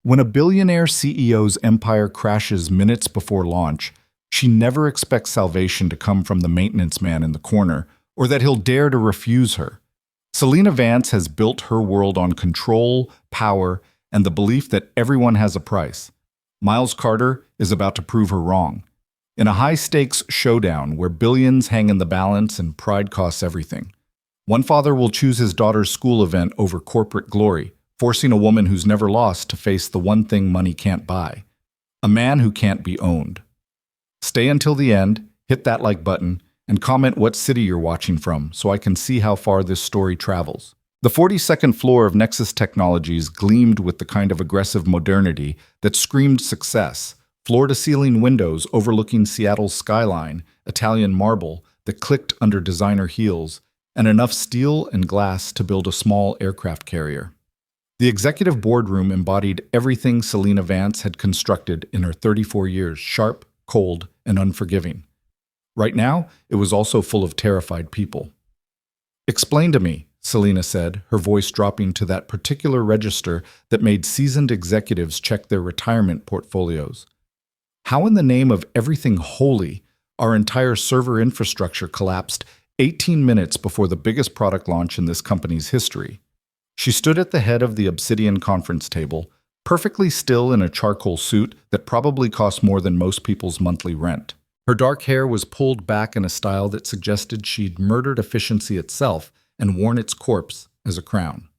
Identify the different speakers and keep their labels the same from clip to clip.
Speaker 1: When a billionaire CEO's empire crashes minutes before launch, she never expects salvation to come from the maintenance man in the corner, or that he'll dare to refuse her. Selena Vance has built her world on control, power, and the belief that everyone has a price. Miles Carter is about to prove her wrong. In a high-stakes showdown where billions hang in the balance and pride costs everything, one father will choose his daughter's school event over corporate glory, forcing a woman who's never lost to face the one thing money can't buy: a man who can't be owned. Stay until the end, hit that like button, and comment what city you're watching from so I can see how far this story travels. The 42nd floor of Nexus Technologies gleamed with the kind of aggressive modernity that screamed success. Floor-to-ceiling windows overlooking Seattle's skyline, Italian marble that clicked under designer heels, and enough steel and glass to build a small aircraft carrier. The executive boardroom embodied everything Selena Vance had constructed in her 34 years, sharp, cold, and unforgiving. Right now, it was also full of terrified people. "Explain to me," Selena said, her voice dropping to that particular register that made seasoned executives check their retirement portfolios. "How in the name of everything holy, our entire server infrastructure collapsed 18 minutes before the biggest product launch in this company's history?" She stood at the head of the obsidian conference table, perfectly still in a charcoal suit that probably cost more than most people's monthly rent. Her dark hair was pulled back in a style that suggested she'd murdered efficiency itself and worn its corpse as a crown.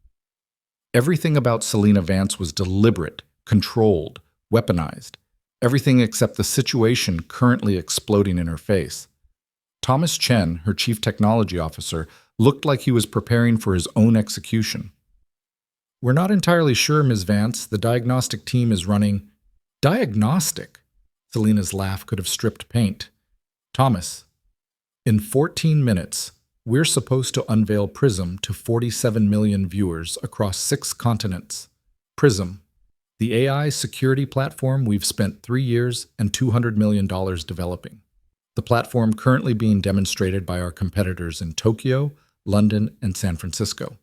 Speaker 1: Everything about Selena Vance was deliberate, controlled, weaponized. Everything except the situation currently exploding in her face. Thomas Chen, her chief technology officer, looked like he was preparing for his own execution. "We're not entirely sure, Ms. Vance. The diagnostic team is running—" "Diagnostic?" Selena's laugh could have stripped paint. "Thomas, in 14 minutes, we're supposed to unveil Prism to 47 million viewers across 6 continents. Prism, the AI security platform we've spent 3 years and $200 million developing. The platform currently being demonstrated by our competitors in Tokyo, London, and San Francisco.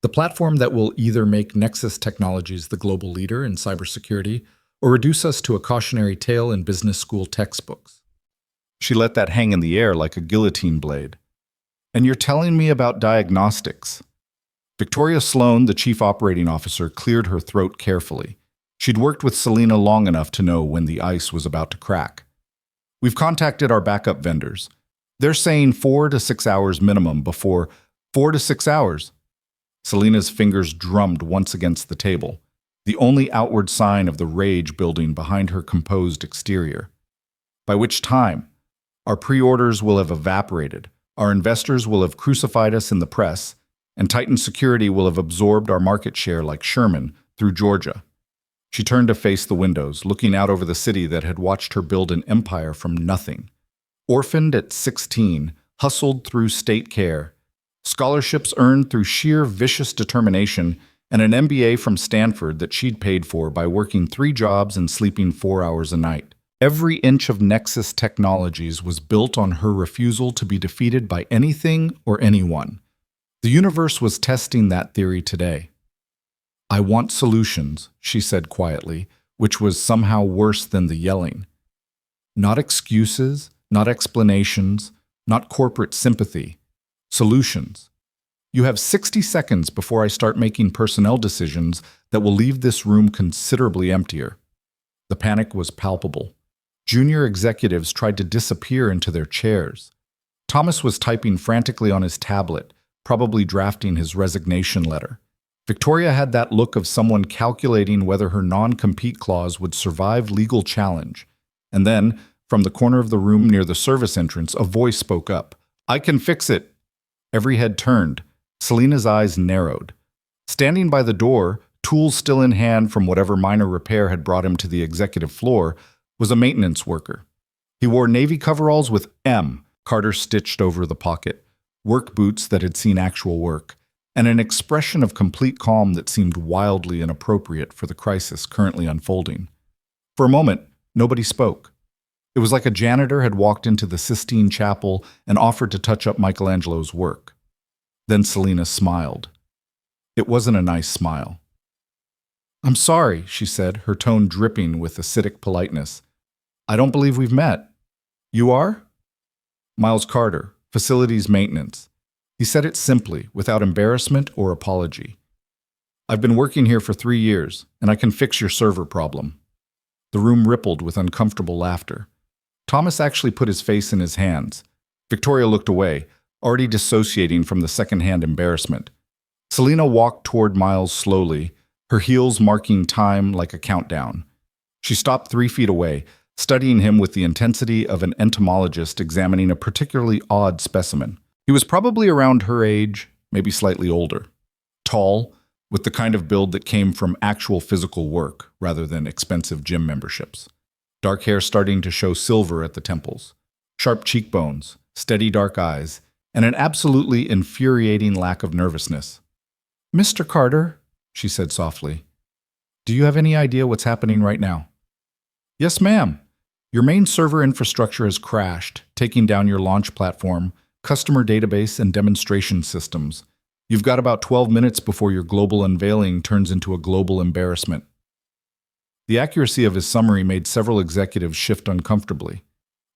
Speaker 1: The platform that will either make Nexus Technologies the global leader in cybersecurity or reduce us to a cautionary tale in business school textbooks." She let that hang in the air like a guillotine blade. "And you're telling me about diagnostics?" Victoria Sloan, the chief operating officer, cleared her throat carefully. She'd worked with Selena long enough to know when the ice was about to crack. "We've contacted our backup vendors. They're saying 4 to 6 hours minimum before—" 4 to 6 hours? Selena's fingers drummed once against the table, the only outward sign of the rage building behind her composed exterior. "By which time, our pre-orders will have evaporated, our investors will have crucified us in the press, and Titan Security will have absorbed our market share like Sherman through Georgia." She turned to face the windows, looking out over the city that had watched her build an empire from nothing. Orphaned at 16, hustled through state care, scholarships earned through sheer vicious determination, and an MBA from Stanford that she'd paid for by working 3 jobs and sleeping 4 hours a night. Every inch of Nexus Technologies was built on her refusal to be defeated by anything or anyone. The universe was testing that theory today. "I want solutions," she said quietly, which was somehow worse than the yelling. "Not excuses, not explanations, not corporate sympathy. Solutions. You have 60 seconds before I start making personnel decisions that will leave this room considerably emptier." The panic was palpable. Junior executives tried to disappear into their chairs. Thomas was typing frantically on his tablet, probably drafting his resignation letter. Victoria had that look of someone calculating whether her non-compete clause would survive legal challenge. And then, from the corner of the room near the service entrance, a voice spoke up. "I can fix it." Every head turned. Selena's eyes narrowed. Standing by the door, tools still in hand from whatever minor repair had brought him to the executive floor, was a maintenance worker. He wore navy coveralls with M Carter stitched over the pocket, work boots that had seen actual work, and an expression of complete calm that seemed wildly inappropriate for the crisis currently unfolding. For a moment, nobody spoke. It was like a janitor had walked into the Sistine Chapel and offered to touch up Michelangelo's work. Then Selena smiled. It wasn't a nice smile. I'm sorry, she said, her tone dripping with acidic politeness. I don't believe we've met. You are? Miles Carter, Facilities Maintenance. He said it simply, without embarrassment or apology. I've been working here for 3 years, and I can fix your server problem. The room rippled with uncomfortable laughter. Thomas actually put his face in his hands. Victoria looked away, already dissociating from the secondhand embarrassment. Selina walked toward Miles slowly, her heels marking time like a countdown. She stopped 3 feet away, studying him with the intensity of an entomologist examining a particularly odd specimen. He was probably around her age, maybe slightly older. Tall, with the kind of build that came from actual physical work rather than expensive gym memberships. Dark hair starting to show silver at the temples. Sharp cheekbones, steady dark eyes, and an absolutely infuriating lack of nervousness. Mr. Carter, she said softly, do you have any idea what's happening right now? Yes, ma'am. Your main server infrastructure has crashed, taking down your launch platform, customer database, and demonstration systems. You've got about 12 minutes before your global unveiling turns into a global embarrassment. The accuracy of his summary made several executives shift uncomfortably.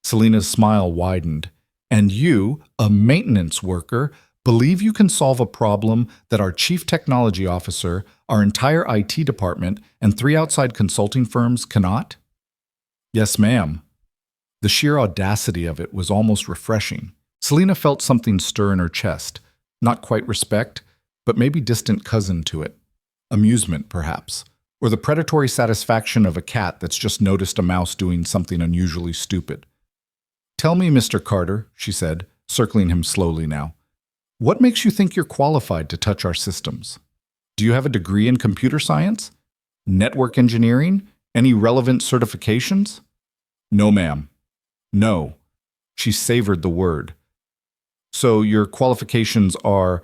Speaker 1: Selina's smile widened. And you, a maintenance worker, believe you can solve a problem that our chief technology officer, our entire IT department, and 3 outside consulting firms cannot? Yes, ma'am. The sheer audacity of it was almost refreshing. Selina felt something stir in her chest. Not quite respect, but maybe distant cousin to it. Amusement, perhaps. Or the predatory satisfaction of a cat that's just noticed a mouse doing something unusually stupid. Tell me, Mr. Carter, she said, circling him slowly now. What makes you think you're qualified to touch our systems? Do you have a degree in computer science? Network engineering? Any relevant certifications? No, ma'am. No. She savored the word. So your qualifications are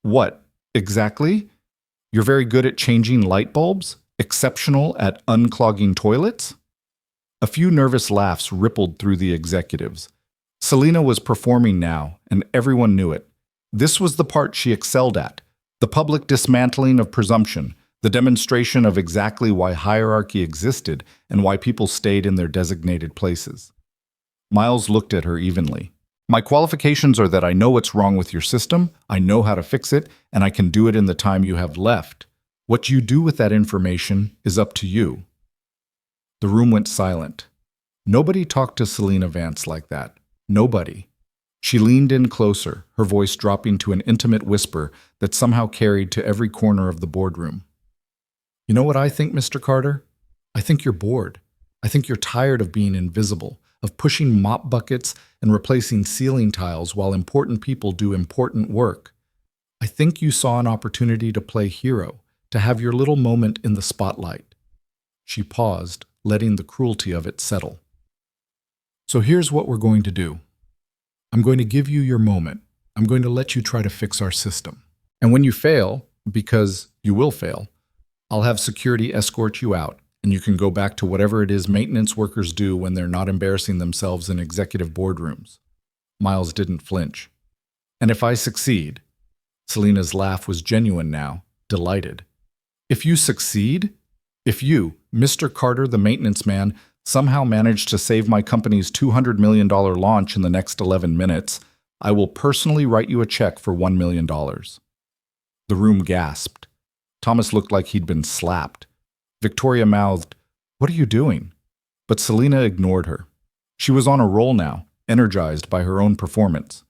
Speaker 1: what, exactly? You're very good at changing light bulbs? Exceptional at unclogging toilets? A few nervous laughs rippled through the executives. Selina was performing now, and everyone knew it. This was the part she excelled at, the public dismantling of presumption, the demonstration of exactly why hierarchy existed and why people stayed in their designated places. Miles looked at her evenly. My qualifications are that I know what's wrong with your system, I know how to fix it, and I can do it in the time you have left. What you do with that information is up to you. The room went silent. Nobody talked to Selina Vance like that. Nobody. She leaned in closer, her voice dropping to an intimate whisper that somehow carried to every corner of the boardroom. You know what I think, Mr. Carter? I think you're bored. I think you're tired of being invisible, of pushing mop buckets and replacing ceiling tiles while important people do important work. I think you saw an opportunity to play hero, to have your little moment in the spotlight. She paused, letting the cruelty of it settle. So here's what we're going to do. I'm going to give you your moment. I'm going to let you try to fix our system. And when you fail, because you will fail, I'll have security escort you out, and you can go back to whatever it is maintenance workers do when they're not embarrassing themselves in executive boardrooms. Miles didn't flinch. And if I succeed, Selina's laugh was genuine now, delighted. If you succeed, if you, Mr. Carter, the maintenance man, somehow manage to save my company's $200 million launch in the next 11 minutes, I will personally write you a check for $1 million. The room gasped. Thomas looked like he'd been slapped. Victoria mouthed, "What are you doing?" But Selina ignored her. She was on a roll now, energized by her own performance.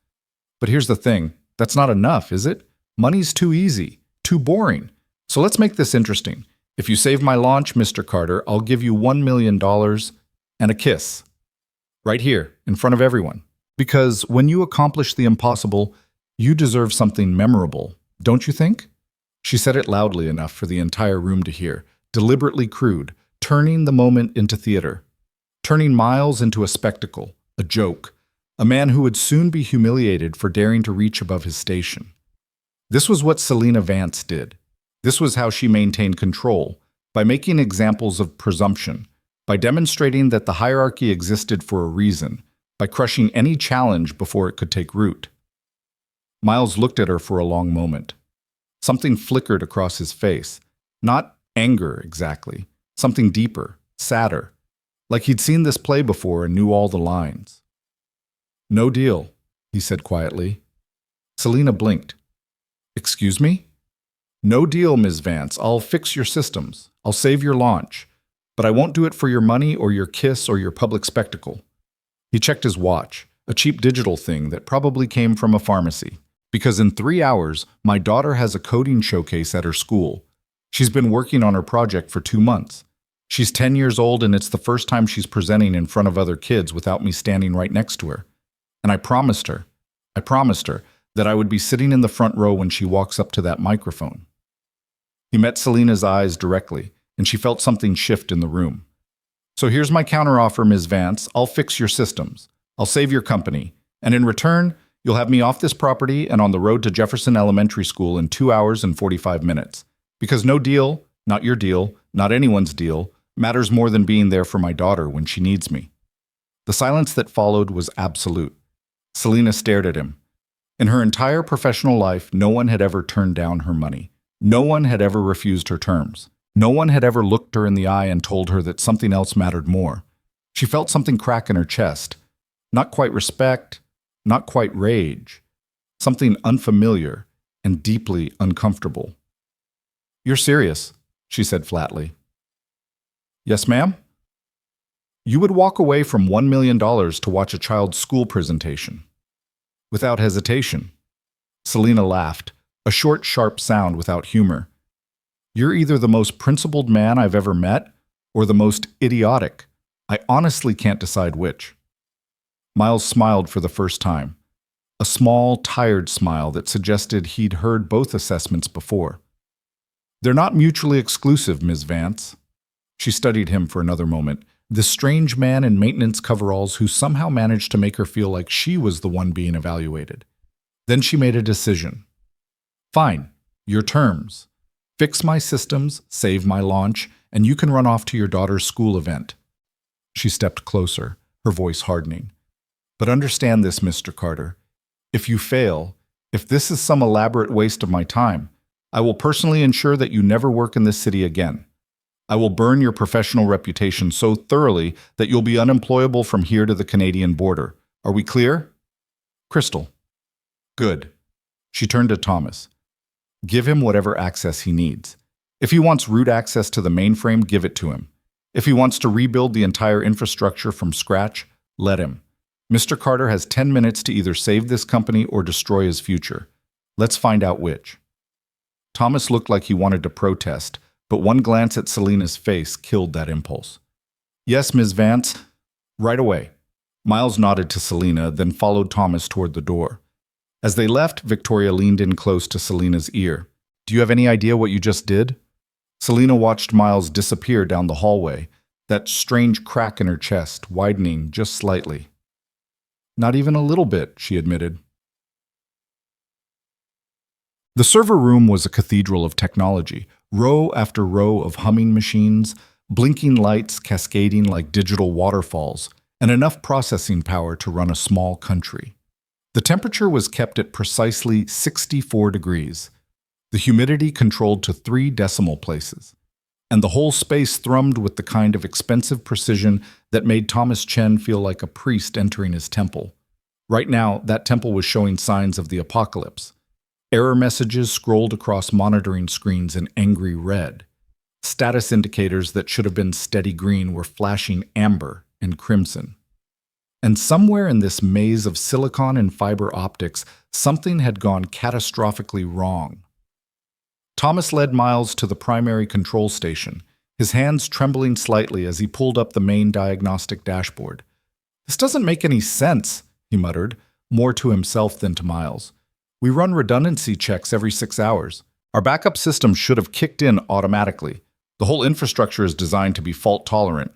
Speaker 1: But here's the thing, that's not enough, is it? Money's too easy, too boring. So let's make this interesting. If you save my launch, Mr. Carter, I'll give you $1 million and a kiss. Right here, in front of everyone. Because when you accomplish the impossible, you deserve something memorable, don't you think? She said it loudly enough for the entire room to hear, deliberately crude, turning the moment into theater. Turning Miles into a spectacle, a joke, a man who would soon be humiliated for daring to reach above his station. This was what Selina Vance did. This was how she maintained control, by making examples of presumption, by demonstrating that the hierarchy existed for a reason, by crushing any challenge before it could take root. Miles looked at her for a long moment. Something flickered across his face, not Anger, exactly. Something deeper, sadder. Like he'd seen this play before and knew all the lines. "No deal," he said quietly. Selina blinked. "Excuse me?" "No deal, Ms. Vance. I'll fix your systems. I'll save your launch. But I won't do it for your money or your kiss or your public spectacle." He checked his watch, a cheap digital thing that probably came from a pharmacy. "Because in 3 hours, my daughter has a coding showcase at her school. She's been working on her project for 2 months. She's 10 years old and it's the first time she's presenting in front of other kids without me standing right next to her. And I promised her that I would be sitting in the front row when she walks up to that microphone." He met Selina's eyes directly, and she felt something shift in the room. "So here's my counteroffer, Ms. Vance. I'll fix your systems. I'll save your company. And in return, you'll have me off this property and on the road to Jefferson Elementary School in 2 hours and 45 minutes. Because no deal, not your deal, not anyone's deal, matters more than being there for my daughter when she needs me." The silence that followed was absolute. Selina stared at him. In her entire professional life, no one had ever turned down her money. No one had ever refused her terms. No one had ever looked her in the eye and told her that something else mattered more. She felt something crack in her chest. Not quite respect, not quite rage. Something unfamiliar and deeply uncomfortable. "You're serious," she said flatly. "Yes, ma'am?" "You would walk away from $1 million to watch a child's school presentation." Without hesitation. Selina laughed, a short, sharp sound without humor. "You're either the most principled man I've ever met, or the most idiotic. I honestly can't decide which." Miles smiled for the first time. A small, tired smile that suggested he'd heard both assessments before. "They're not mutually exclusive, Ms. Vance." She studied him for another moment, this strange man in maintenance coveralls who somehow managed to make her feel like she was the one being evaluated. Then she made a decision. "Fine, your terms. Fix my systems, save my launch, and you can run off to your daughter's school event." She stepped closer, her voice hardening. "But understand this, Mr. Carter. If you fail, if this is some elaborate waste of my time, I will personally ensure that you never work in this city again. I will burn your professional reputation so thoroughly that you'll be unemployable from here to the Canadian border. Are we clear?" "Crystal." "Good." She turned to Thomas. "Give him whatever access he needs. If he wants root access to the mainframe, give it to him. If he wants to rebuild the entire infrastructure from scratch, let him. Mr. Carter has 10 minutes to either save this company or destroy his future. Let's find out which." Thomas looked like he wanted to protest, but one glance at Selina's face killed that impulse. "Yes, Ms. Vance. Right away." Miles nodded to Selina, then followed Thomas toward the door. As they left, Victoria leaned in close to Selina's ear. "Do you have any idea what you just did?" Selina watched Miles disappear down the hallway, that strange crack in her chest widening just slightly. "Not even a little bit," she admitted. The server room was a cathedral of technology, row after row of humming machines, blinking lights cascading like digital waterfalls, and enough processing power to run a small country. The temperature was kept at precisely 64 degrees, the humidity controlled to 3 decimal places, and the whole space thrummed with the kind of expensive precision that made Thomas Chen feel like a priest entering his temple. Right now, that temple was showing signs of the apocalypse. Error messages scrolled across monitoring screens in angry red. Status indicators that should have been steady green were flashing amber and crimson. And somewhere in this maze of silicon and fiber optics, something had gone catastrophically wrong. Thomas led Miles to the primary control station, his hands trembling slightly as he pulled up the main diagnostic dashboard. "This doesn't make any sense," he muttered, more to himself than to Miles. "We run redundancy checks every 6 hours. Our backup system should have kicked in automatically. The whole infrastructure is designed to be fault-tolerant."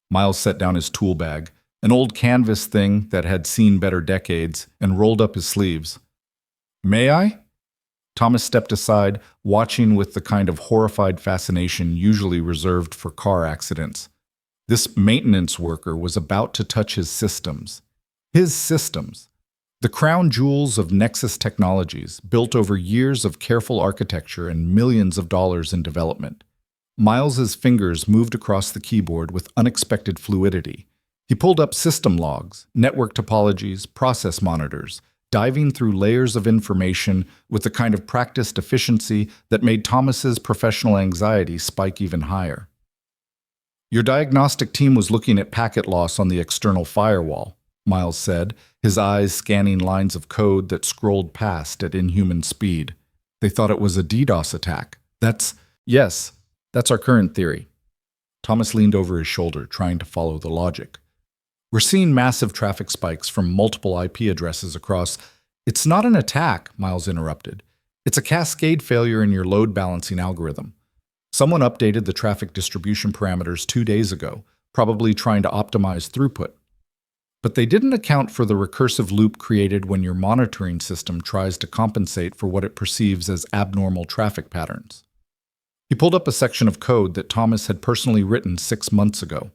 Speaker 1: Miles set down his tool bag, an old canvas thing that had seen better decades, and rolled up his sleeves. "May I?" Thomas stepped aside, watching with the kind of horrified fascination usually reserved for car accidents. This maintenance worker was about to touch his systems. His systems. The crown jewels of Nexus Technologies, built over years of careful architecture and millions of dollars in development. Miles's fingers moved across the keyboard with unexpected fluidity. He pulled up system logs, network topologies, process monitors, diving through layers of information with the kind of practiced efficiency that made Thomas's professional anxiety spike even higher. Your diagnostic team was looking at packet loss on the external firewall, Miles said, his eyes scanning lines of code that scrolled past at inhuman speed. They thought it was a DDoS attack. Yes, that's our current theory. Thomas leaned over his shoulder, trying to follow the logic. We're seeing massive traffic spikes from multiple IP addresses across. It's not an attack, Miles interrupted. It's a cascade failure in your load balancing algorithm. Someone updated the traffic distribution parameters 2 days ago, probably trying to optimize throughput. But they didn't account for the recursive loop created when your monitoring system tries to compensate for what it perceives as abnormal traffic patterns. He pulled up a section of code that Thomas had personally written 6 months ago.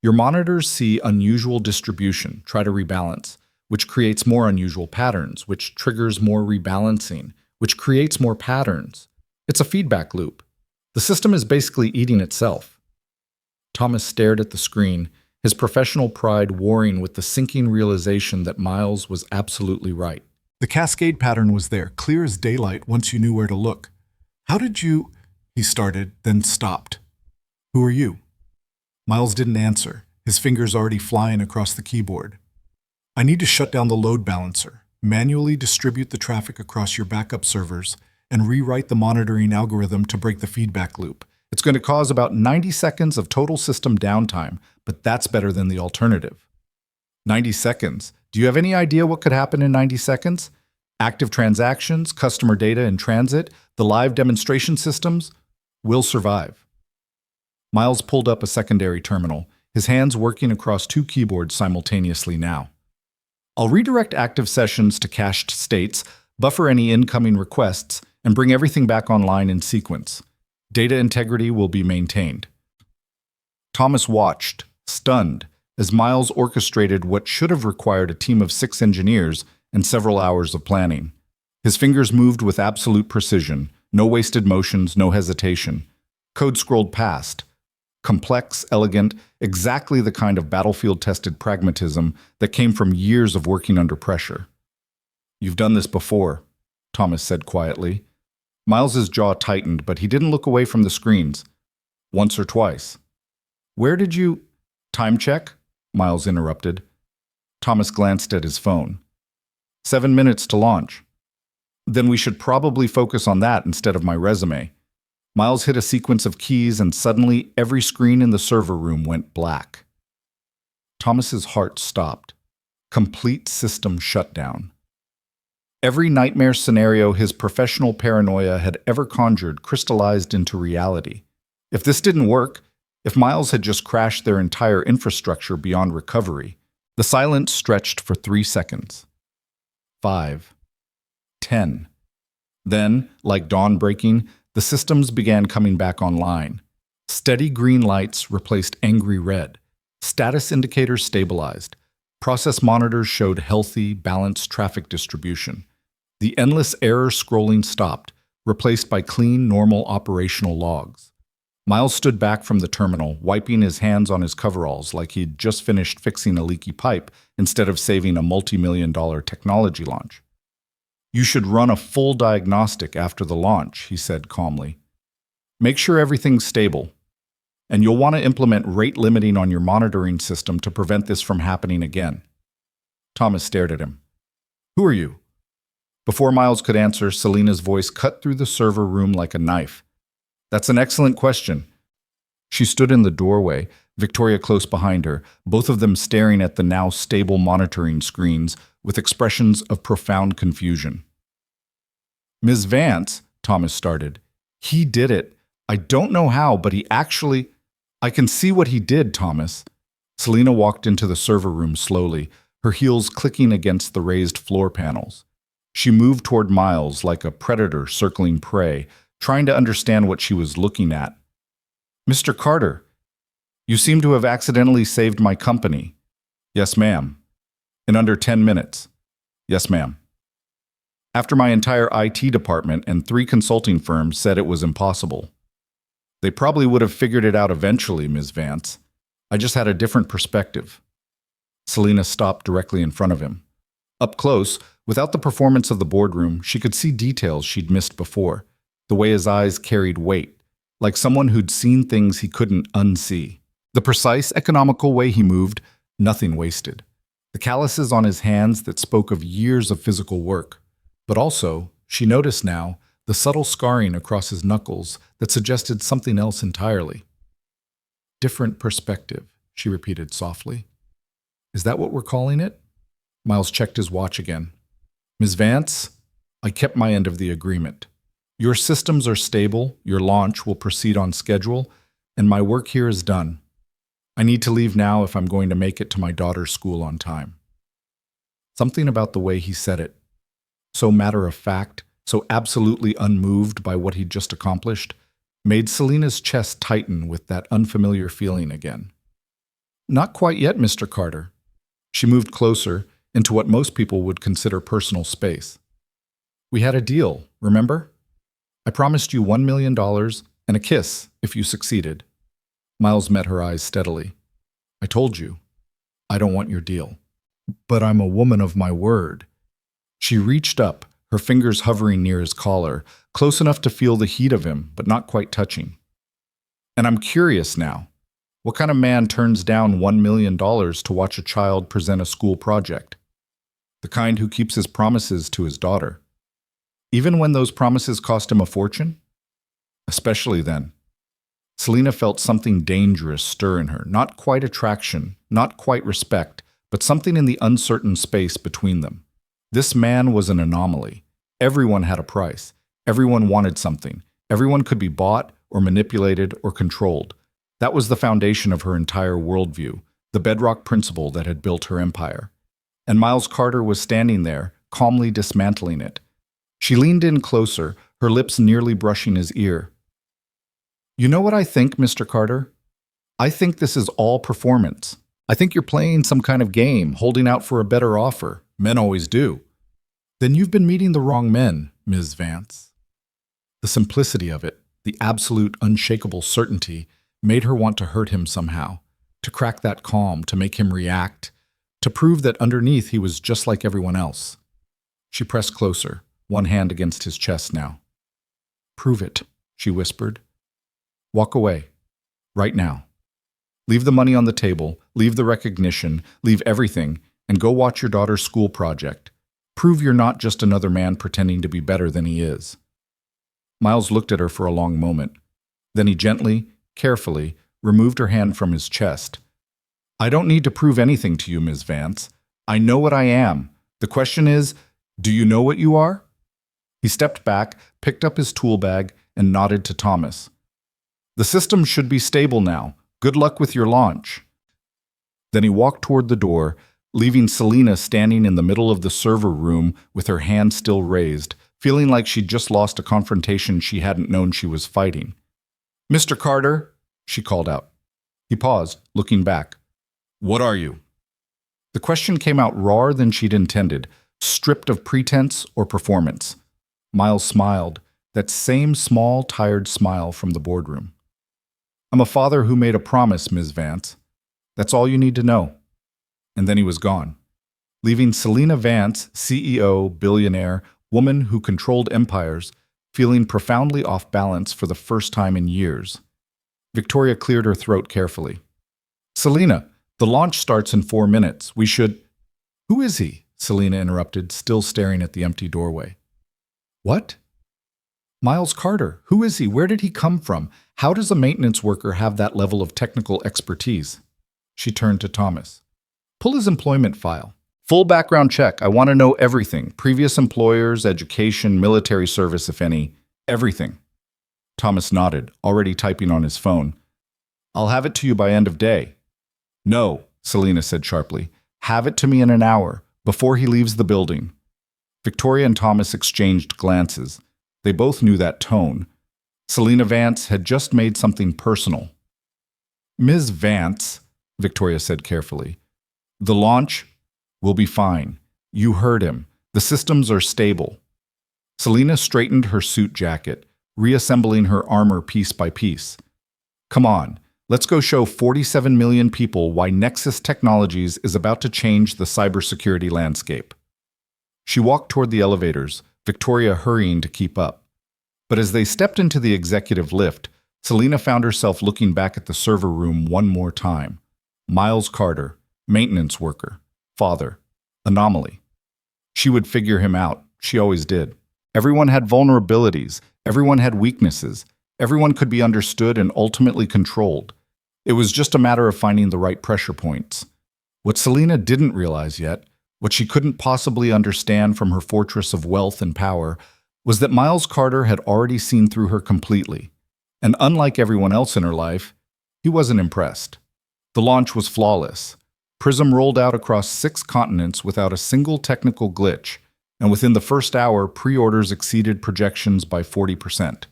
Speaker 1: Your monitors see unusual distribution, try to rebalance, which creates more unusual patterns, which triggers more rebalancing, which creates more patterns. It's a feedback loop. The system is basically eating itself. Thomas stared at the screen, his professional pride warring with the sinking realization that Miles was absolutely right. The cascade pattern was there, clear as daylight once you knew where to look. How did you... He started, then stopped. Who are you? Miles didn't answer, his fingers already flying across the keyboard. I need to shut down the load balancer, manually distribute the traffic across your backup servers, and rewrite the monitoring algorithm to break the feedback loop. It's going to cause about 90 seconds of total system downtime, but that's better than the alternative. 90 seconds. Do you have any idea what could happen in 90 seconds? Active transactions, customer data in transit, the live demonstration systems will survive. Miles pulled up a secondary terminal, his hands working across 2 keyboards simultaneously now. I'll redirect active sessions to cached states, buffer any incoming requests, and bring everything back online in sequence. Data integrity will be maintained. Thomas watched, stunned, as Miles orchestrated what should have required a team of 6 engineers and several hours of planning. His fingers moved with absolute precision, no wasted motions, no hesitation. Code scrolled past. Complex, elegant, exactly the kind of battlefield-tested pragmatism that came from years of working under pressure. You've done this before, Thomas said quietly. Miles's jaw tightened, but he didn't look away from the screens. Once or twice. Where did you... Time check? Miles interrupted. Thomas glanced at his phone. 7 minutes to launch. Then we should probably focus on that instead of my resume. Miles hit a sequence of keys and suddenly every screen in the server room went black. Thomas's heart stopped. Complete system shutdown. Every nightmare scenario his professional paranoia had ever conjured crystallized into reality. If this didn't work, if Miles had just crashed their entire infrastructure beyond recovery, the silence stretched for 3 seconds. 5. 10. Then, like dawn breaking, the systems began coming back online. Steady green lights replaced angry red. Status indicators stabilized. Process monitors showed healthy, balanced traffic distribution. The endless error scrolling stopped, replaced by clean, normal operational logs. Miles stood back from the terminal, wiping his hands on his coveralls like he'd just finished fixing a leaky pipe instead of saving a multi-million-dollar technology launch. You should run a full diagnostic after the launch, he said calmly. Make sure everything's stable. And you'll want to implement rate limiting on your monitoring system to prevent this from happening again. Thomas stared at him. Who are you? Before Miles could answer, Selena's voice cut through the server room like a knife. That's an excellent question. She stood in the doorway, Victoria close behind her, both of them staring at the now stable monitoring screens with expressions of profound confusion. Ms. Vance, Thomas started. He did it. I don't know how, but he actually... I can see what he did, Thomas. Selena walked into the server room slowly, her heels clicking against the raised floor panels. She moved toward Miles like a predator circling prey, trying to understand what she was looking at. Mr. Carter, you seem to have accidentally saved my company. Yes, ma'am. In under 10 minutes. Yes, ma'am. After my entire IT department and 3 consulting firms said it was impossible. They probably would have figured it out eventually, Ms. Vance. I just had a different perspective. Selina stopped directly in front of him. Up close, without the performance of the boardroom, she could see details she'd missed before. The way his eyes carried weight, like someone who'd seen things he couldn't unsee. The precise, economical way he moved, nothing wasted. The calluses on his hands that spoke of years of physical work. But also, she noticed now, the subtle scarring across his knuckles that suggested something else entirely. Different perspective, she repeated softly. Is that what we're calling it? Miles checked his watch again. Ms. Vance, I kept my end of the agreement. Your systems are stable, your launch will proceed on schedule, and my work here is done. I need to leave now if I'm going to make it to my daughter's school on time. Something about the way he said it, so matter-of-fact, so absolutely unmoved by what he'd just accomplished, made Selina's chest tighten with that unfamiliar feeling again. Not quite yet, Mr. Carter. She moved closer into what most people would consider personal space. We had a deal, remember? I promised you $1 million and a kiss if you succeeded. Miles met her eyes steadily. I told you, I don't want your deal. But I'm a woman of my word. She reached up, her fingers hovering near his collar, close enough to feel the heat of him, but not quite touching. And I'm curious now. What kind of man turns down $1 million to watch a child present a school project? The kind who keeps his promises to his daughter. Even when those promises cost him a fortune? Especially then. Selina felt something dangerous stir in her, not quite attraction, not quite respect, but something in the uncertain space between them. This man was an anomaly. Everyone had a price. Everyone wanted something. Everyone could be bought or manipulated or controlled. That was the foundation of her entire worldview, the bedrock principle that had built her empire. And Miles Carter was standing there, calmly dismantling it. She leaned in closer, her lips nearly brushing his ear. You know what I think, Mr. Carter? I think this is all performance. I think you're playing some kind of game, holding out for a better offer. Men always do. Then you've been meeting the wrong men, Ms. Vance. The simplicity of it, the absolute, unshakable certainty, made her want to hurt him somehow, to crack that calm, to make him react, to prove that underneath he was just like everyone else. She pressed closer, one hand against his chest now. Prove it, she whispered. Walk away. Right now. Leave the money on the table, leave the recognition, leave everything, and go watch your daughter's school project. Prove you're not just another man pretending to be better than he is. Miles looked at her for a long moment. Then he gently, carefully, removed her hand from his chest. I don't need to prove anything to you, Ms. Vance. I know what I am. The question is, do you know what you are? He stepped back, picked up his tool bag, and nodded to Thomas. The system should be stable now. Good luck with your launch. Then he walked toward the door, leaving Selina standing in the middle of the server room with her hand still raised, feeling like she'd just lost a confrontation she hadn't known she was fighting. Mr. Carter, she called out. He paused, looking back. What are you? The question came out rawer than she'd intended, stripped of pretense or performance. Miles smiled, that same small, tired smile from the boardroom. I'm a father who made a promise, Ms. Vance. That's all you need to know. And then he was gone, leaving Selina Vance, CEO, billionaire, woman who controlled empires, feeling profoundly off balance for the first time in years. Victoria cleared her throat carefully. Selina, the launch starts in 4 minutes. We should... Who is he? Selina interrupted, still staring at the empty doorway. What? Miles Carter. Who is he? Where did he come from? How does a maintenance worker have that level of technical expertise? She turned to Thomas. Pull his employment file. Full background check. I want to know everything. Previous employers, education, military service, if any. Everything. Thomas nodded, already typing on his phone. I'll have it to you by end of day. No, Selina said sharply. Have it to me in an hour, before he leaves the building. Victoria and Thomas exchanged glances. They both knew that tone. Selina Vance had just made something personal. Ms. Vance, Victoria said carefully, the launch will be fine. You heard him. The systems are stable. Selina straightened her suit jacket, reassembling her armor piece by piece. Come on, let's go show 47 million people why Nexus Technologies is about to change the cybersecurity landscape. She walked toward the elevators, Victoria hurrying to keep up. But as they stepped into the executive lift, Selena found herself looking back at the server room one more time. Miles Carter, maintenance worker, father, anomaly. She would figure him out. She always did. Everyone had vulnerabilities. Everyone had weaknesses. Everyone could be understood and ultimately controlled. It was just a matter of finding the right pressure points. What Selena didn't realize yet, what she couldn't possibly understand from her fortress of wealth and power, was that Miles Carter had already seen through her completely. And unlike everyone else in her life, he wasn't impressed. The launch was flawless. Prism rolled out across 6 continents without a single technical glitch, and within the first hour, pre-orders exceeded projections by 40%.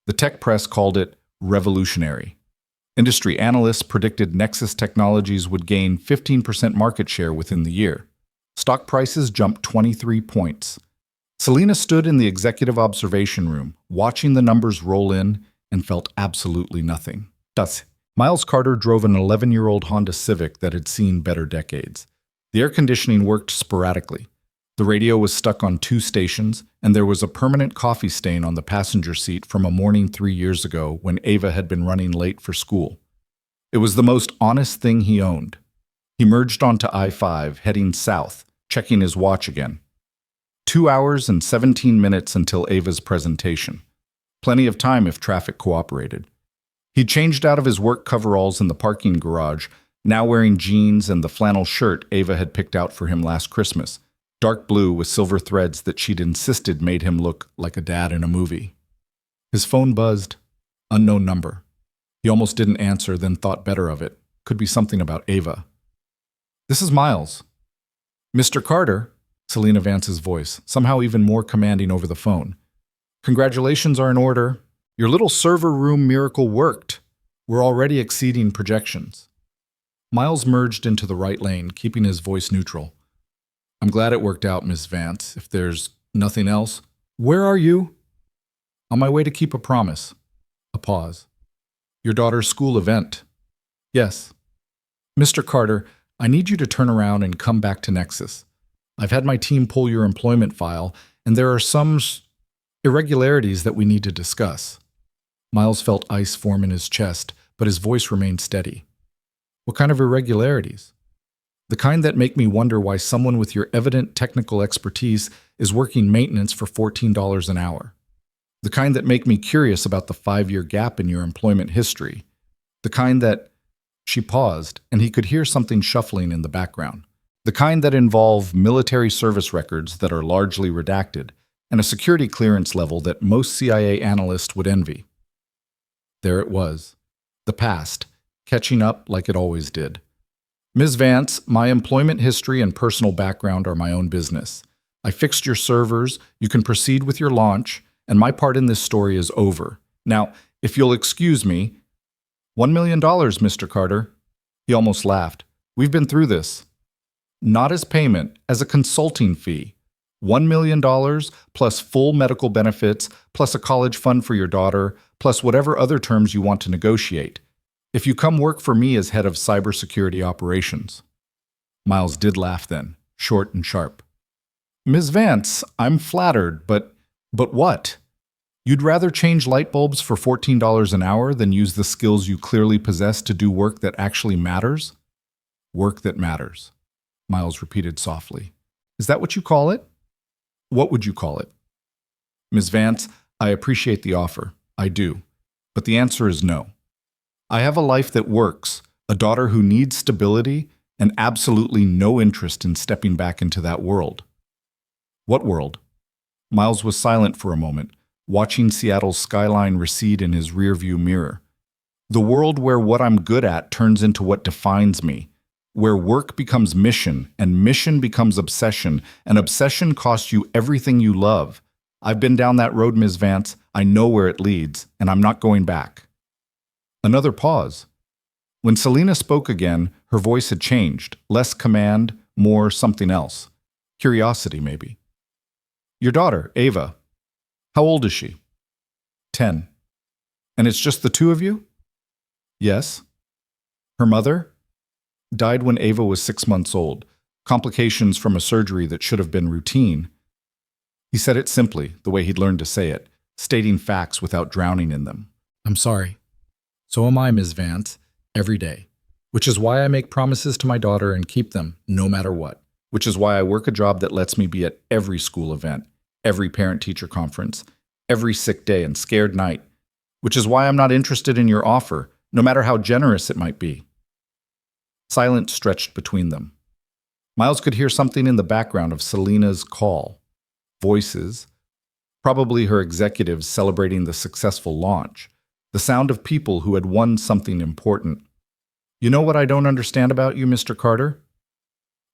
Speaker 1: The tech press called it revolutionary. Industry analysts predicted Nexus Technologies would gain 15% market share within the year. Stock prices jumped 23 points. Selena stood in the executive observation room, watching the numbers roll in, and felt absolutely nothing. Miles Carter drove an 11-year-old Honda Civic that had seen better decades. The air conditioning worked sporadically. The radio was stuck on 2 stations, and there was a permanent coffee stain on the passenger seat from a morning 3 years ago when Ava had been running late for school. It was the most honest thing he owned. He merged onto I-5, heading south, checking his watch again. 2 hours and 17 minutes until Ava's presentation. Plenty of time if traffic cooperated. He changed out of his work coveralls in the parking garage, now wearing jeans and the flannel shirt Ava had picked out for him last Christmas, dark blue with silver threads that she'd insisted made him look like a dad in a movie. His phone buzzed. Unknown number. He almost didn't answer, then thought better of it. Could be something about Ava. "This is Miles." "Mr. Carter," Selena Vance's voice, somehow even more commanding over the phone. "Congratulations are in order. Your little server room miracle worked. We're already exceeding projections." Miles merged into the right lane, keeping his voice neutral. "I'm glad it worked out, Miss Vance. If there's nothing else..." "Where are you?" "On my way to keep a promise." A pause. "Your daughter's school event." "Yes." "Mr. Carter, I need you to turn around and come back to Nexus. I've had my team pull your employment file, and there are some irregularities that we need to discuss." Miles felt ice form in his chest, but his voice remained steady. "What kind of irregularities?" "The kind that make me wonder why someone with your evident technical expertise is working maintenance for $14 an hour. The kind that make me curious about the 5-year gap in your employment history. The kind that..." She paused, and he could hear something shuffling in the background. "The kind that involve military service records that are largely redacted, and a security clearance level that most CIA analysts would envy." There it was. The past, catching up like it always did. "Ms. Vance, my employment history and personal background are my own business. I fixed your servers, you can proceed with your launch, and my part in this story is over. Now, if you'll excuse me..." $1 million, Mr. Carter." He almost laughed. "We've been through this." "Not as payment, as a consulting fee. $1 million plus full medical benefits, plus a college fund for your daughter, plus whatever other terms you want to negotiate. If you come work for me as head of cybersecurity operations." Miles did laugh then, short and sharp. "Ms. Vance, I'm flattered, but what? You'd rather change light bulbs for $14 an hour than use the skills you clearly possess to do work that actually matters?" "Work that matters," Miles repeated softly. "Is that what you call it?" "What would you call it?" "Ms. Vance, I appreciate the offer. I do. But the answer is no. I have a life that works, a daughter who needs stability, and absolutely no interest in stepping back into that world." "What world?" Miles was silent for a moment, watching Seattle's skyline recede in his rearview mirror. "The world where what I'm good at turns into what defines me. Where work becomes mission, and mission becomes obsession, and obsession costs you everything you love. I've been down that road, Ms. Vance. I know where it leads, and I'm not going back." Another pause. When Selena spoke again, her voice had changed, less command, more something else. Curiosity, maybe. "Your daughter, Ava. How old is she?" 10. "And it's just the two of you?" Yes. Her mother died when Ava was 6 months old, complications from a surgery that should have been routine. He said it simply, the way he'd learned to say it, stating facts without drowning in them. I'm sorry. So am I, Ms. Vance, every day. Which is why I make promises to my daughter and keep them, no matter what. Which is why I work a job that lets me be at every school event, every parent-teacher conference, every sick day and scared night. Which is why I'm not interested in your offer, no matter how generous it might be. Silence stretched between them. Miles could hear something in the background of Selena's call. Voices, probably her executives celebrating the successful launch, the sound of people who had won something important. You know what I don't understand about you, Mr. Carter?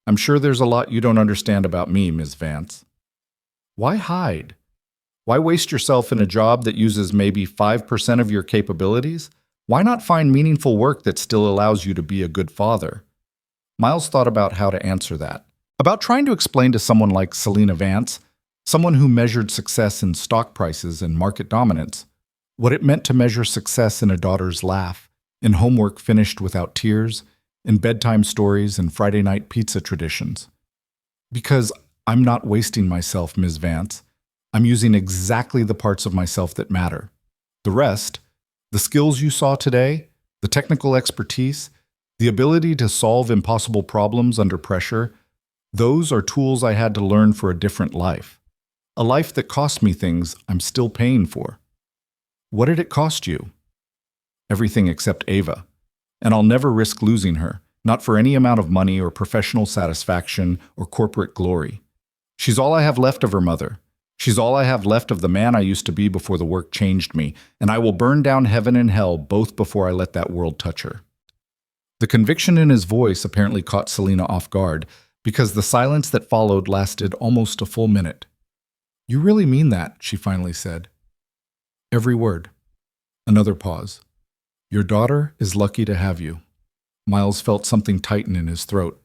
Speaker 1: I'm sure there's a lot you don't understand about me, Ms. Vance. Why hide? Why waste yourself in a job that uses maybe 5% of your capabilities? Why not find meaningful work that still allows you to be a good father? Miles thought about how to answer that. About trying to explain to someone like Selena Vance, someone who measured success in stock prices and market dominance, what it meant to measure success in a daughter's laugh, in homework finished without tears, in bedtime stories and Friday night pizza traditions. Because I'm not wasting myself, Ms. Vance. I'm using exactly the parts of myself that matter. The rest, the skills you saw today, the technical expertise, the ability to solve impossible problems under pressure, those are tools I had to learn for a different life. A life that cost me things I'm still paying for. What did it cost you? Everything except Ava. And I'll never risk losing her, not for any amount of money or professional satisfaction or corporate glory. She's all I have left of her mother. She's all I have left of the man I used to be before the work changed me, and I will burn down heaven and hell both before I let that world touch her. The conviction in his voice apparently caught Selena off guard, because the silence that followed lasted almost a full minute. You really mean that, she finally said. Every word. Another pause. Your daughter is lucky to have you. Miles felt something tighten in his throat.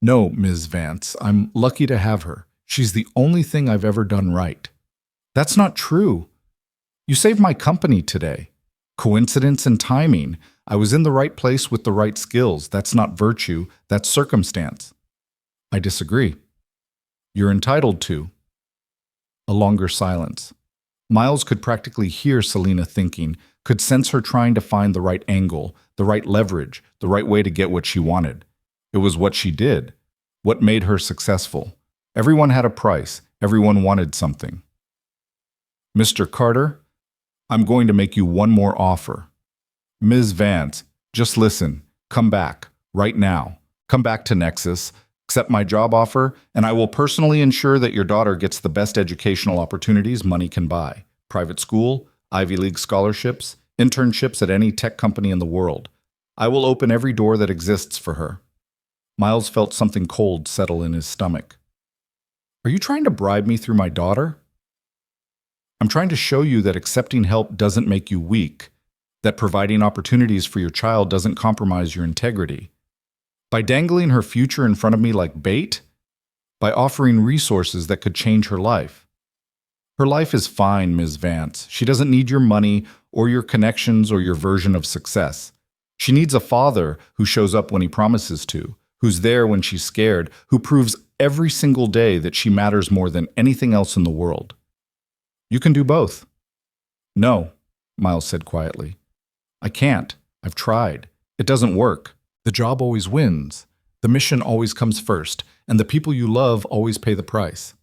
Speaker 1: No, Ms. Vance, I'm lucky to have her. She's the only thing I've ever done right. That's not true. You saved my company today. Coincidence and timing. I was in the right place with the right skills. That's not virtue, that's circumstance. I disagree. You're entitled to. A longer silence. Miles could practically hear Selena thinking, could sense her trying to find the right angle, the right leverage, the right way to get what she wanted. It was what she did, what made her successful. Everyone had a price. Everyone wanted something. Mr. Carter, I'm going to make you one more offer. Ms. Vance, just listen. Come back, right now. Come back to Nexus, accept my job offer, and I will personally ensure that your daughter gets the best educational opportunities money can buy. Private school, Ivy League scholarships, internships at any tech company in the world. I will open every door that exists for her. Miles felt something cold settle in his stomach. Are you trying to bribe me through my daughter? I'm trying to show you that accepting help doesn't make you weak, that providing opportunities for your child doesn't compromise your integrity. By dangling her future in front of me like bait? By offering resources that could change her life. Her life is fine, Ms. Vance. She doesn't need your money or your connections or your version of success. She needs a father who shows up when he promises to, who's there when she's scared, who proves every single day that she matters more than anything else in the world. You can do both. No, Miles said quietly. I can't. I've tried. It doesn't work. The job always wins. The mission always comes first, and the people you love always pay the price.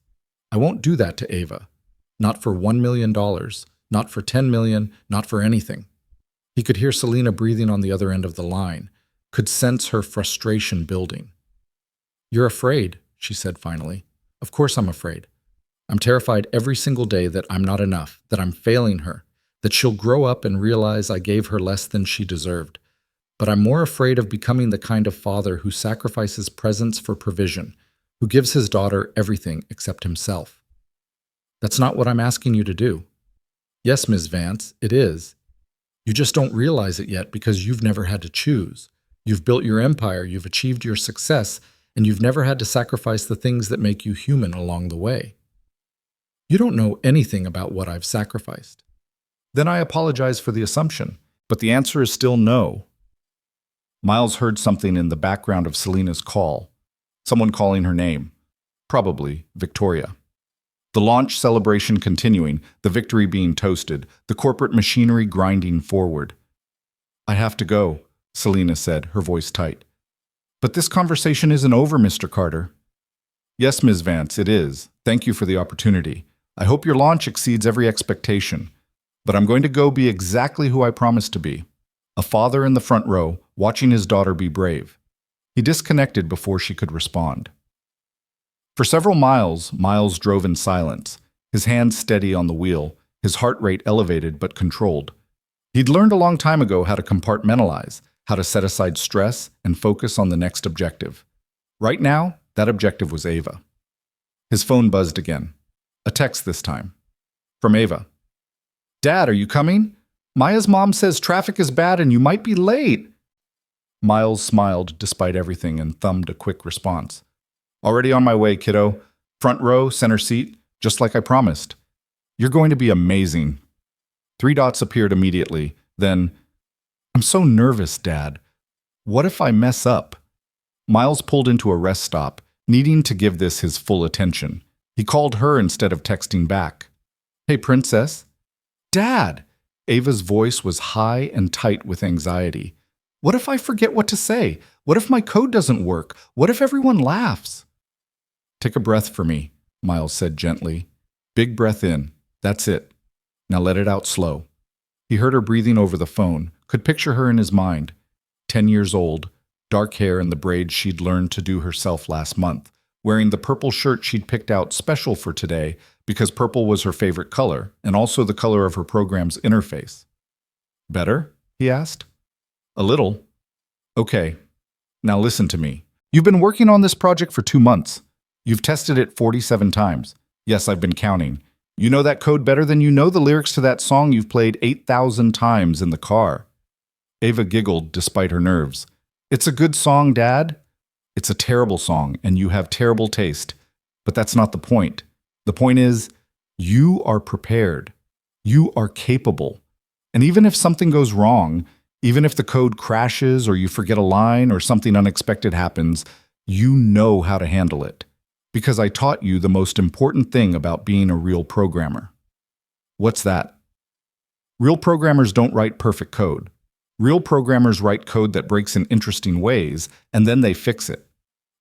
Speaker 1: I won't do that to Ava. Not for $1 million, not for $10 million, not for anything. He could hear Selena breathing on the other end of the line, could sense her frustration building. You're afraid, she said finally. Of course I'm afraid. I'm terrified every single day that I'm not enough, that I'm failing her, that she'll grow up and realize I gave her less than she deserved. But I'm more afraid of becoming the kind of father who sacrifices presence for provision, who gives his daughter everything except himself. That's not what I'm asking you to do. Yes, Ms. Vance, it is. You just don't realize it yet because you've never had to choose. You've built your empire, you've achieved your success, and you've never had to sacrifice the things that make you human along the way. You don't know anything about what I've sacrificed. Then I apologize for the assumption. But the answer is still no. Miles heard something in the background of Selena's call. Someone calling her name. Probably Victoria. The launch celebration continuing, the victory being toasted, the corporate machinery grinding forward. "I have to go," Selena said, her voice tight. "But this conversation isn't over, Mr. Carter." "Yes, Ms. Vance, it is. Thank you for the opportunity. I hope your launch exceeds every expectation. But I'm going to go be exactly who I promised to be. A father in the front row, watching his daughter be brave." He disconnected before she could respond. For several miles, Miles drove in silence, his hands steady on the wheel, his heart rate elevated but controlled. He'd learned a long time ago how to compartmentalize, how to set aside stress and focus on the next objective. Right now, that objective was Ava. His phone buzzed again. A text this time. From Ava. "Dad, are you coming? Maya's mom says traffic is bad and you might be late." Miles smiled despite everything and thumbed a quick response. "Already on my way, kiddo. Front row, center seat, just like I promised. You're going to be amazing." 3 dots appeared immediately. Then, "I'm so nervous, Dad. What if I mess up?" Miles pulled into a rest stop, needing to give this his full attention. He called her instead of texting back. "Hey, Princess." "Dad!" Ava's voice was high and tight with anxiety. "What if I forget what to say? What if my code doesn't work? What if everyone laughs?" "Take a breath for me," Miles said gently. "Big breath in. That's it. Now let it out slow." He heard her breathing over the phone, could picture her in his mind. 10 years old, dark hair and the braids she'd learned to do herself last month, wearing the purple shirt she'd picked out special for today because purple was her favorite color and also the color of her program's interface. "Better?" he asked. "A little." "Okay. Now listen to me. You've been working on this project for 2 months. You've tested it 47 times. Yes, I've been counting. You know that code better than you know the lyrics to that song you've played 8,000 times in the car." Ava giggled despite her nerves. "It's a good song, Dad." "It's a terrible song, and you have terrible taste. But that's not the point. The point is, you are prepared. You are capable. And even if something goes wrong, even if the code crashes or you forget a line or something unexpected happens, you know how to handle it. Because I taught you the most important thing about being a real programmer." "What's that?" "Real programmers don't write perfect code. Real programmers write code that breaks in interesting ways, and then they fix it.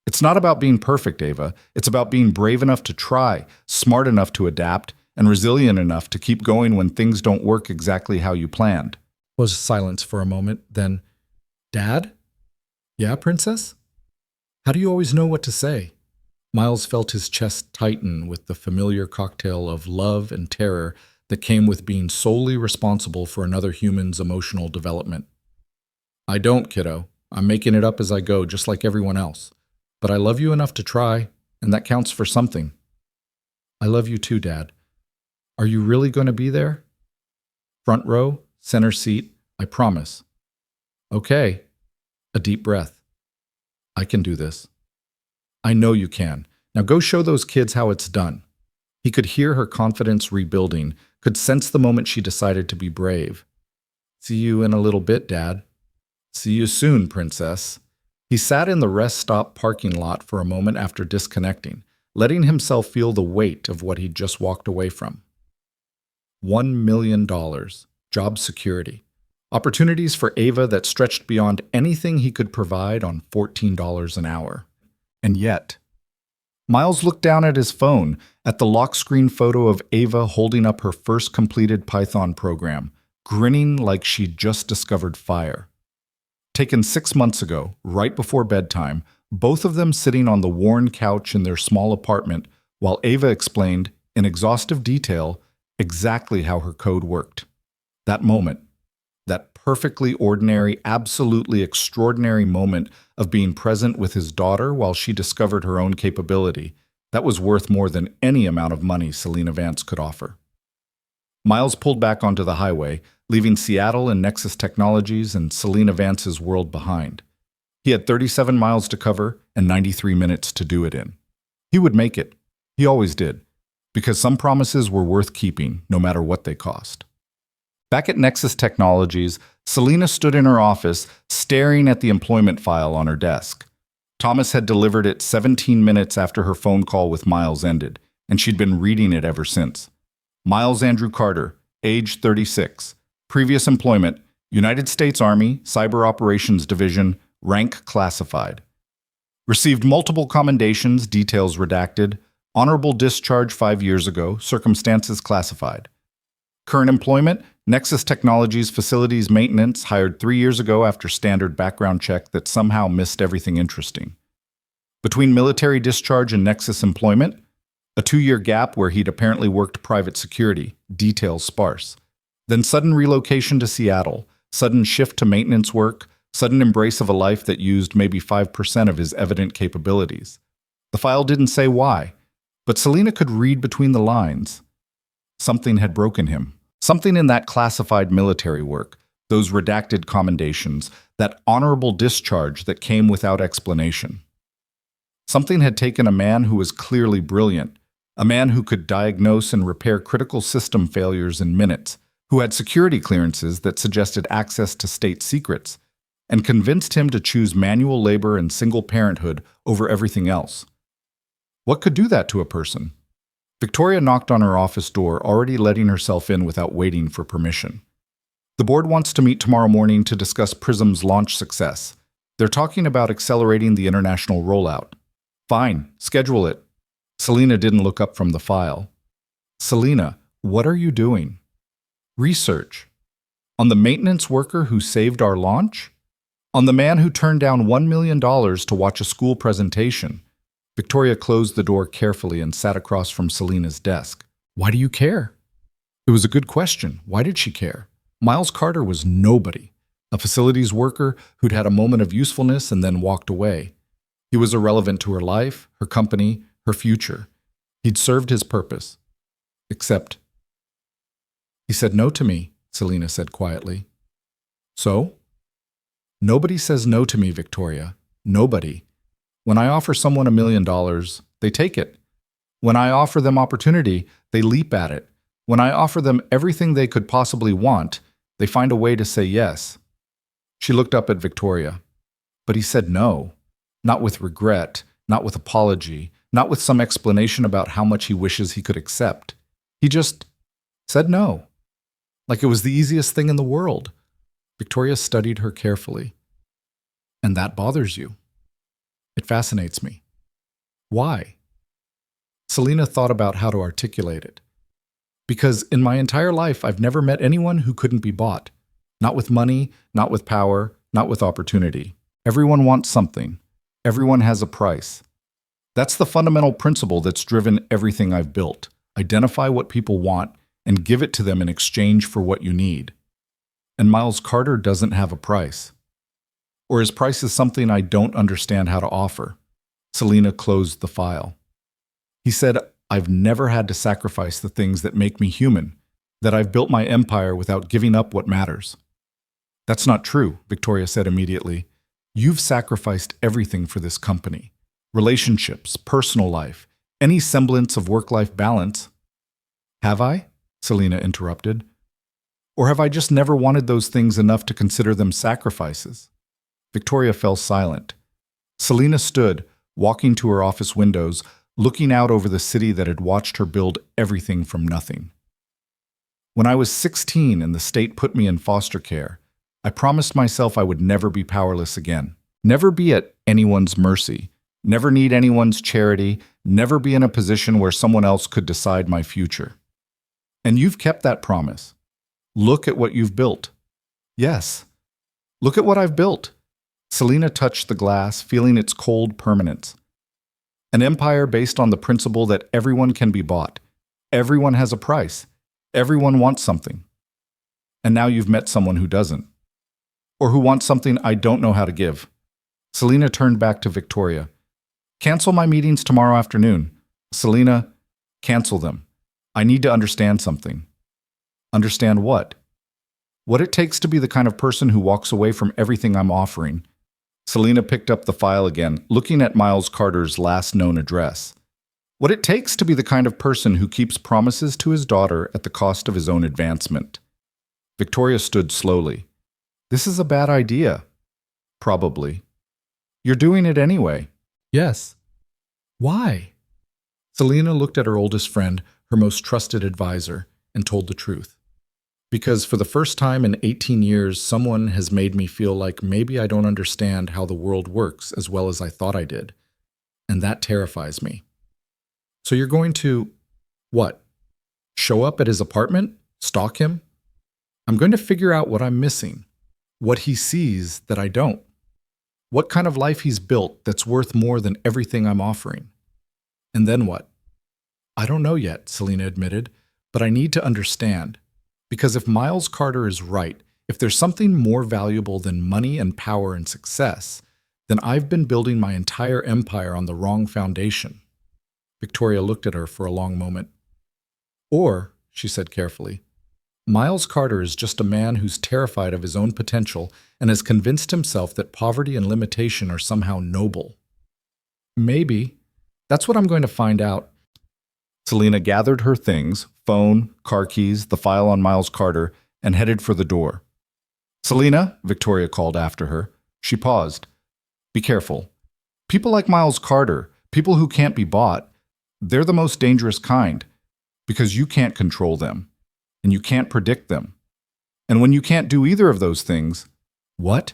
Speaker 1: It's not about being perfect, Ava. It's about being brave enough to try, smart enough to adapt, and resilient enough to keep going when things don't work exactly how you planned." Was silence for a moment, then, "Dad?" "Yeah, Princess?" "How do you always know what to say?" Miles felt his chest tighten with the familiar cocktail of love and terror that came with being solely responsible for another human's emotional development. "I don't, kiddo. I'm making it up as I go, just like everyone else. But I love you enough to try, and that counts for something." "I love you too, Dad. Are you really going to be there?" "Front row, center seat, I promise." "Okay." A deep breath. "I can do this." "I know you can. Now go show those kids how it's done." He could hear her confidence rebuilding, could sense the moment she decided to be brave. "See you in a little bit, Dad." "See you soon, Princess." He sat in the rest stop parking lot for a moment after disconnecting, letting himself feel the weight of what he'd just walked away from. $1 million. Job security. Opportunities for Ava that stretched beyond anything he could provide on $14 an hour. And yet, Miles looked down at his phone, at the lock screen photo of Ava holding up her first completed Python program, grinning like she'd just discovered fire. Taken 6 months ago, right before bedtime, both of them sitting on the worn couch in their small apartment while Ava explained, in exhaustive detail, exactly how her code worked. That moment, that perfectly ordinary, absolutely extraordinary moment of being present with his daughter while she discovered her own capability, that was worth more than any amount of money Selena Vance could offer. Miles pulled back onto the highway, leaving Seattle and Nexus Technologies and Selena Vance's world behind. He had 37 miles to cover and 93 minutes to do it in. He would make it. He always did. Because some promises were worth keeping, no matter what they cost. Back at Nexus Technologies, Selina stood in her office, staring at the employment file on her desk. Thomas had delivered it 17 minutes after her phone call with Miles ended, and she'd been reading it ever since. Miles Andrew Carter, age 36. Previous employment, United States Army, Cyber Operations Division, rank classified. Received multiple commendations, details redacted. Honorable discharge 5 years ago, circumstances classified. Current employment, Nexus Technologies Facilities Maintenance, hired 3 years ago after standard background check that somehow missed everything interesting. Between military discharge and Nexus employment, a 2-year gap where he'd apparently worked private security, details sparse. Then sudden relocation to Seattle, sudden shift to maintenance work, sudden embrace of a life that used maybe 5% of his evident capabilities. The file didn't say why, but Selina could read between the lines. Something had broken him. Something in that classified military work, those redacted commendations, that honorable discharge that came without explanation. Something had taken a man who was clearly brilliant, a man who could diagnose and repair critical system failures in minutes, who had security clearances that suggested access to state secrets, and convinced him to choose manual labor and single parenthood over everything else. What could do that to a person? Victoria knocked on her office door, already letting herself in without waiting for permission. The board wants to meet tomorrow morning to discuss Prism's launch success. They're talking about accelerating the international rollout. Fine, schedule it. Selina didn't look up from the file. Selina, what are you doing? Research. On the maintenance worker who saved our launch? On the man who turned down $1 million to watch a school presentation? Victoria closed the door carefully and sat across from Selina's desk. Why do you care? It was a good question. Why did she care? Miles Carter was nobody, a facilities worker who'd had a moment of usefulness and then walked away. He was irrelevant to her life, her company, her future. He'd served his purpose. Except, he said no to me, Selina said quietly. So? Nobody says no to me, Victoria. Nobody. When I offer someone $1 million, they take it. When I offer them opportunity, they leap at it. When I offer them everything they could possibly want, they find a way to say yes. She looked up at Victoria. But he said no. Not with regret, not with apology, not with some explanation about how much he wishes he could accept. He just said no. Like it was the easiest thing in the world. Victoria studied her carefully. And that bothers you. It fascinates me. Why? Selina thought about how to articulate it. Because in my entire life, I've never met anyone who couldn't be bought. Not with money, not with power, not with opportunity. Everyone wants something. Everyone has a price. That's the fundamental principle that's driven everything I've built. Identify what people want and give it to them in exchange for what you need. And Miles Carter doesn't have a price. Or his price is something I don't understand how to offer. Selina closed the file. He said, I've never had to sacrifice the things that make me human, that I've built my empire without giving up what matters. That's not true, Victoria said immediately. You've sacrificed everything for this company. Relationships, personal life, any semblance of work-life balance. Have I? Selina interrupted. Or have I just never wanted those things enough to consider them sacrifices? Victoria fell silent. Selina stood, walking to her office windows, looking out over the city that had watched her build everything from nothing. When I was 16 and the state put me in foster care, I promised myself I would never be powerless again. Never be at anyone's mercy. Never need anyone's charity. Never be in a position where someone else could decide my future. And you've kept that promise. Look at what you've built. Yes. Look at what I've built. Selina touched the glass, feeling its cold permanence. An empire based on the principle that everyone can be bought. Everyone has a price. Everyone wants something. And now you've met someone who doesn't. Or who wants something I don't know how to give. Selina turned back to Victoria. Cancel my meetings tomorrow afternoon. Selina, cancel them. I need to understand something. Understand what? What it takes to be the kind of person who walks away from everything I'm offering. Selina picked up the file again, looking at Miles Carter's last known address. What it takes to be the kind of person who keeps promises to his daughter at the cost of his own advancement. Victoria stood slowly. This is a bad idea. Probably. You're doing it anyway.
Speaker 2: Yes. Why?
Speaker 1: Selena looked at her oldest friend, her most trusted advisor, and told the truth. Because for the first time in 18 years, someone has made me feel like maybe I don't understand how the world works as well as I thought I did. And that terrifies me. So you're going to, what? Show up at his apartment? Stalk him? I'm going to figure out what I'm missing. What he sees that I don't. What kind of life he's built that's worth more than everything I'm offering. And then what? I don't know yet, Selena admitted, but I need to understand. Because if Miles Carter is right, if there's something more valuable than money and power and success, then I've been building my entire empire on the wrong foundation. Victoria looked at her for a long moment. Or, she said carefully, Miles Carter is just a man who's terrified of his own potential and has convinced himself that poverty and limitation are somehow noble. Maybe. That's what I'm going to find out. Selena gathered her things, phone, car keys, the file on Miles Carter, and headed for the door. Selena, Victoria called after her. She paused. Be careful. People like Miles Carter, people who can't be bought, they're the most dangerous kind, because you can't control them, and you can't predict them. And when you can't do either of those things, what?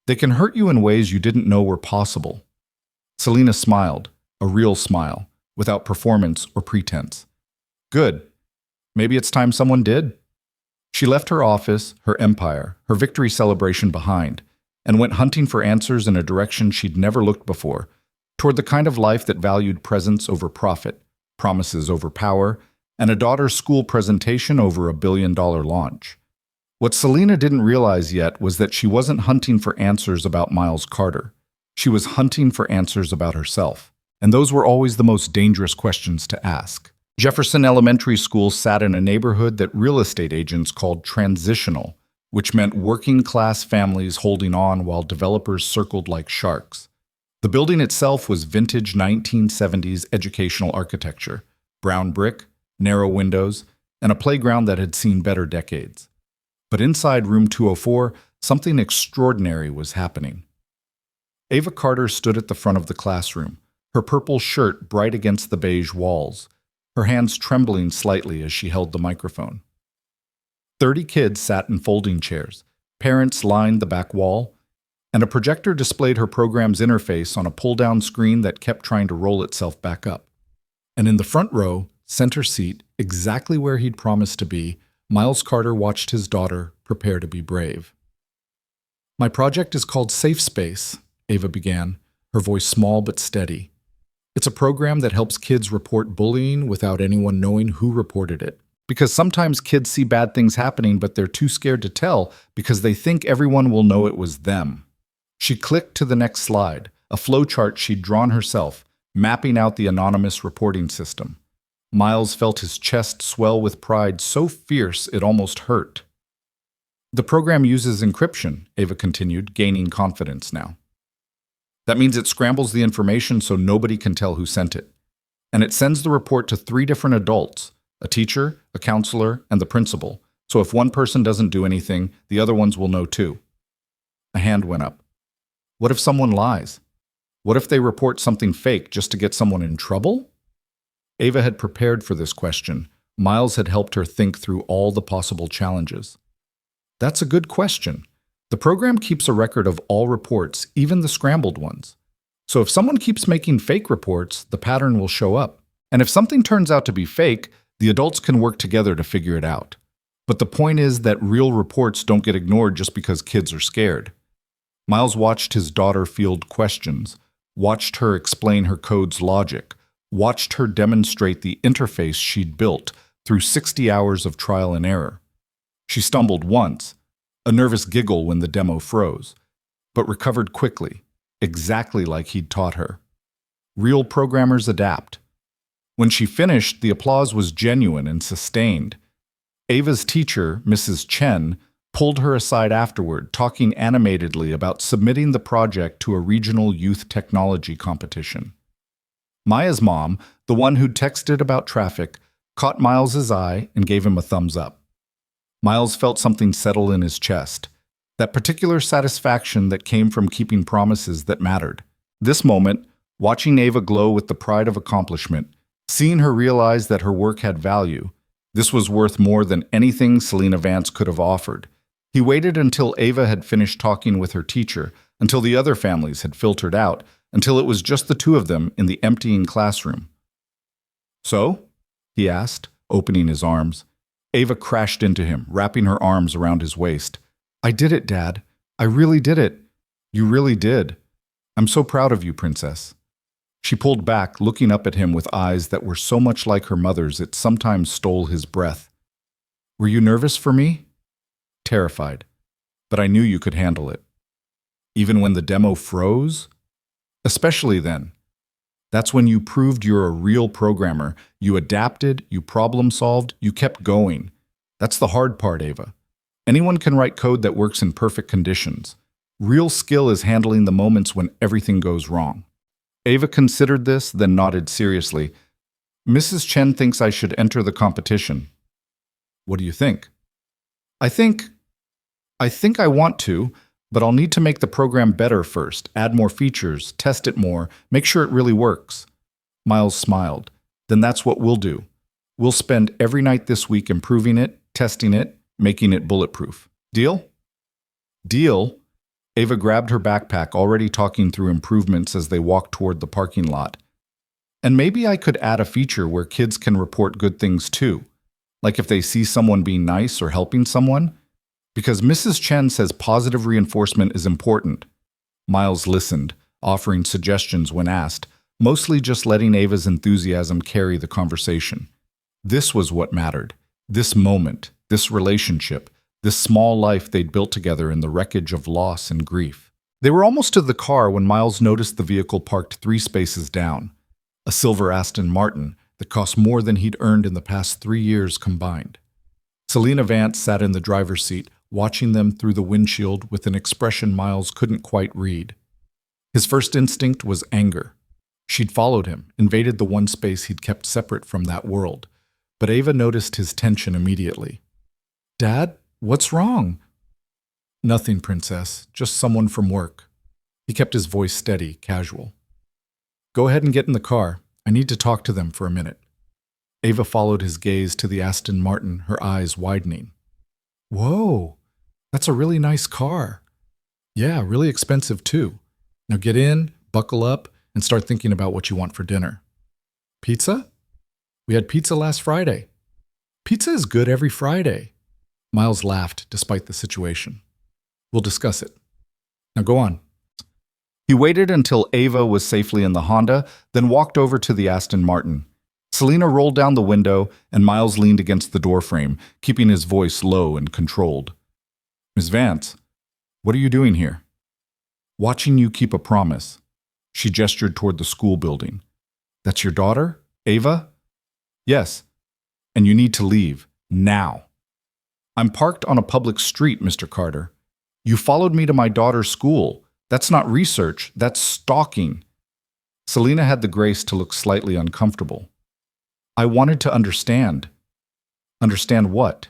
Speaker 1: They can hurt you in ways you didn't know were possible. Selena smiled, a real smile, without performance or pretense. Good. Maybe it's time someone did. She left her office, her empire, her victory celebration behind, and went hunting for answers in a direction she'd never looked before, toward the kind of life that valued presence over profit, promises over power, and a daughter's school presentation over $1 billion launch. What Selena didn't realize yet was that she wasn't hunting for answers about Miles Carter. She was hunting for answers about herself. And those were always the most dangerous questions to ask. Jefferson Elementary School sat in a neighborhood that real estate agents called transitional, which meant working-class families holding on while developers circled like sharks. The building itself was vintage 1970s educational architecture, brown brick, narrow windows, and a playground that had seen better decades. But inside room 204, something extraordinary was happening. Ava Carter stood at the front of the classroom, her purple shirt bright against the beige walls, her hands trembling slightly as she held the microphone. 30 kids sat in folding chairs, parents lined the back wall, and a projector displayed her program's interface on a pull-down screen that kept trying to roll itself back up. And in the front row, center seat, exactly where he'd promised to be, Miles Carter watched his daughter prepare to be brave. My project is called Safe Space, Ava began, her voice small but steady. It's a program that helps kids report bullying without anyone knowing who reported it. Because sometimes kids see bad things happening, but they're too scared to tell because they think everyone will know it was them. She clicked to the next slide, a flowchart she'd drawn herself, mapping out the anonymous reporting system. Miles felt his chest swell with pride so fierce it almost hurt. The program uses encryption, Ava continued, gaining confidence now. That means it scrambles the information so nobody can tell who sent it. And it sends the report to 3 different adults, a teacher, a counselor, and the principal. So if one person doesn't do anything, the other ones will know too. A hand went up. What if someone lies? What if they report something fake just to get someone in trouble? Ava had prepared for this question. Miles had helped her think through all the possible challenges. That's a good question. The program keeps a record of all reports, even the scrambled ones. So if someone keeps making fake reports, the pattern will show up. And if something turns out to be fake, the adults can work together to figure it out. But the point is that real reports don't get ignored just because kids are scared. Miles watched his daughter field questions, watched her explain her code's logic, watched her demonstrate the interface she'd built through 60 hours of trial and error. She stumbled once, a nervous giggle when the demo froze, but recovered quickly, exactly like he'd taught her. Real programmers adapt. When she finished, the applause was genuine and sustained. Ava's teacher, Mrs. Chen, pulled her aside afterward, talking animatedly about submitting the project to a regional youth technology competition. Maya's mom, the one who'd texted about traffic, caught Miles's eye and gave him a thumbs up. Miles felt something settle in his chest. That particular satisfaction that came from keeping promises that mattered. This moment, watching Ava glow with the pride of accomplishment, seeing her realize that her work had value, this was worth more than anything Selena Vance could have offered. He waited until Ava had finished talking with her teacher, until the other families had filtered out, until it was just the two of them in the emptying classroom. "So?" he asked, opening his arms. Ava crashed into him, wrapping her arms around his waist. "I did it, Dad. I really did it. You really did. I'm so proud of you, Princess." She pulled back, looking up at him with eyes that were so much like her mother's it sometimes stole his breath. "Were you nervous for me?" "Terrified. But I knew you could handle it." "Even when the demo froze?" "Especially then. That's when you proved you're a real programmer. You adapted, you problem-solved, you kept going. That's the hard part, Ava. Anyone can write code that works in perfect conditions. Real skill is handling the moments when everything goes wrong." Ava considered this, then nodded seriously. "Mrs. Chen thinks I should enter the competition." "What do you think?" I think I want to, but I'll need to make the program better first, add more features, test it more, make sure it really works." Miles smiled. "Then that's what we'll do. We'll spend every night this week improving it, testing it, making it bulletproof. Deal?" "Deal?" Ava grabbed her backpack, already talking through improvements as they walked toward the parking lot. "And maybe I could add a feature where kids can report good things too, like if they see someone being nice or helping someone. Because Mrs. Chen says positive reinforcement is important." Miles listened, offering suggestions when asked, mostly just letting Ava's enthusiasm carry the conversation. This was what mattered. This moment, this relationship, this small life they'd built together in the wreckage of loss and grief. They were almost to the car when Miles noticed the vehicle parked 3 spaces down. A silver Aston Martin that cost more than he'd earned in the past 3 years combined. Selena Vance sat in the driver's seat, watching them through the windshield with an expression Miles couldn't quite read. His first instinct was anger. She'd followed him, invaded the one space he'd kept separate from that world. But Ava noticed his tension immediately. "Dad, what's wrong?" "Nothing, Princess. Just someone from work." He kept his voice steady, casual. "Go ahead and get in the car. I need to talk to them for a minute." Ava followed his gaze to the Aston Martin, her eyes widening. "Whoa, that's a really nice car. Yeah, really expensive too. Now get in, buckle up, and start thinking about what you want for dinner." "Pizza? We had pizza last Friday." "Pizza is good every Friday." Miles laughed despite the situation. "We'll discuss it. Now go on." He waited until Ava was safely in the Honda, then walked over to the Aston Martin. Selena rolled down the window, and Miles leaned against the doorframe, keeping his voice low and controlled. "Miss Vance, what are you doing here?" "Watching you keep a promise." She gestured toward the school building. "That's your daughter, Ava?" "Yes. And you need to leave. Now." "I'm parked on a public street, Mr. Carter. You followed me to my daughter's school. That's not research. That's stalking." Selena had the grace to look slightly uncomfortable. "I wanted to understand." "Understand what?"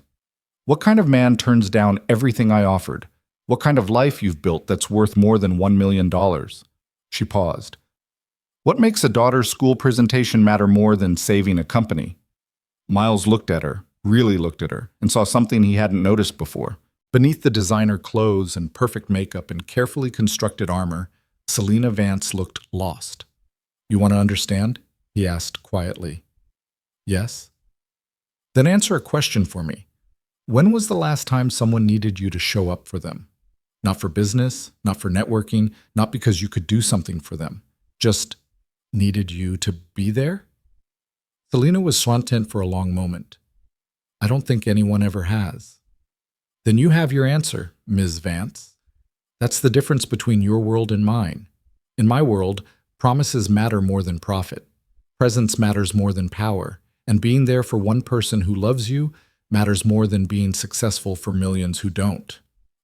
Speaker 1: "What kind of man turns down everything I offered? What kind of life you've built that's worth more than $1 million? She paused. "What makes a daughter's school presentation matter more than saving a company?" Miles looked at her, really looked at her, and saw something he hadn't noticed before. Beneath the designer clothes and perfect makeup and carefully constructed armor, Selena Vance looked lost. "You want to understand?" he asked quietly. "Yes." "Then answer a question for me. When was the last time someone needed you to show up for them? Not for business, not for networking, not because you could do something for them. Just needed you to be there?" Selena was silent for a long moment. "I don't think anyone ever has." "Then you have your answer, Ms. Vance. That's the difference between your world and mine. In my world, promises matter more than profit. Presence matters more than power. And being there for one person who loves you matters more than being successful for millions who don't."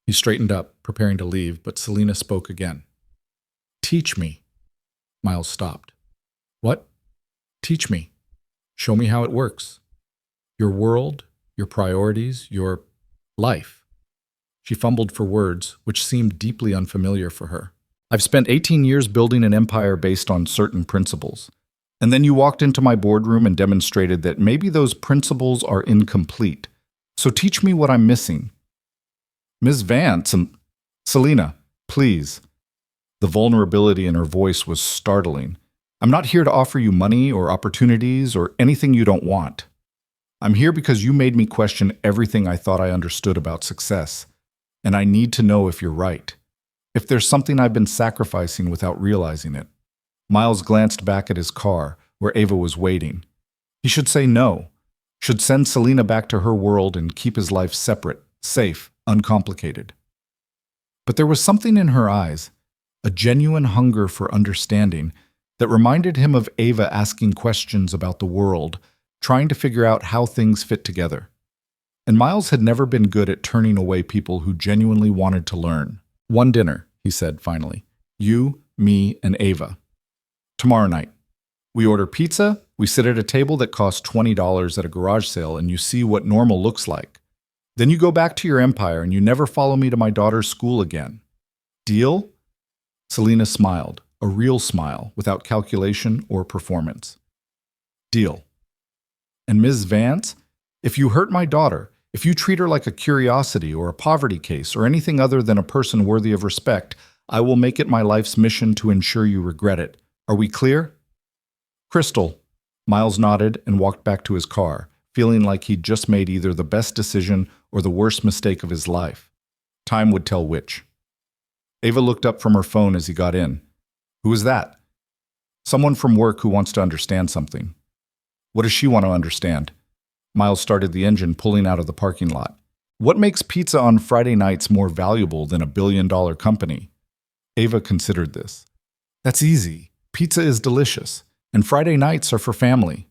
Speaker 1: He straightened up, preparing to leave, but Selena spoke again. "Teach me." Miles stopped. "What?" "Teach me. Show me how it works. Your world, your priorities, your life." She fumbled for words, which seemed deeply unfamiliar for her. I've spent 18 years building an empire based on certain principles. And then you walked into my boardroom and demonstrated that maybe those principles are incomplete. So teach me what I'm missing. Ms. Vance and Selena, please. The vulnerability in her voice was startling. I'm not here to offer you money or opportunities or anything you don't want. I'm here because you made me question everything I thought I understood about success. And I need to know if you're right. If there's something I've been sacrificing without realizing it. Miles glanced back at his car, where Ava was waiting. He should say no, should send Selena back to her world and keep his life separate, safe, uncomplicated. But there was something in her eyes, a genuine hunger for understanding, that reminded him of Ava asking questions about the world, trying to figure out how things fit together. And Miles had never been good at turning away people who genuinely wanted to learn. One dinner, he said finally. You, me, and Ava. Tomorrow night. We order pizza, we sit at a table that costs $20 at a garage sale, and you see what normal looks like. Then you go back to your empire and you never follow me to my daughter's school again. Deal? Selena smiled, a real smile, without calculation or performance. Deal. And Ms. Vance, if you hurt my daughter, if you treat her like a curiosity or a poverty case or anything other than a person worthy of respect, I will make it my life's mission to ensure you regret it. Are we clear? Crystal. Miles nodded and walked back to his car, feeling like he'd just made either the best decision or the worst mistake of his life. Time would tell which. Ava looked up from her phone as he got in. Who is that? Someone from work who wants to understand something. What does she want to understand? Miles started the engine, pulling out of the parking lot. What makes pizza on Friday nights more valuable than a billion-dollar company? Ava considered this. That's easy. Pizza is delicious, and Friday nights are for family.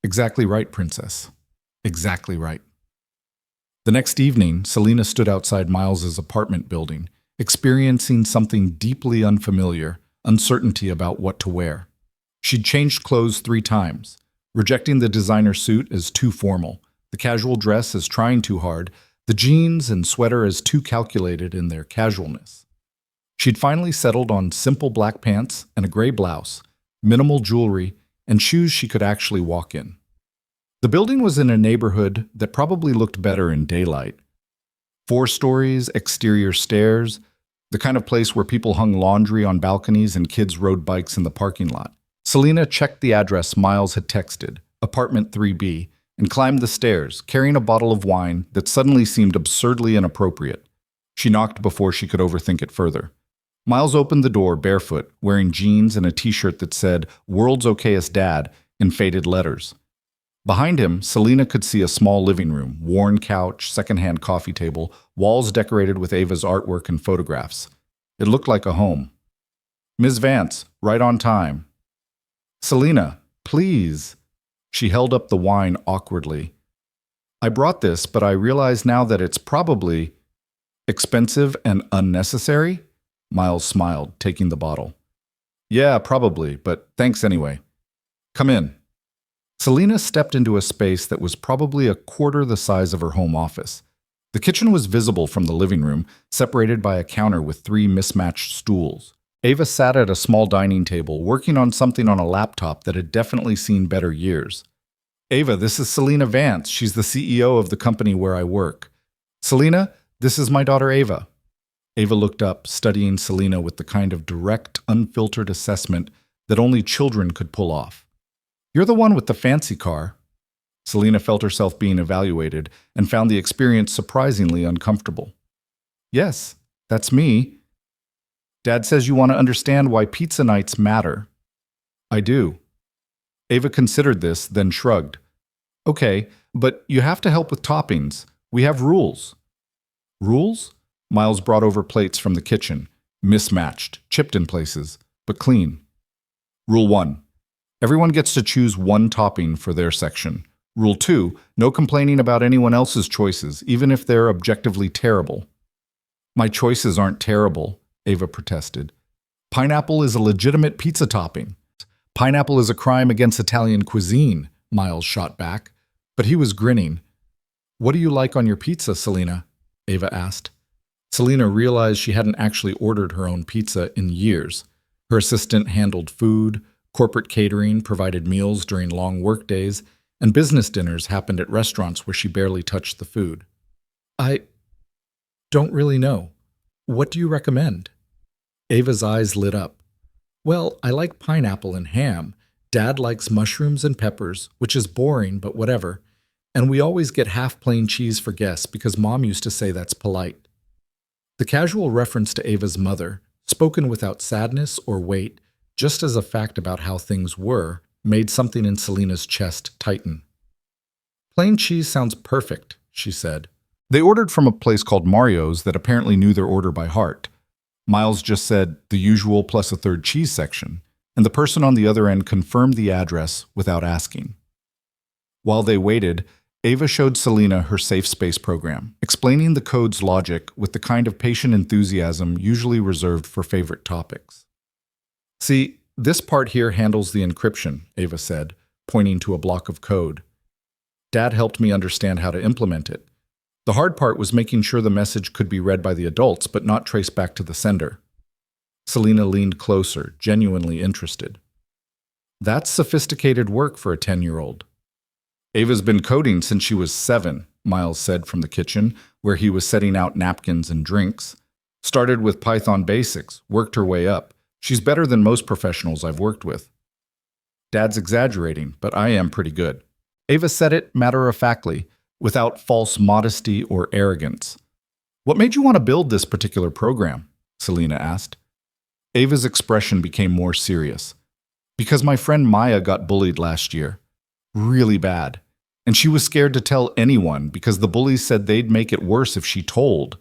Speaker 1: Exactly right, Princess. Exactly right. The next evening, Selena stood outside Miles's apartment building, experiencing something deeply unfamiliar, uncertainty about what to wear. She'd changed clothes 3 times, rejecting the designer suit as too formal, the casual dress as trying too hard, the jeans and sweater as too calculated in their casualness. She'd finally settled on simple black pants and a gray blouse, minimal jewelry, and shoes she could actually walk in. The building was in a neighborhood that probably looked better in daylight. 4 stories, exterior stairs, the kind of place where people hung laundry on balconies and kids rode bikes in the parking lot. Selena checked the address Miles had texted, apartment 3B, and climbed the stairs, carrying a bottle of wine that suddenly seemed absurdly inappropriate. She knocked before she could overthink it further. Miles opened the door barefoot, wearing jeans and a t-shirt that said, "World's Okayest Dad," in faded letters. Behind him, Selena could see a small living room, worn couch, secondhand coffee table, walls decorated with Ava's artwork and photographs. It looked like a home. Ms. Vance, right on time. Selena, please. She held up the wine awkwardly. I brought this, but I realize now that it's probably expensive and unnecessary. Miles smiled, taking the bottle. Yeah, probably, but thanks anyway. Come in. Selena stepped into a space that was probably a quarter the size of her home office. The kitchen was visible from the living room, separated by a counter with 3 mismatched stools. Ava sat at a small dining table, working on something on a laptop that had definitely seen better years. Ava, this is Selena Vance. She's the CEO of the company where I work. Selena, this is my daughter Ava. Ava looked up, studying Selena with the kind of direct, unfiltered assessment that only children could pull off. You're the one with the fancy car. Selena felt herself being evaluated and found the experience surprisingly uncomfortable. Yes, that's me. Dad says you want to understand why pizza nights matter. I do. Ava considered this, then shrugged. Okay, but you have to help with toppings. We have rules. Rules? Miles brought over plates from the kitchen, mismatched, chipped in places, but clean. Rule 1. Everyone gets to choose 1 topping for their section. Rule 2. No complaining about anyone else's choices, even if they're objectively terrible. My choices aren't terrible, Ava protested. Pineapple is a legitimate pizza topping. Pineapple is a crime against Italian cuisine, Miles shot back. But he was grinning. What do you like on your pizza, Selena? Ava asked. Selina realized she hadn't actually ordered her own pizza in years. Her assistant handled food, corporate catering provided meals during long workdays, and business dinners happened at restaurants where she barely touched the food. I don't really know. What do you recommend? Ava's eyes lit up. Well, I like pineapple and ham. Dad likes mushrooms and peppers, which is boring, but whatever. And we always get half plain cheese for guests because Mom used to say that's polite. The casual reference to Ava's mother, spoken without sadness or weight, just as a fact about how things were, made something in Selina's chest tighten. Plain cheese sounds perfect, she said. They ordered from a place called Mario's that apparently knew their order by heart. Miles just said the usual plus a third cheese section, and the person on the other end confirmed the address without asking. While they waited, Ava showed Selina her safe space program, explaining the code's logic with the kind of patient enthusiasm usually reserved for favorite topics. See, this part here handles the encryption, Ava said, pointing to a block of code. Dad helped me understand how to implement it. The hard part was making sure the message could be read by the adults but not traced back to the sender. Selina leaned closer, genuinely interested. That's sophisticated work for a 10-year-old. Ava's been coding since she was 7, Miles said from the kitchen, where he was setting out napkins and drinks. Started with Python basics, worked her way up. She's better than most professionals I've worked with. Dad's exaggerating, but I am pretty good. Ava said it matter-of-factly, without false modesty or arrogance. What made you want to build this particular program? Selina asked. Ava's expression became more serious. Because my friend Maya got bullied last year. Really bad. And she was scared to tell anyone because the bullies said they'd make it worse if she told.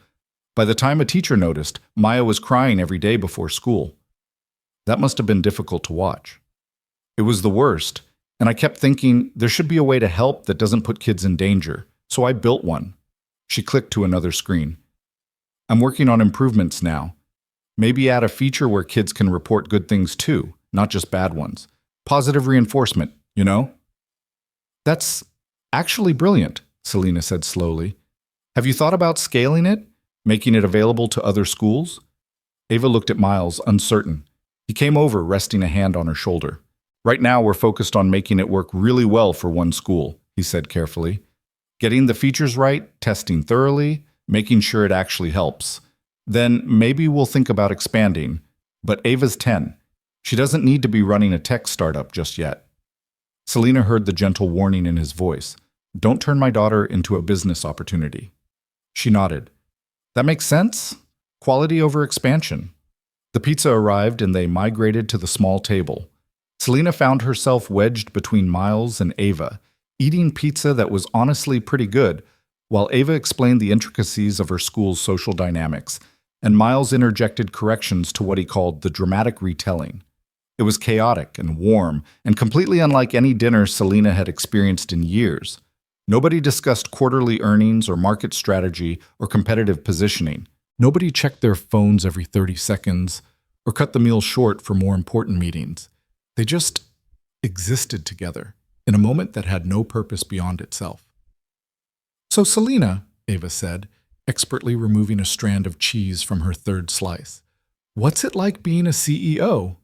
Speaker 1: By the time a teacher noticed, Maya was crying every day before school. That must have been difficult to watch. It was the worst, and I kept thinking there should be a way to help that doesn't put kids in danger, so I built one. She clicked to another screen. I'm working on improvements now. Maybe add a feature where kids can report good things too, not just bad ones. Positive reinforcement, you know? That's actually brilliant, Selina said slowly. Have you thought about scaling it? Making it available to other schools? Ava looked at Miles, uncertain. He came over, resting a hand on her shoulder. Right now, we're focused on making it work really well for one school, he said carefully. Getting the features right, testing thoroughly, making sure it actually helps. Then maybe we'll think about expanding. But Ava's 10. She doesn't need to be running a tech startup just yet. Selina heard the gentle warning in his voice. Don't turn my daughter into a business opportunity. She nodded. That makes sense. Quality over expansion. The pizza arrived and they migrated to the small table. Selina found herself wedged between Miles and Ava, eating pizza that was honestly pretty good, while Ava explained the intricacies of her school's social dynamics, and Miles interjected corrections to what he called the dramatic retelling. It was chaotic and warm, and completely unlike any dinner Selina had experienced in years. Nobody discussed quarterly earnings or market strategy or competitive positioning. Nobody checked their phones every 30 seconds or cut the meal short for more important meetings. They just existed together in a moment that had no purpose beyond itself. So Selina, Ava said, expertly removing a strand of cheese from her third slice, what's it like being a CEO?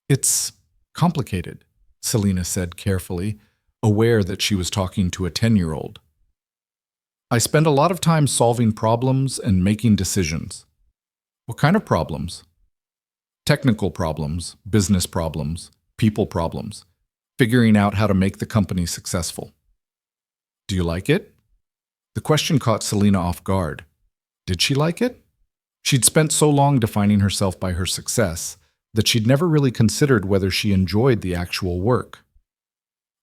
Speaker 1: It's complicated, Selina said carefully, aware that she was talking to a 10-year-old. I spend a lot of time solving problems and making decisions. What kind of problems? Technical problems, business problems, people problems, figuring out how to make the company successful. Do you like it? The question caught Selina off guard. Did she like it? She'd spent so long defining herself by her success that she'd never really considered whether she enjoyed the actual work.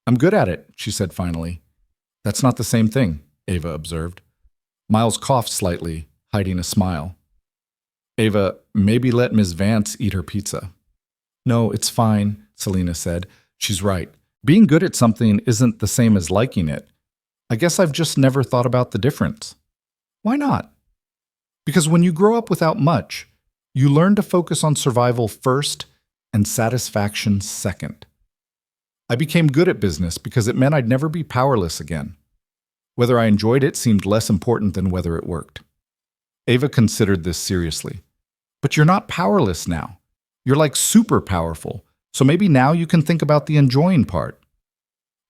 Speaker 1: I'm good at it, she said finally. That's not the same thing, Ava observed. Miles coughed slightly, hiding a smile. Ava, maybe let Ms. Vance eat her pizza. No, it's fine, Selina said. She's right. Being good at something isn't the same as liking it. I guess I've just never thought about the difference. Why not? Because when you grow up without much, you learn to focus on survival first and satisfaction second. I became good at business because it meant I'd never be powerless again. Whether I enjoyed it seemed less important than whether it worked. Ava considered this seriously. But you're not powerless now. You're like super powerful. So maybe now you can think about the enjoying part.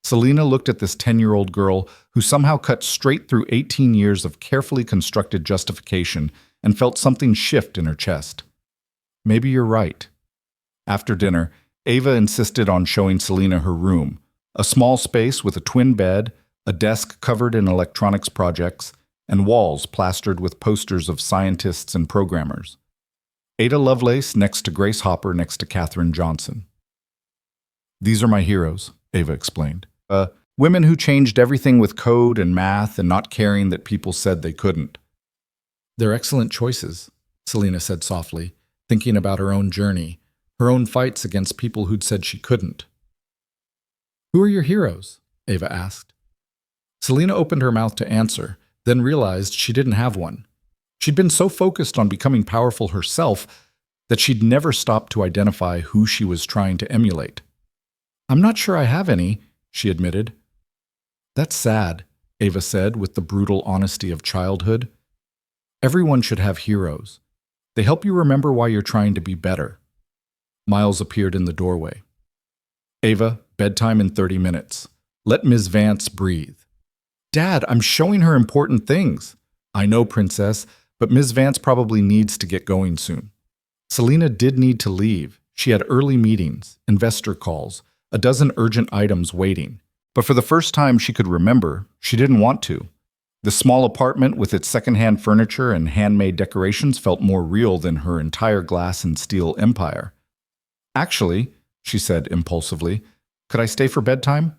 Speaker 1: Selena looked at this 10-year-old girl who somehow cut straight through 18 years of carefully constructed justification and felt something shift in her chest. Maybe you're right. After dinner, Ava insisted on showing Selena her room, a small space with a twin bed, a desk covered in electronics projects, and walls plastered with posters of scientists and programmers. Ada Lovelace next to Grace Hopper next to Katherine Johnson. These are my heroes, Ava explained. Women who changed everything with code and math and not caring that people said they couldn't. They're excellent choices, Selena said softly, thinking about her own journey, her own fights against people who'd said she couldn't. Who are your heroes? Ava asked. Selena opened her mouth to answer, then realized she didn't have one. She'd been so focused on becoming powerful herself that she'd never stopped to identify who she was trying to emulate. I'm not sure I have any, she admitted. That's sad, Ava said with the brutal honesty of childhood. Everyone should have heroes. They help you remember why you're trying to be better. Miles appeared in the doorway. Ava, bedtime in 30 minutes. Let Ms. Vance breathe. Dad, I'm showing her important things. I know, Princess, but Ms. Vance probably needs to get going soon. Selena did need to leave. She had early meetings, investor calls, a dozen urgent items waiting. But for the first time she could remember, she didn't want to. The small apartment with its secondhand furniture and handmade decorations felt more real than her entire glass and steel empire. Actually, she said impulsively, could I stay for bedtime?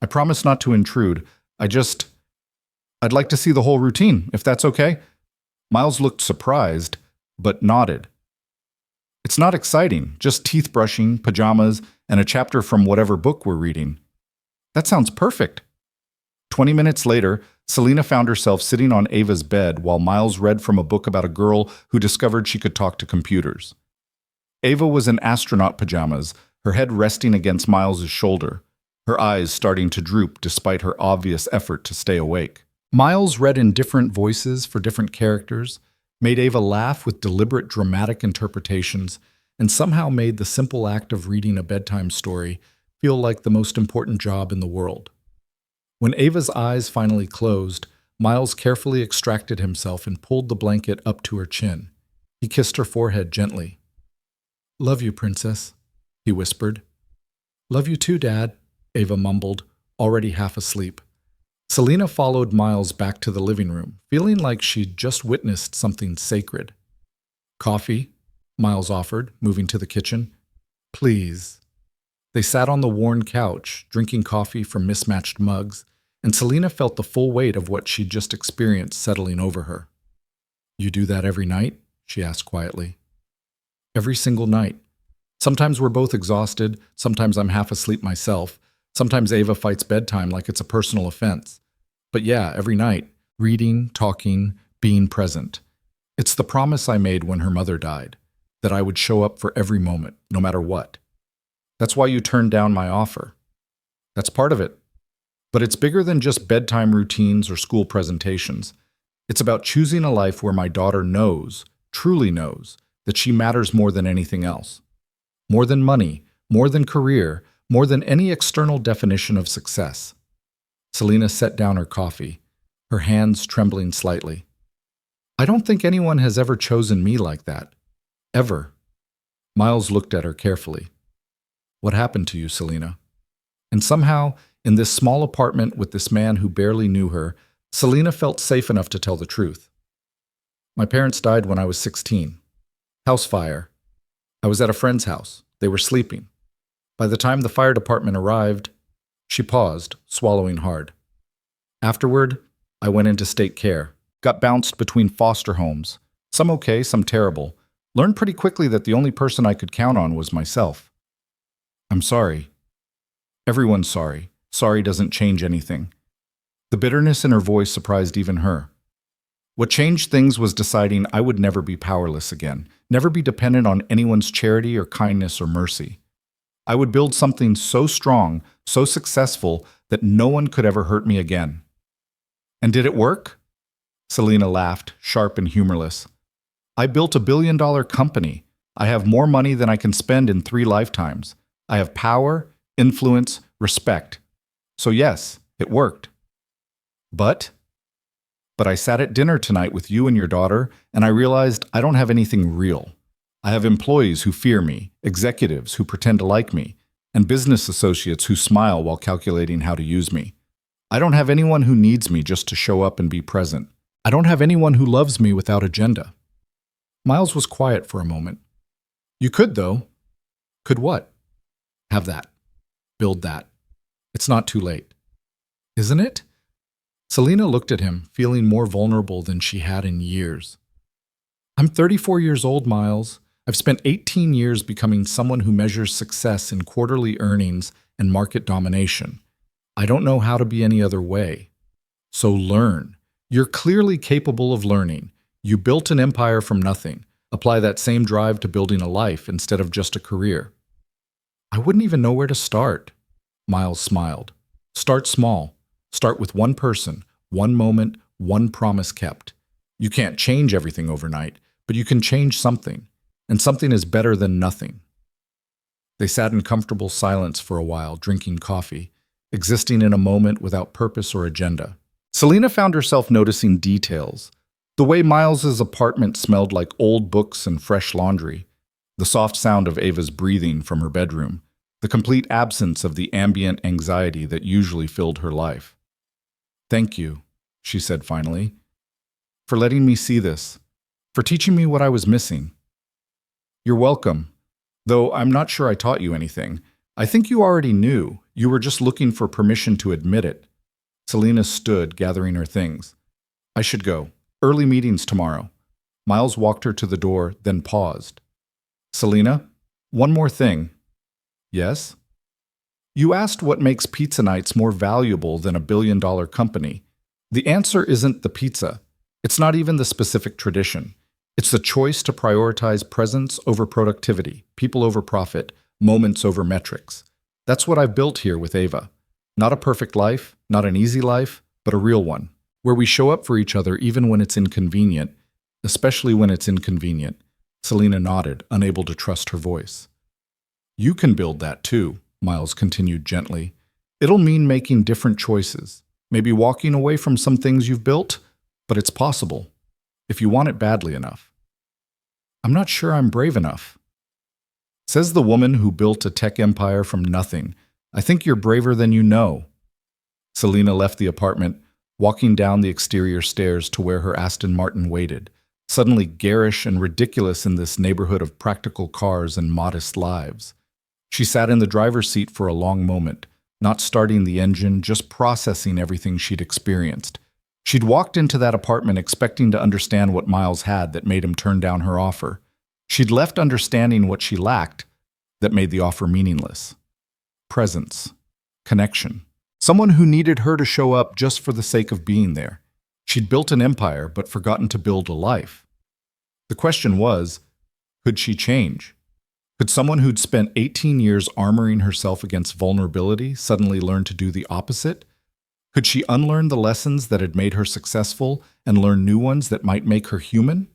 Speaker 1: I promise not to intrude. I'd like to see the whole routine, if that's okay. Miles looked surprised, but nodded. It's not exciting, just teeth brushing, pajamas, and a chapter from whatever book we're reading. That sounds perfect. 20 minutes later, Selena found herself sitting on Ava's bed while Miles read from a book about a girl who discovered she could talk to computers. Ava was in astronaut pajamas, her head resting against Miles's shoulder, her eyes starting to droop despite her obvious effort to stay awake. Miles read in different voices for different characters, made Ava laugh with deliberate dramatic interpretations, and somehow made the simple act of reading a bedtime story feel like the most important job in the world. When Ava's eyes finally closed, Miles carefully extracted himself and pulled the blanket up to her chin. He kissed her forehead gently. Love you, Princess, he whispered. Love you too, Dad, Ava mumbled, already half asleep. Selena followed Miles back to the living room, feeling like she'd just witnessed something sacred. Coffee, Miles offered, moving to the kitchen. Please. They sat on the worn couch, drinking coffee from mismatched mugs, and Selena felt the full weight of what she'd just experienced settling over her. You do that every night? She asked quietly. Every single night. Sometimes we're both exhausted, sometimes I'm half asleep myself, sometimes Ava fights bedtime like it's a personal offense. But yeah, every night, reading, talking, being present. It's the promise I made when her mother died, that I would show up for every moment, no matter what. That's why you turned down my offer. That's part of it. But it's bigger than just bedtime routines or school presentations. It's about choosing a life where my daughter knows, truly knows, that she matters more than anything else. More than money, more than career, more than any external definition of success. Selena set down her coffee, her hands trembling slightly. I don't think anyone has ever chosen me like that. Ever. Miles looked at her carefully. What happened to you, Selena? And somehow, in this small apartment with this man who barely knew her, Selena felt safe enough to tell the truth. My parents died when I was 16. House fire. I was at a friend's house. They were sleeping. By the time the fire department arrived, she paused, swallowing hard. Afterward, I went into state care. Got bounced between foster homes. Some okay, some terrible. Learned pretty quickly that the only person I could count on was myself. I'm sorry. Everyone's sorry. Sorry doesn't change anything. The bitterness in her voice surprised even her. What changed things was deciding I would never be powerless again, never be dependent on anyone's charity or kindness or mercy. I would build something so strong, so successful, that no one could ever hurt me again. And did it work? Selena laughed, sharp and humorless. I built a billion-dollar company. I have more money than I can spend in 3 lifetimes. I have power, influence, respect. So yes, it worked. But I sat at dinner tonight with you and your daughter, and I realized I don't have anything real. I have employees who fear me, executives who pretend to like me, and business associates who smile while calculating how to use me. I don't have anyone who needs me just to show up and be present. I don't have anyone who loves me without agenda. Miles was quiet for a moment. You could, though. Could what? Have that. Build that. It's not too late. Isn't it? Selena looked at him, feeling more vulnerable than she had in years. I'm 34 years old, Miles. I've spent 18 years becoming someone who measures success in quarterly earnings and market domination. I don't know how to be any other way. So learn. You're clearly capable of learning. You built an empire from nothing. Apply that same drive to building a life instead of just a career. I wouldn't even know where to start. Miles smiled. Start small. Start with one person, one moment, one promise kept. You can't change everything overnight, but you can change something. And something is better than nothing. They sat in comfortable silence for a while, drinking coffee, existing in a moment without purpose or agenda. Selena found herself noticing details. The way Miles's apartment smelled like old books and fresh laundry, the soft sound of Ava's breathing from her bedroom, the complete absence of the ambient anxiety that usually filled her life. Thank you, she said finally, for letting me see this, for teaching me what I was missing. You're welcome, though I'm not sure I taught you anything. I think you already knew. You were just looking for permission to admit it. Selena stood, gathering her things. I should go. Early meetings tomorrow. Miles walked her to the door, then paused. Selena, one more thing. Yes? You asked what makes pizza nights more valuable than a billion-dollar company. The answer isn't the pizza. It's not even the specific tradition. It's the choice to prioritize presence over productivity, people over profit, moments over metrics. That's what I've built here with Ava. Not a perfect life, not an easy life, but a real one, where we show up for each other even when it's inconvenient, especially when it's inconvenient. Selena nodded, unable to trust her voice. You can build that too, Miles continued gently. It'll mean making different choices, maybe walking away from some things you've built, but it's possible, if you want it badly enough. I'm not sure I'm brave enough. Says the woman who built a tech empire from nothing. I think you're braver than you know. Selena left the apartment, walking down the exterior stairs to where her Aston Martin waited, suddenly garish and ridiculous in this neighborhood of practical cars and modest lives. She sat in the driver's seat for a long moment, not starting the engine, just processing everything she'd experienced. She'd walked into that apartment expecting to understand what Miles had that made him turn down her offer. She'd left understanding what she lacked that made the offer meaningless. Presence. Connection. Someone who needed her to show up just for the sake of being there. She'd built an empire but forgotten to build a life. The question was, could she change? Could someone who'd spent 18 years armoring herself against vulnerability suddenly learn to do the opposite? Could she unlearn the lessons that had made her successful and learn new ones that might make her human?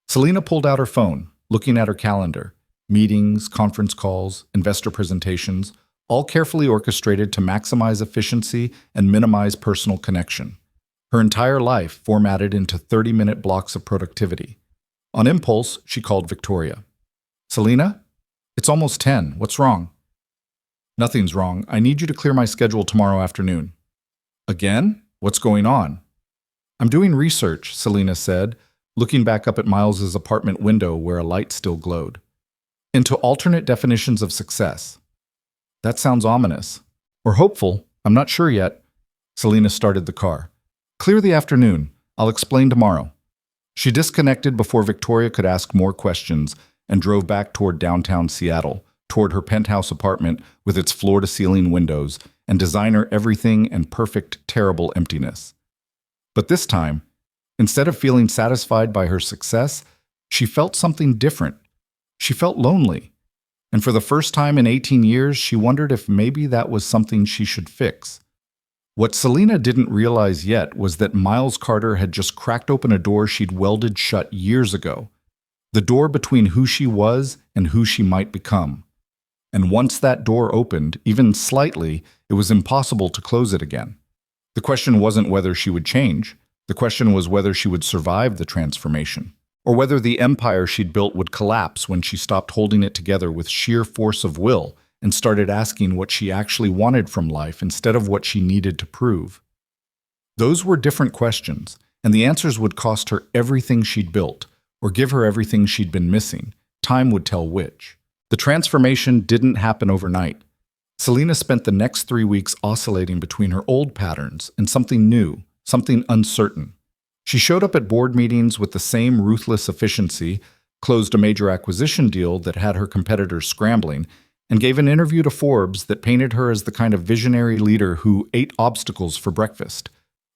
Speaker 1: Selena pulled out her phone, looking at her calendar. Meetings, conference calls, investor presentations, all carefully orchestrated to maximize efficiency and minimize personal connection. Her entire life formatted into 30-minute blocks of productivity. On impulse, she called Victoria. Selena? It's almost 10. What's wrong? Nothing's wrong. I need you to clear my schedule tomorrow afternoon. Again? What's going on? I'm doing research, Selena said, looking back up at Miles's apartment window where a light still glowed. Into alternate definitions of success. That sounds ominous. Or hopeful. I'm not sure yet. Selena started the car. Clear the afternoon. I'll explain tomorrow. She disconnected before Victoria could ask more questions and drove back toward downtown Seattle, toward her penthouse apartment with its floor-to-ceiling windows and designer everything and perfect, terrible emptiness. But this time, instead of feeling satisfied by her success, she felt something different. She felt lonely. And for the first time in 18 years, she wondered if maybe that was something she should fix. What Selena didn't realize yet was that Miles Carter had just cracked open a door she'd welded shut years ago. The door between who she was and who she might become. And once that door opened, even slightly, it was impossible to close it again. The question wasn't whether she would change. The question was whether she would survive the transformation, or whether the empire she'd built would collapse when she stopped holding it together with sheer force of will and started asking what she actually wanted from life instead of what she needed to prove. Those were different questions, and the answers would cost her everything she'd built, or give her everything she'd been missing. Time would tell which. The transformation didn't happen overnight. Selena spent the next 3 weeks oscillating between her old patterns and something new, something uncertain. She showed up at board meetings with the same ruthless efficiency, closed a major acquisition deal that had her competitors scrambling, and gave an interview to Forbes that painted her as the kind of visionary leader who ate obstacles for breakfast.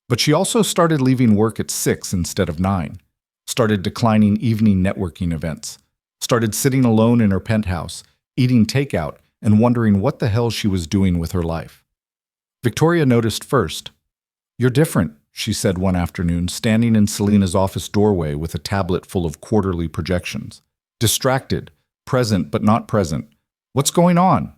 Speaker 1: But she also started leaving work at 6 instead of 9, started declining evening networking events, started sitting alone in her penthouse, eating takeout, and wondering what the hell she was doing with her life. Victoria noticed first. "You're different," she said one afternoon, standing in Selena's office doorway with a tablet full of quarterly projections. Distracted, present but not present. "What's going on?"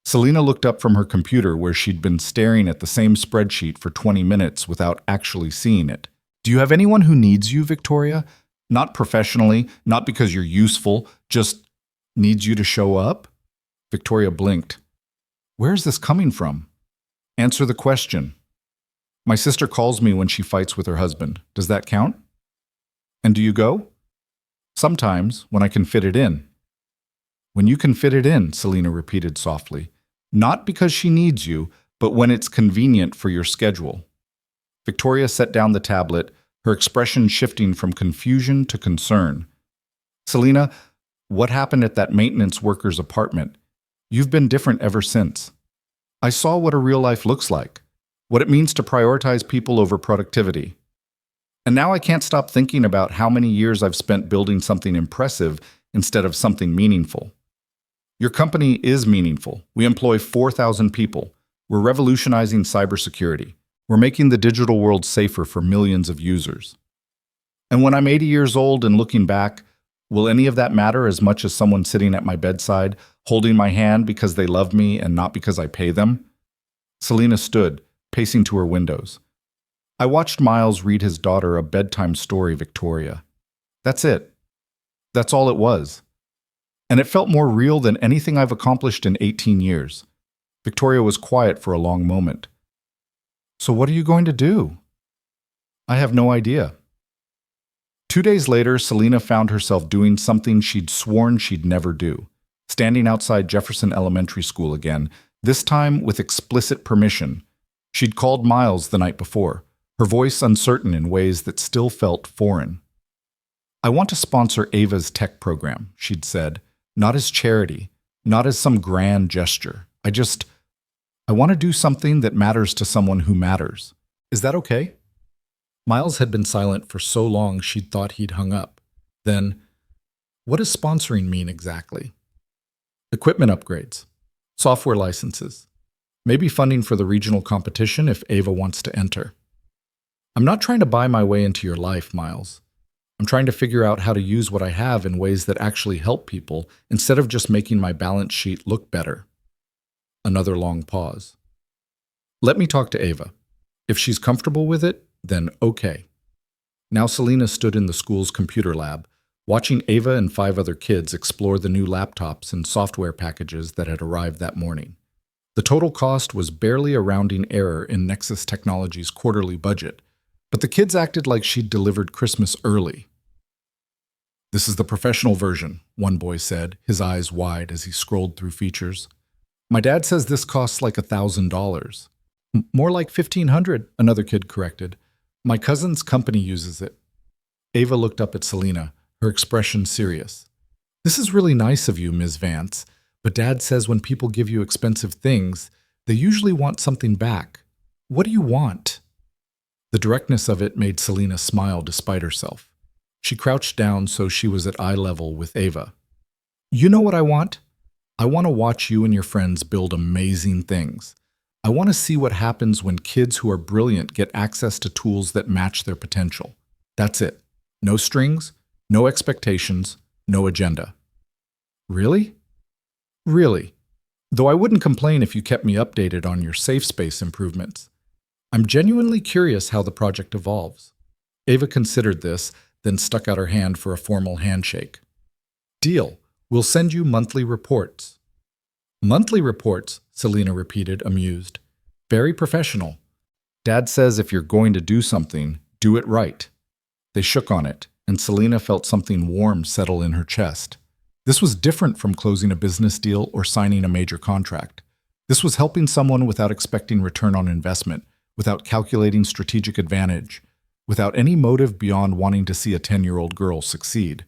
Speaker 1: Selena looked up from her computer where she'd been staring at the same spreadsheet for 20 minutes without actually seeing it. "Do you have anyone who needs you, Victoria? Not professionally, not because you're useful, just needs you to show up?" Victoria blinked. "Where is this coming from?" "Answer the question." "My sister calls me when she fights with her husband. Does that count?" "And do you go?" "Sometimes, when I can fit it in." "When you can fit it in," Selena repeated softly. "Not because she needs you, but when it's convenient for your schedule." Victoria set down the tablet, her expression shifting from confusion to concern. "Selena, what happened at that maintenance worker's apartment? You've been different ever since. I saw what a real life looks like, what it means to prioritize people over productivity. And now I can't stop thinking about how many years I've spent building something impressive instead of something meaningful. Your company is meaningful. We employ 4,000 people. We're revolutionizing cybersecurity. We're making the digital world safer for millions of users. And when I'm 80 years old and looking back, will any of that matter as much as someone sitting at my bedside, holding my hand because they love me and not because I pay them?" Selena stood, pacing to her windows. "I watched Miles read his daughter a bedtime story, Victoria. That's it. That's all it was. And it felt more real than anything I've accomplished in 18 years. Victoria was quiet for a long moment. "So what are you going to do?" "I have no idea." 2 days later, Selena found herself doing something she'd sworn she'd never do, standing outside Jefferson Elementary School again, this time with explicit permission. She'd called Miles the night before, her voice uncertain in ways that still felt foreign. "I want to sponsor Ava's tech program," she'd said, "not as charity, not as some grand gesture. I want to do something that matters to someone who matters. Is that okay?" Miles had been silent for so long she'd thought he'd hung up. Then, "What does sponsoring mean exactly?" "Equipment upgrades, software licenses, maybe funding for the regional competition if Ava wants to enter." "I'm not trying to buy my way into your life, Miles. I'm trying to figure out how to use what I have in ways that actually help people instead of just making my balance sheet look better." Another long pause. "Let me talk to Ava. If she's comfortable with it, then okay." Now Selena stood in the school's computer lab, watching Ava and 5 other kids explore the new laptops and software packages that had arrived that morning. The total cost was barely a rounding error in Nexus Technologies' quarterly budget, but the kids acted like she'd delivered Christmas early. "This is the professional version," one boy said, his eyes wide as he scrolled through features. "My dad says this costs like $1,000. More like $1,500, another kid corrected. "My cousin's company uses it." Ava looked up at Selena, her expression serious. "This is really nice of you, Ms. Vance, but Dad says when people give you expensive things, they usually want something back. What do you want?" The directness of it made Selena smile despite herself. She crouched down so she was at eye level with Ava. "You know what I want? I want to watch you and your friends build amazing things. I want to see what happens when kids who are brilliant get access to tools that match their potential. That's it. No strings, no expectations, no agenda. Really? Really. Though I wouldn't complain if you kept me updated on your safe space improvements. I'm genuinely curious how the project evolves. Ava considered this, then stuck out her hand for a formal handshake. Deal. We'll send you monthly reports. Monthly reports, Selena repeated, amused. Very professional. Dad says if you're going to do something, do it right. They shook on it, and Selena felt something warm settle in her chest. This was different from closing a business deal or signing a major contract. This was helping someone without expecting return on investment, without calculating strategic advantage, without any motive beyond wanting to see a 10-year-old girl succeed.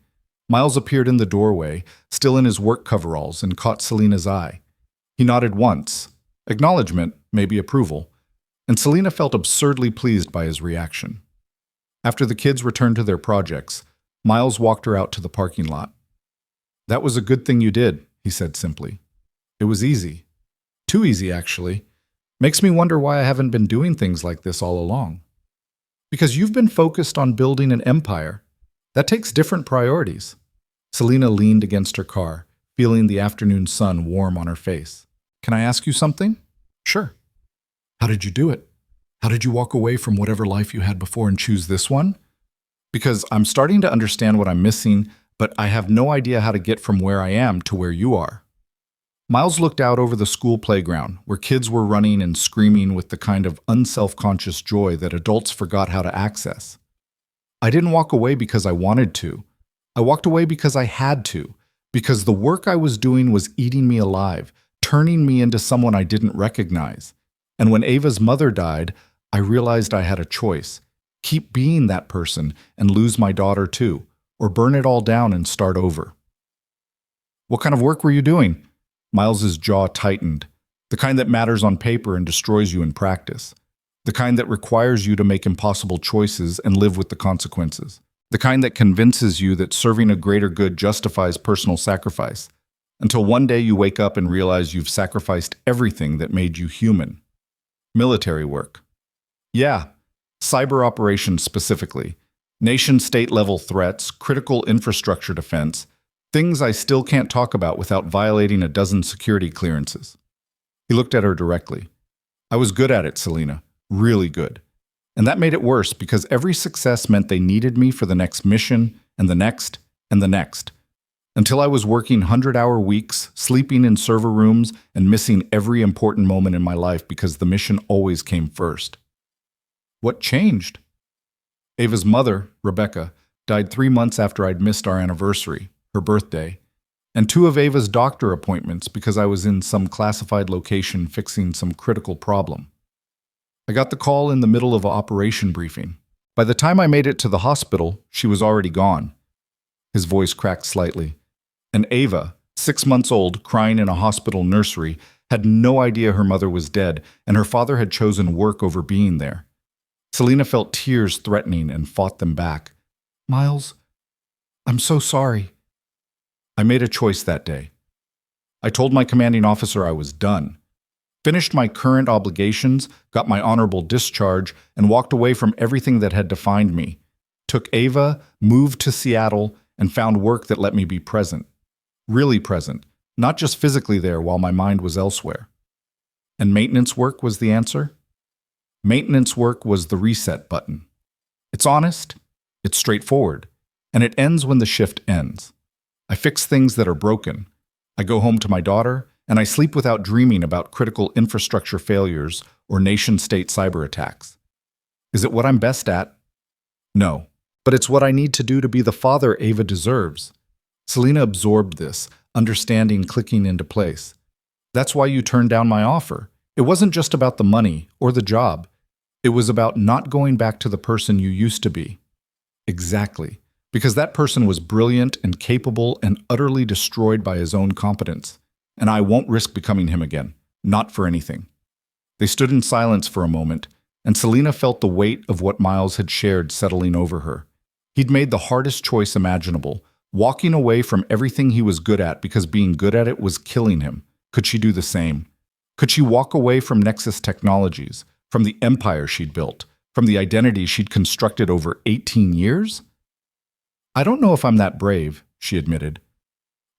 Speaker 1: Miles appeared in the doorway, still in his work coveralls, and caught Selena's eye. He nodded once, acknowledgement, maybe approval, and Selena felt absurdly pleased by his reaction. After the kids returned to their projects, Miles walked her out to the parking lot. That was a good thing you did, he said simply. It was easy. Too easy, actually. Makes me wonder why I haven't been doing things like this all along. Because you've been focused on building an empire. That takes different priorities. Selena leaned against her car, feeling the afternoon sun warm on her face. Can I ask you something? Sure. How did you do it? How did you walk away from whatever life you had before and choose this one? Because I'm starting to understand what I'm missing, but I have no idea how to get from where I am to where you are. Miles looked out over the school playground, where kids were running and screaming with the kind of unself-conscious joy that adults forgot how to access. I didn't walk away because I wanted to. I walked away because I had to, because the work I was doing was eating me alive, turning me into someone I didn't recognize. And when Ava's mother died, I realized I had a choice. Keep being that person and lose my daughter too, or burn it all down and start over. What kind of work were you doing? Miles's jaw tightened. The kind that matters on paper and destroys you in practice. The kind that requires you to make impossible choices and live with the consequences. The kind that convinces you that serving a greater good justifies personal sacrifice. Until one day you wake up and realize you've sacrificed everything that made you human. Military work. Yeah, cyber operations specifically. Nation-state level threats, critical infrastructure defense, things I still can't talk about without violating a dozen security clearances. He looked at her directly. I was good at it, Selena. Really good. And that made it worse because every success meant they needed me for the next mission, and the next, and the next. Until I was working 100-hour weeks, sleeping in server rooms, and missing every important moment in my life because the mission always came first. What changed? Ava's mother, Rebecca, died 3 months after I'd missed our anniversary, her birthday, and 2 of Ava's doctor appointments because I was in some classified location fixing some critical problem. I got the call in the middle of an operation briefing. By the time I made it to the hospital, she was already gone. His voice cracked slightly. And Ava, 6 months old, crying in a hospital nursery, had no idea her mother was dead, and her father had chosen work over being there. Selena felt tears threatening and fought them back. Miles, I'm so sorry. I made a choice that day. I told my commanding officer I was done. Finished my current obligations, got my honorable discharge, and walked away from everything that had defined me. Took Ava, moved to Seattle, and found work that let me be present. Really present, not just physically there while my mind was elsewhere. And maintenance work was the answer? Maintenance work was the reset button. It's honest, it's straightforward, and it ends when the shift ends. I fix things that are broken. I go home to my daughter, and I sleep without dreaming about critical infrastructure failures or nation-state cyber attacks. Is it what I'm best at? No, but it's what I need to do to be the father Ava deserves. Selena absorbed this, understanding clicking into place. That's why you turned down my offer. It wasn't just about the money or the job. It was about not going back to the person you used to be. Exactly. Because that person was brilliant and capable and utterly destroyed by his own competence. And I won't risk becoming him again. Not for anything. They stood in silence for a moment, and Selena felt the weight of what Miles had shared settling over her. He'd made the hardest choice imaginable, walking away from everything he was good at because being good at it was killing him. Could she do the same? Could she walk away from Nexus Technologies, from the empire she'd built, from the identity she'd constructed over 18 years? I don't know if I'm that brave, she admitted.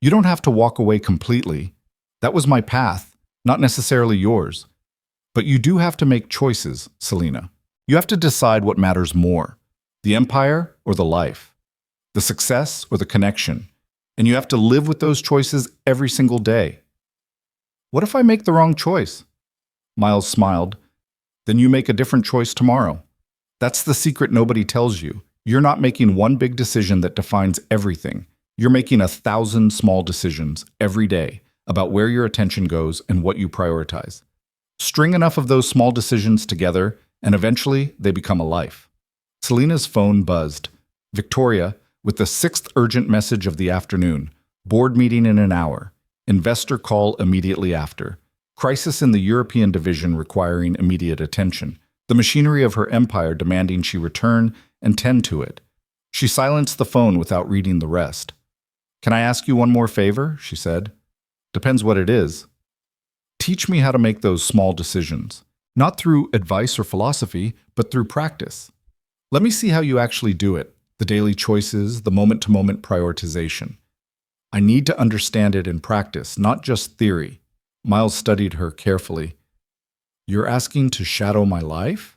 Speaker 1: You don't have to walk away completely. That was my path, not necessarily yours. But you do have to make choices, Selena. You have to decide what matters more, the empire or the life, the success or the connection. And you have to live with those choices every single day. What if I make the wrong choice? Miles smiled. Then you make a different choice tomorrow. That's the secret nobody tells you. You're not making one big decision that defines everything. You're making 1,000 small decisions every day about where your attention goes and what you prioritize. String enough of those small decisions together, and eventually they become a life. Selena's phone buzzed. Victoria, with the sixth urgent message of the afternoon. Board meeting in an hour. Investor call immediately after. Crisis in the European division requiring immediate attention. The machinery of her empire demanding she return and tend to it. She silenced the phone without reading the rest. Can I ask you one more favor? She said. Depends what it is. Teach me how to make those small decisions. Not through advice or philosophy, but through practice. Let me see how you actually do it. The daily choices, the moment-to-moment prioritization. I need to understand it in practice, not just theory. Miles studied her carefully. You're asking to shadow my life?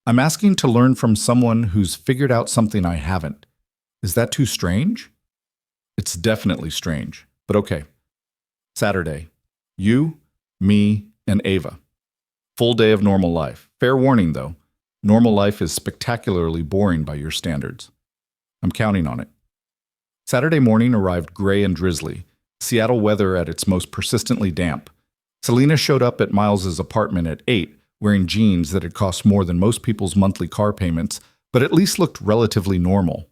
Speaker 1: I'm asking to learn from someone who's figured out something I haven't. Is that too strange? It's definitely strange, but okay. Saturday. You, me, and Ava. Full day of normal life. Fair warning, though. Normal life is spectacularly boring by your standards. I'm counting on it. Saturday morning arrived gray and drizzly, Seattle weather at its most persistently damp. Selena showed up at Miles's apartment at 8, wearing jeans that had cost more than most people's monthly car payments, but at least looked relatively normal.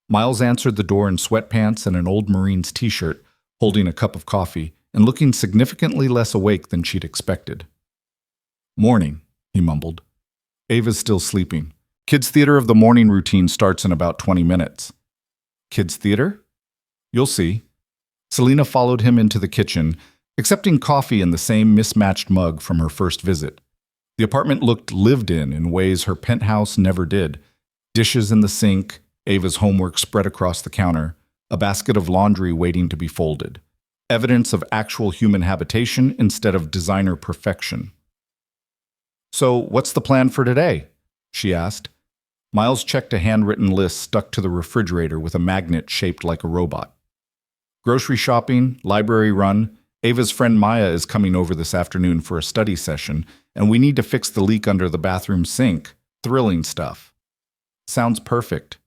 Speaker 1: Miles answered the door in sweatpants and an old Marines t-shirt, holding a cup of coffee, and looking significantly less awake than she'd expected. Morning, he mumbled. Ava's still sleeping. Kids' theater of the morning routine starts in about 20 minutes. Kids' theater? You'll see. Selena followed him into the kitchen, accepting coffee in the same mismatched mug from her first visit. The apartment looked lived in ways her penthouse never did. Dishes in the sink, Ava's homework spread across the counter, a basket of laundry waiting to be folded. Evidence of actual human habitation instead of designer perfection. So, what's the plan for today? She asked. Miles checked a handwritten list stuck to the refrigerator with a magnet shaped like a robot. Grocery shopping, library run. Ava's friend Maya is coming over this afternoon for a study session, and we need to fix the leak under the bathroom sink. Thrilling stuff. Sounds perfect.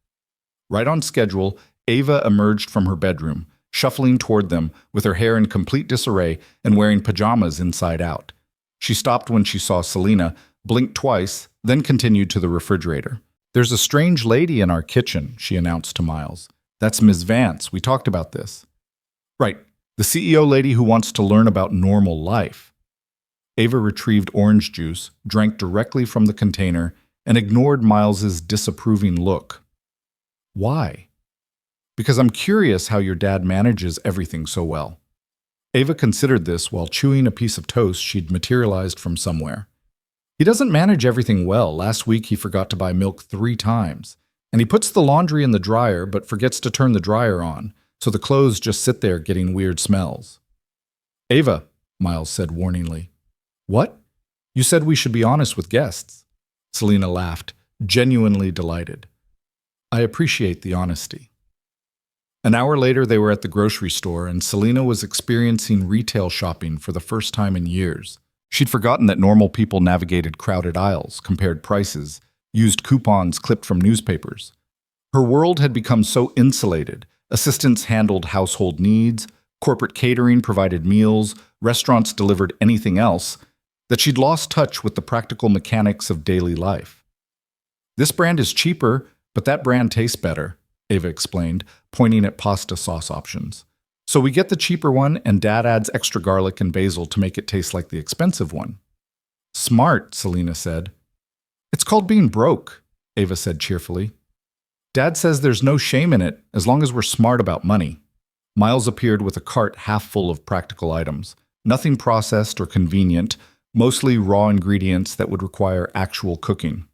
Speaker 1: Right on schedule, Ava emerged from her bedroom, shuffling toward them with her hair in complete disarray and wearing pajamas inside out. She stopped when she saw Selena, blinked twice, then continued to the refrigerator. There's a strange lady in our kitchen, she announced to Miles. That's Ms. Vance. We talked about this. Right, the CEO lady who wants to learn about normal life. Ava retrieved orange juice, drank directly from the container, and ignored Miles's disapproving look. Why? Because I'm curious how your dad manages everything so well. Ava considered this while chewing a piece of toast she'd materialized from somewhere. He doesn't manage everything well. Last week he forgot to buy milk 3 times. And he puts the laundry in the dryer but forgets to turn the dryer on, so the clothes just sit there getting weird smells. Ava, Miles said warningly. What? You said we should be honest with guests. Selena laughed, genuinely delighted. I appreciate the honesty. An hour later, they were at the grocery store, and Selena was experiencing retail shopping for the first time in years. She'd forgotten that normal people navigated crowded aisles, compared prices, used coupons clipped from newspapers. Her world had become so insulated. Assistants handled household needs, corporate catering provided meals, restaurants delivered anything else, that she'd lost touch with the practical mechanics of daily life. This brand is cheaper, but that brand tastes better, Ava explained, pointing at pasta sauce options. So we get the cheaper one, and Dad adds extra garlic and basil to make it taste like the expensive one. Smart, Selena said. It's called being broke, Ava said cheerfully. Dad says there's no shame in it as long as we're smart about money. Miles appeared with a cart half full of practical items. Nothing processed or convenient, mostly raw ingredients that would require actual cooking.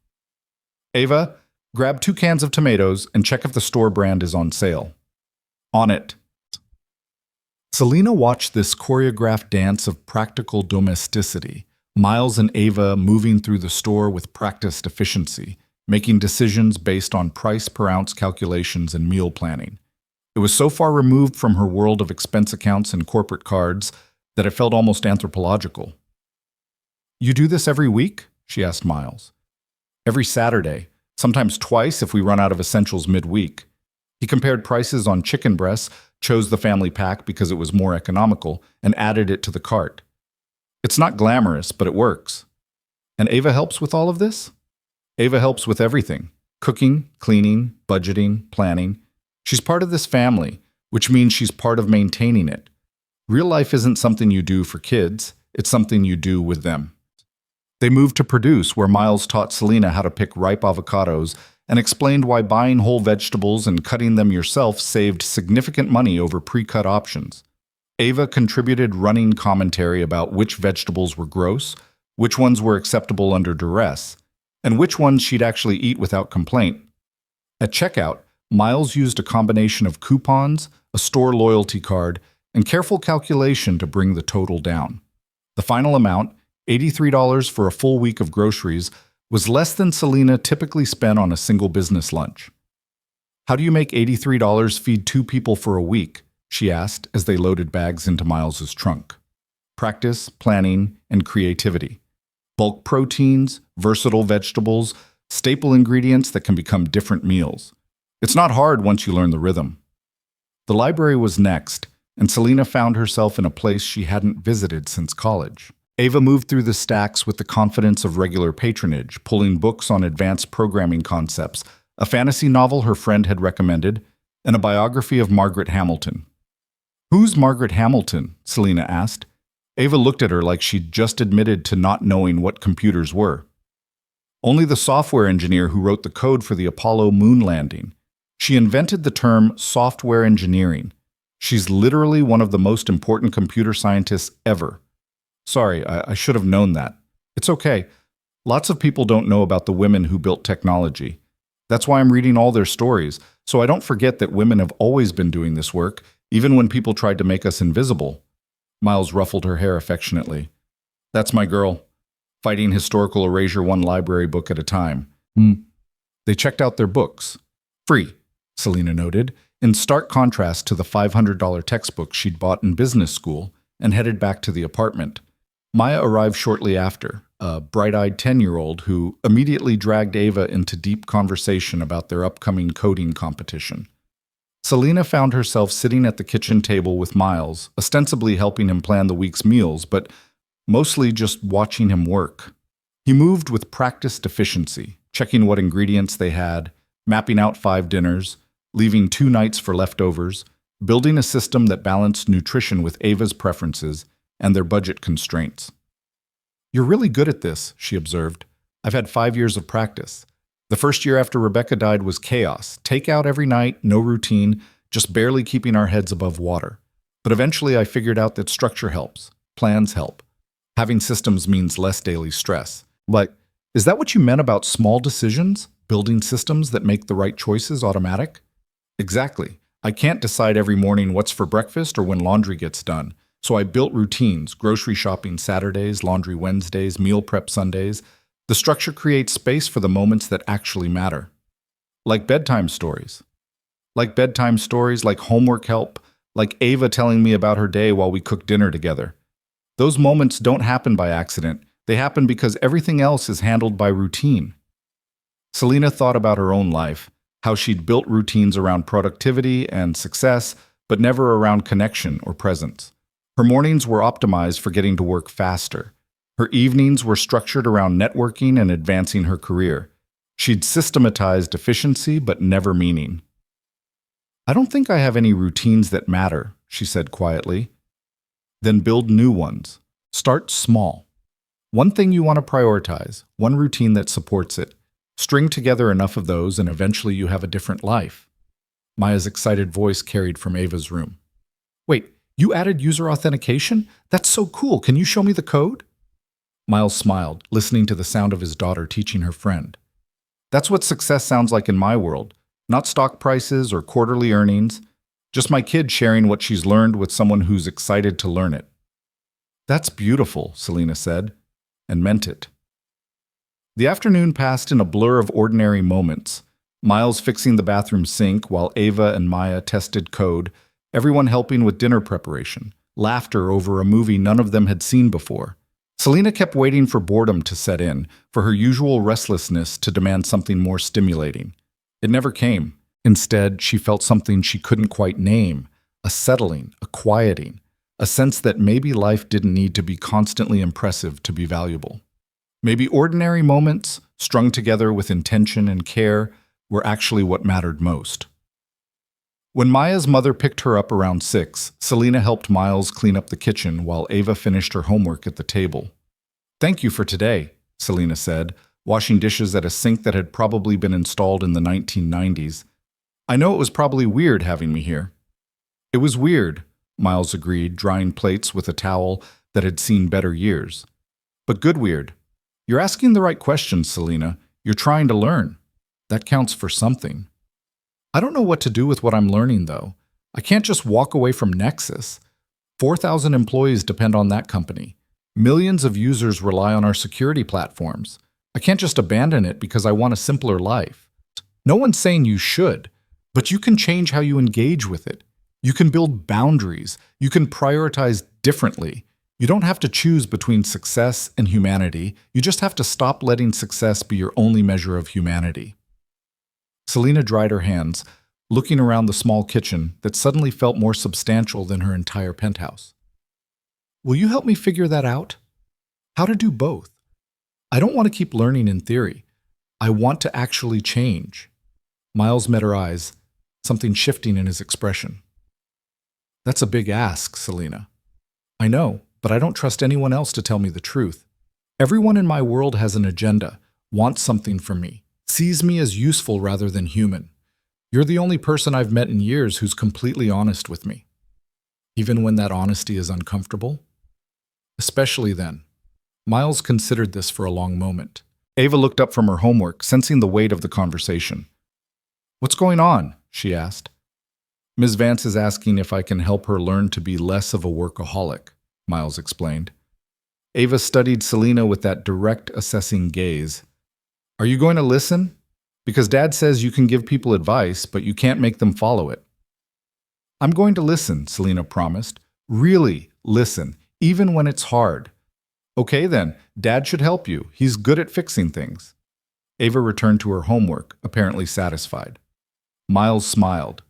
Speaker 1: Ava, grab 2 cans of tomatoes and check if the store brand is on sale. On it. Selena watched this choreographed dance of practical domesticity, Miles and Ava moving through the store with practiced efficiency, making decisions based on price per ounce calculations and meal planning. It was so far removed from her world of expense accounts and corporate cards that it felt almost anthropological. "You do this every week?" she asked Miles. "Every Saturday, sometimes twice if we run out of essentials midweek." He compared prices on chicken breasts, chose the family pack because it was more economical, and added it to the cart. "It's not glamorous, but it works." "And Ava helps with all of this?" "Ava helps with everything. Cooking, cleaning, budgeting, planning. She's part of this family, which means she's part of maintaining it. Real life isn't something you do for kids, it's something you do with them." They moved to produce, where Miles taught Selena how to pick ripe avocados and explained why buying whole vegetables and cutting them yourself saved significant money over pre-cut options. Ava contributed running commentary about which vegetables were gross, which ones were acceptable under duress, and which ones she'd actually eat without complaint. At checkout, Miles used a combination of coupons, a store loyalty card, and careful calculation to bring the total down. The final amount, $83 for a full week of groceries, was less than Selena typically spent on a single business lunch. "How do you make $83 feed 2 people for a week?" she asked as they loaded bags into Miles's trunk. "Practice, planning, and creativity. Bulk proteins, versatile vegetables, staple ingredients that can become different meals. It's not hard once you learn the rhythm." The library was next, and Selena found herself in a place she hadn't visited since college. Ava moved through the stacks with the confidence of regular patronage, pulling books on advanced programming concepts, a fantasy novel her friend had recommended, and a biography of Margaret Hamilton. "Who's Margaret Hamilton?" Selena asked. Ava looked at her like she'd just admitted to not knowing what computers were. "Only the software engineer who wrote the code for the Apollo moon landing. She invented the term software engineering. She's literally one of the most important computer scientists ever." "Sorry, I should have known that." "It's okay. Lots of people don't know about the women who built technology. That's why I'm reading all their stories, so I don't forget that women have always been doing this work, even when people tried to make us invisible." Miles ruffled her hair affectionately. "That's my girl, fighting historical erasure one library book at a time." They checked out their books. "Free," Selena noted, in stark contrast to the $500 textbook she'd bought in business school, and headed back to the apartment. Maya arrived shortly after, a bright-eyed 10-year-old who immediately dragged Ava into deep conversation about their upcoming coding competition. Selena found herself sitting at the kitchen table with Miles, ostensibly helping him plan the week's meals, but mostly just watching him work. He moved with practiced efficiency, checking what ingredients they had, mapping out 5 dinners, leaving 2 nights for leftovers, building a system that balanced nutrition with Ava's preferences and their budget constraints. "You're really good at this," she observed. "I've had 5 years of practice. The first year after Rebecca died was chaos. Takeout every night, no routine, just barely keeping our heads above water. But eventually I figured out that structure helps. Plans help. Having systems means less daily stress." But is that what you meant about small decisions? Building systems that make the right choices automatic? Exactly. I can't decide every morning what's for breakfast or when laundry gets done. So I built routines, grocery shopping Saturdays, laundry Wednesdays, meal prep Sundays. The structure creates space for the moments that actually matter. Like bedtime stories. Like bedtime stories, like homework help, like Ava telling me about her day while we cook dinner together. Those moments don't happen by accident. They happen because everything else is handled by routine. Selena thought about her own life, how she'd built routines around productivity and success, but never around connection or presence. Her mornings were optimized for getting to work faster. Her evenings were structured around networking and advancing her career. She'd systematized efficiency but never meaning. "I don't think I have any routines that matter," she said quietly. "Then build new ones. Start small. One thing you want to prioritize, one routine that supports it. String together enough of those and eventually you have a different life." Maya's excited voice carried from Ava's room. "Wait, You added user authentication? That's so cool. Can you show me the code? Miles smiled, listening to the sound of his daughter teaching her friend. That's what success sounds like in my world. Not stock prices or quarterly earnings, just my kid sharing what she's learned with someone who's excited to learn it. That's beautiful, Selena said, and meant it. The afternoon passed in a blur of ordinary moments. Miles fixing the bathroom sink while Ava and Maya tested code, everyone helping with dinner preparation, laughter over a movie none of them had seen before. Selena kept waiting for boredom to set in, for her usual restlessness to demand something more stimulating. It never came. Instead, she felt something she couldn't quite name, a settling, a quieting, a sense that maybe life didn't need to be constantly impressive to be valuable. Maybe ordinary moments, strung together with intention and care, were actually what mattered most. When Maya's mother picked her up around 6, Selena helped Miles clean up the kitchen while Ava finished her homework at the table. "Thank you for today," Selena said, washing dishes at a sink that had probably been installed in the 1990s. "I know it was probably weird having me here." "It was weird," Miles agreed, drying plates with a towel that had seen better years. "But good weird. You're asking the right questions, Selena. You're trying to learn. That counts for something." "I don't know what to do with what I'm learning, though. I can't just walk away from Nexus. 4,000 employees depend on that company. Millions of users rely on our security platforms. I can't just abandon it because I want a simpler life." "No one's saying you should, but you can change how you engage with it. You can build boundaries. You can prioritize differently. You don't have to choose between success and humanity. You just have to stop letting success be your only measure of humanity." Selena dried her hands, looking around the small kitchen that suddenly felt more substantial than her entire penthouse. "Will you help me figure that out? How to do both? I don't want to keep learning in theory. I want to actually change." Miles met her eyes, something shifting in his expression. "That's a big ask, Selena." "I know, but I don't trust anyone else to tell me the truth. Everyone in my world has an agenda, wants something from me, sees me as useful rather than human. You're the only person I've met in years who's completely honest with me. Even when that honesty is uncomfortable? Especially then." Miles considered this for a long moment. Ava looked up from her homework, sensing the weight of the conversation. "What's going on?" she asked. "Ms. Vance is asking if I can help her learn to be less of a workaholic," Miles explained. Ava studied Selena with that direct, assessing gaze. "Are you going to listen? Because Dad says you can give people advice, but you can't make them follow it." "I'm going to listen," Selena promised. "Really listen, even when it's hard." "Okay then, Dad should help you. He's good at fixing things." Ava returned to her homework, apparently satisfied. Miles smiled.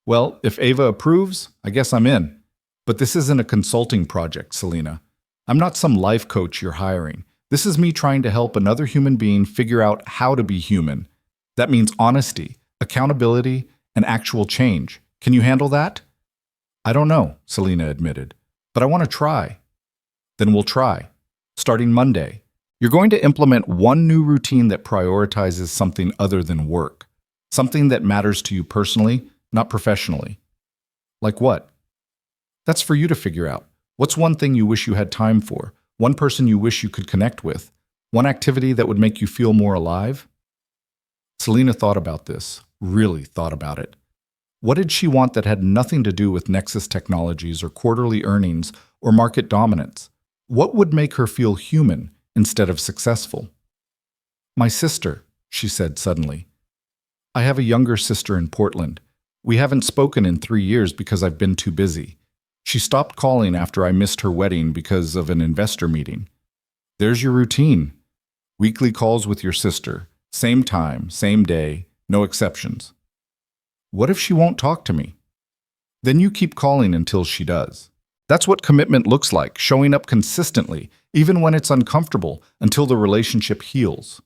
Speaker 1: "Well, if Ava approves, I guess I'm in. But this isn't a consulting project, Selena. I'm not some life coach you're hiring. This is me trying to help another human being figure out how to be human. That means honesty, accountability, and actual change. Can you handle that?" "I don't know," Selena admitted, "but I want to try." "Then we'll try. Starting Monday, you're going to implement one new routine that prioritizes something other than work. Something that matters to you personally, not professionally." "Like what?" "That's for you to figure out. What's one thing you wish you had time for? One person you wish you could connect with? One activity that would make you feel more alive?" Selena thought about this, really thought about it. What did she want that had nothing to do with Nexus Technologies or quarterly earnings or market dominance? What would make her feel human instead of successful? "My sister," she said suddenly. "I have a younger sister in Portland. We haven't spoken in 3 years because I've been too busy. She stopped calling after I missed her wedding because of an investor meeting. There's your routine. Weekly calls with your sister. Same time, same day, no exceptions." "What if she won't talk to me?" "Then you keep calling until she does. That's what commitment looks like, showing up consistently, even when it's uncomfortable, until the relationship heals."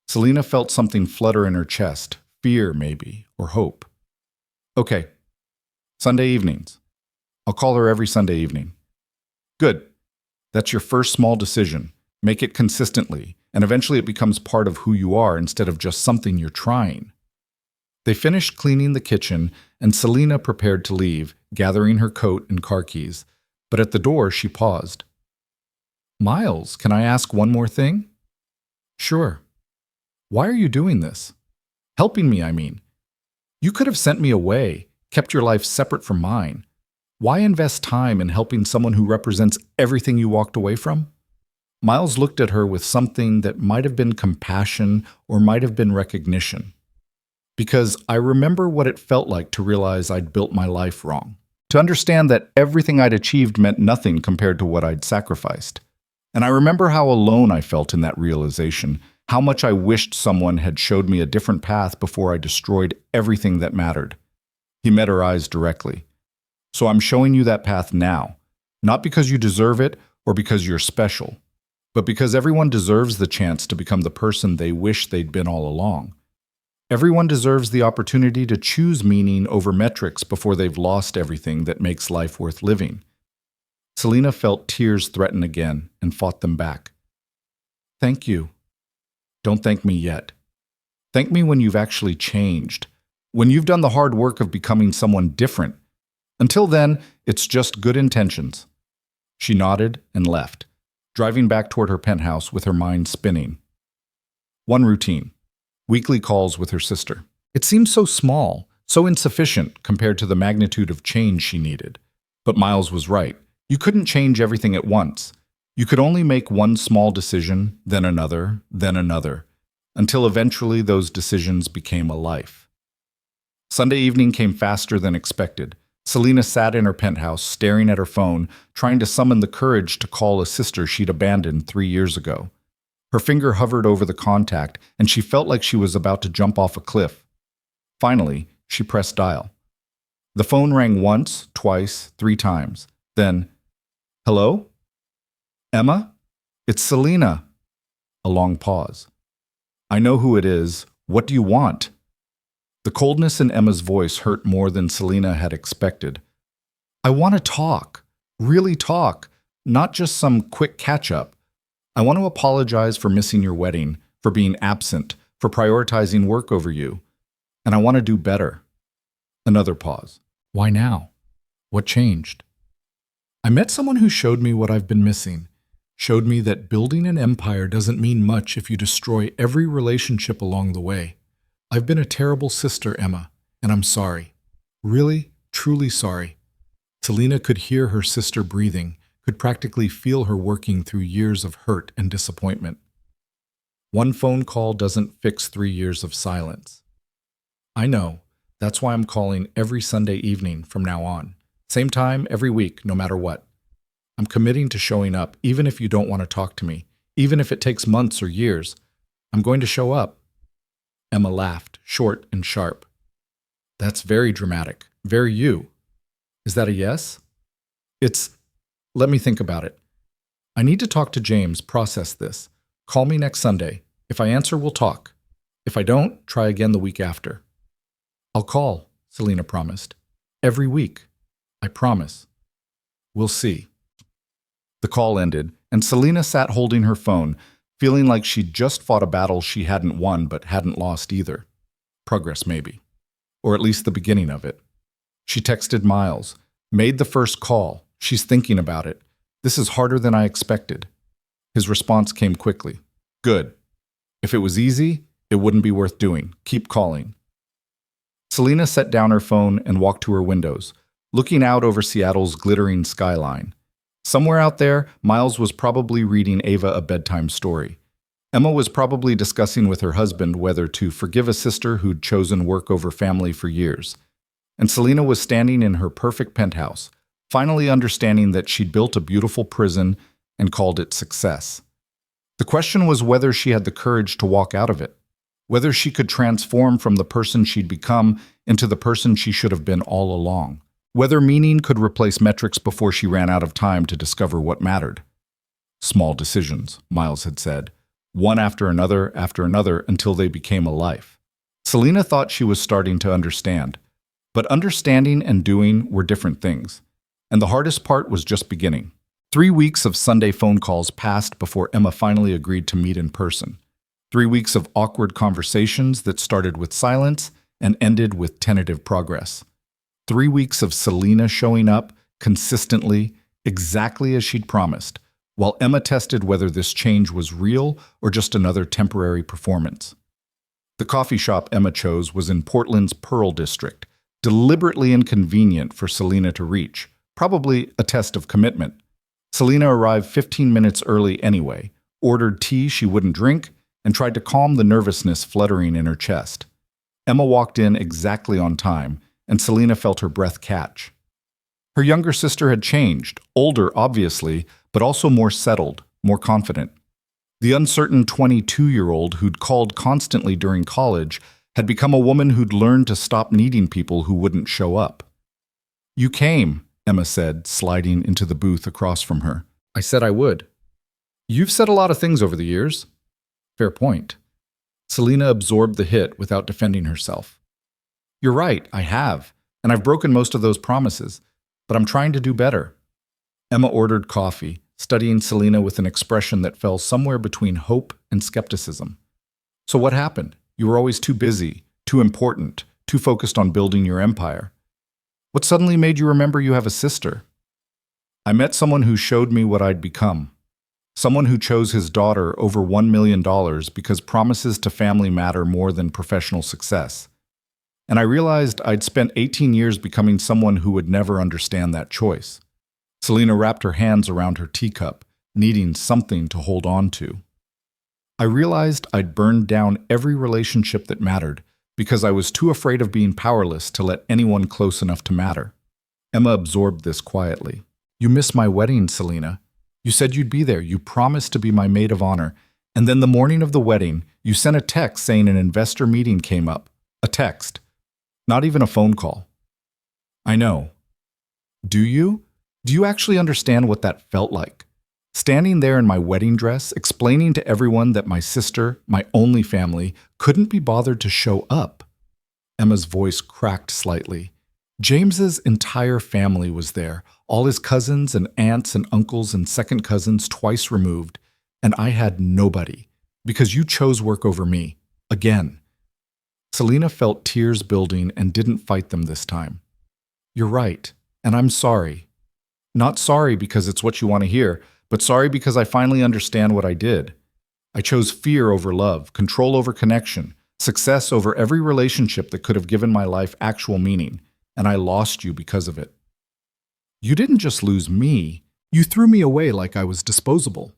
Speaker 1: Selena felt something flutter in her chest, fear maybe, or hope. "Okay. Sunday evenings. I'll call her every Sunday evening." "Good. That's your first small decision. Make it consistently, and eventually it becomes part of who you are instead of just something you're trying." They finished cleaning the kitchen, and Selena prepared to leave, gathering her coat and car keys. But at the door, she paused. "Miles, can I ask one more thing?" "Sure." "Why are you doing this?" "Helping me, I mean. You could have sent me away, kept your life separate from mine. Why invest time in helping someone who represents everything you walked away from?" Miles looked at her with something that might have been compassion or might have been recognition. "Because I remember what it felt like to realize I'd built my life wrong. To understand that everything I'd achieved meant nothing compared to what I'd sacrificed. And I remember how alone I felt in that realization, how much I wished someone had showed me a different path before I destroyed everything that mattered." He met her eyes directly. "So I'm showing you that path now, not because you deserve it or because you're special, but because everyone deserves the chance to become the person they wish they'd been all along. Everyone deserves the opportunity to choose meaning over metrics before they've lost everything that makes life worth living." Selena felt tears threaten again and fought them back. "Thank you. Don't thank me yet. Thank me when you've actually changed, when you've done the hard work of becoming someone different. Until then, it's just good intentions." She nodded and left, driving back toward her penthouse with her mind spinning. One routine: weekly calls with her sister. It seemed so small, so insufficient compared to the magnitude of change she needed. But Miles was right. You couldn't change everything at once. You could only make one small decision, then another, until eventually those decisions became a life. Sunday evening came faster than expected. Selena sat in her penthouse, staring at her phone, trying to summon the courage to call a sister she'd abandoned 3 years ago. Her finger hovered over the contact, and she felt like she was about to jump off a cliff. Finally, she pressed dial. The phone rang once, twice, 3 times. Then, "Hello? Emma? It's Selena." A long pause. "I know who it is. What do you want?" The coldness in Emma's voice hurt more than Selena had expected. "I want to talk. Really talk. Not just some quick catch-up. I want to apologize for missing your wedding, for being absent, for prioritizing work over you. And I want to do better." Another pause. "Why now? What changed?" "I met someone who showed me what I've been missing. Showed me that building an empire doesn't mean much if you destroy every relationship along the way. I've been a terrible sister, Emma, and I'm sorry. Really, truly sorry." Selena could hear her sister breathing, could practically feel her working through years of hurt and disappointment. One phone call doesn't fix 3 years of silence. "I know. That's why I'm calling every Sunday evening from now on. Same time, every week, no matter what. I'm committing to showing up, even if you don't want to talk to me, even if it takes months or years. I'm going to show up." Emma laughed, short and sharp. "That's very dramatic. Very you. Is that a yes?" Let me think about it. I need to talk to James, process this. Call me next Sunday. If I answer, we'll talk. If I don't, try again the week after." "I'll call," Selena promised. "Every week. I promise. We'll see." The call ended, and Selena sat holding her phone, feeling like she'd just fought a battle she hadn't won but hadn't lost either. Progress, maybe. Or at least the beginning of it. She texted Miles, made the first call. She's thinking about it. This is harder than I expected. His response came quickly. "Good. If it was easy, it wouldn't be worth doing. Keep calling." Selena set down her phone and walked to her windows, looking out over Seattle's glittering skyline. Somewhere out there, Miles was probably reading Ava a bedtime story. Emma was probably discussing with her husband whether to forgive a sister who'd chosen work over family for years. And Selena was standing in her perfect penthouse, finally understanding that she'd built a beautiful prison and called it success. The question was whether she had the courage to walk out of it, whether she could transform from the person she'd become into the person she should have been all along, whether meaning could replace metrics before she ran out of time to discover what mattered. "Small decisions," Miles had said, one after another, until they became a life. Selena thought she was starting to understand, but understanding and doing were different things. And the hardest part was just beginning. 3 weeks of Sunday phone calls passed before Emma finally agreed to meet in person. 3 weeks of awkward conversations that started with silence and ended with tentative progress. 3 weeks of Selena showing up consistently, exactly as she'd promised, while Emma tested whether this change was real or just another temporary performance. The coffee shop Emma chose was in Portland's Pearl District, deliberately inconvenient for Selena to reach, probably a test of commitment. Selena arrived 15 minutes early anyway, ordered tea she wouldn't drink, and tried to calm the nervousness fluttering in her chest. Emma walked in exactly on time, and Selena felt her breath catch. Her younger sister had changed, older obviously, but also more settled, more confident. The uncertain 22-year-old who'd called constantly during college had become a woman who'd learned to stop needing people who wouldn't show up. "You came," Emma said, sliding into the booth across from her. "I said I would." "You've said a lot of things over the years." "Fair point." Selena absorbed the hit without defending herself. "You're right, I have, and I've broken most of those promises, but I'm trying to do better." Emma ordered coffee, studying Selena with an expression that fell somewhere between hope and skepticism. "So what happened? You were always too busy, too important, too focused on building your empire. What suddenly made you remember you have a sister?" "I met someone who showed me what I'd become. Someone who chose his daughter over $1 million because promises to family matter more than professional success. And I realized I'd spent 18 years becoming someone who would never understand that choice." Selena wrapped her hands around her teacup, needing something to hold on to. "I realized I'd burned down every relationship that mattered because I was too afraid of being powerless to let anyone close enough to matter." Emma absorbed this quietly. "You missed my wedding, Selena. You said you'd be there. You promised to be my maid of honor. And then the morning of the wedding, you sent a text saying an investor meeting came up. A text. Not even a phone call." "I know." "Do you? Do you actually understand what that felt like? Standing there in my wedding dress, explaining to everyone that my sister, my only family, couldn't be bothered to show up." Emma's voice cracked slightly. "James's entire family was there, all his cousins and aunts and uncles and second cousins twice removed, and I had nobody, because you chose work over me. Again." Selena felt tears building and didn't fight them this time. "You're right, and I'm sorry. Not sorry because it's what you want to hear, but sorry because I finally understand what I did. I chose fear over love, control over connection, success over every relationship that could have given my life actual meaning, and I lost you because of it." "You didn't just lose me, you threw me away like I was disposable."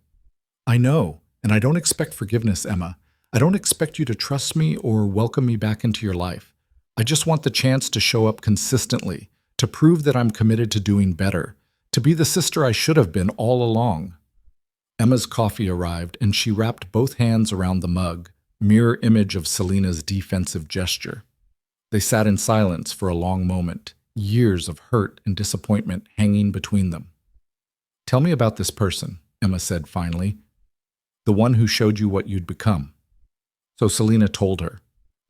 Speaker 1: "I know, and I don't expect forgiveness, Emma. I don't expect you to trust me or welcome me back into your life. I just want the chance to show up consistently, to prove that I'm committed to doing better, to be the sister I should have been all along." Emma's coffee arrived, and she wrapped both hands around the mug, mirror image of Selena's defensive gesture. They sat in silence for a long moment, years of hurt and disappointment hanging between them. "Tell me about this person," Emma said finally. "The one who showed you what you'd become." So Selena told her,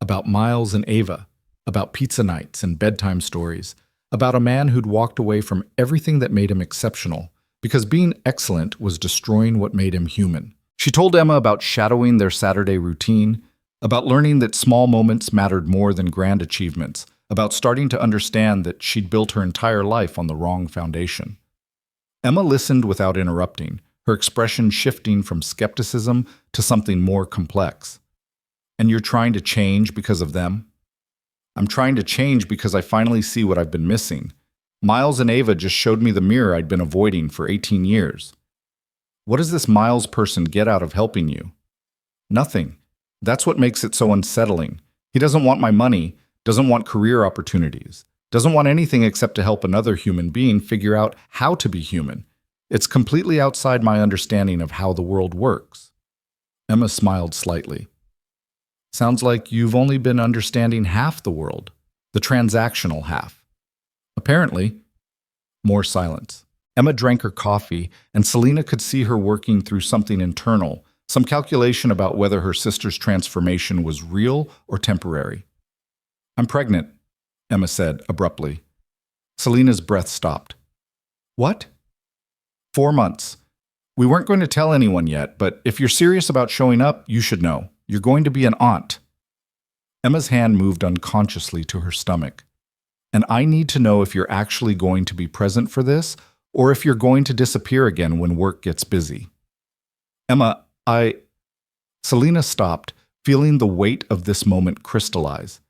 Speaker 1: about Miles and Ava, about pizza nights and bedtime stories, about a man who'd walked away from everything that made him exceptional, because being excellent was destroying what made him human. She told Emma about shadowing their Saturday routine, about learning that small moments mattered more than grand achievements, about starting to understand that she'd built her entire life on the wrong foundation. Emma listened without interrupting, her expression shifting from skepticism to something more complex. "And you're trying to change because of them?" "I'm trying to change because I finally see what I've been missing. Miles and Ava just showed me the mirror I'd been avoiding for 18 years. What does this Miles person get out of helping you?" "Nothing. That's what makes it so unsettling. He doesn't want my money, doesn't want career opportunities, doesn't want anything except to help another human being figure out how to be human. It's completely outside my understanding of how the world works." Emma smiled slightly. "Sounds like you've only been understanding half the world, the transactional half." "Apparently." More silence. Emma drank her coffee, and Selena could see her working through something internal, some calculation about whether her sister's transformation was real or temporary. "I'm pregnant," Emma said abruptly. Selena's breath stopped. "What?" 4 months. We weren't going to tell anyone yet, but if you're serious about showing up, you should know. You're going to be an aunt." Emma's hand moved unconsciously to her stomach. And I need to know if you're actually going to be present for this, or if you're going to disappear again when work gets busy. Emma, Selena stopped, feeling the weight of this moment crystallize.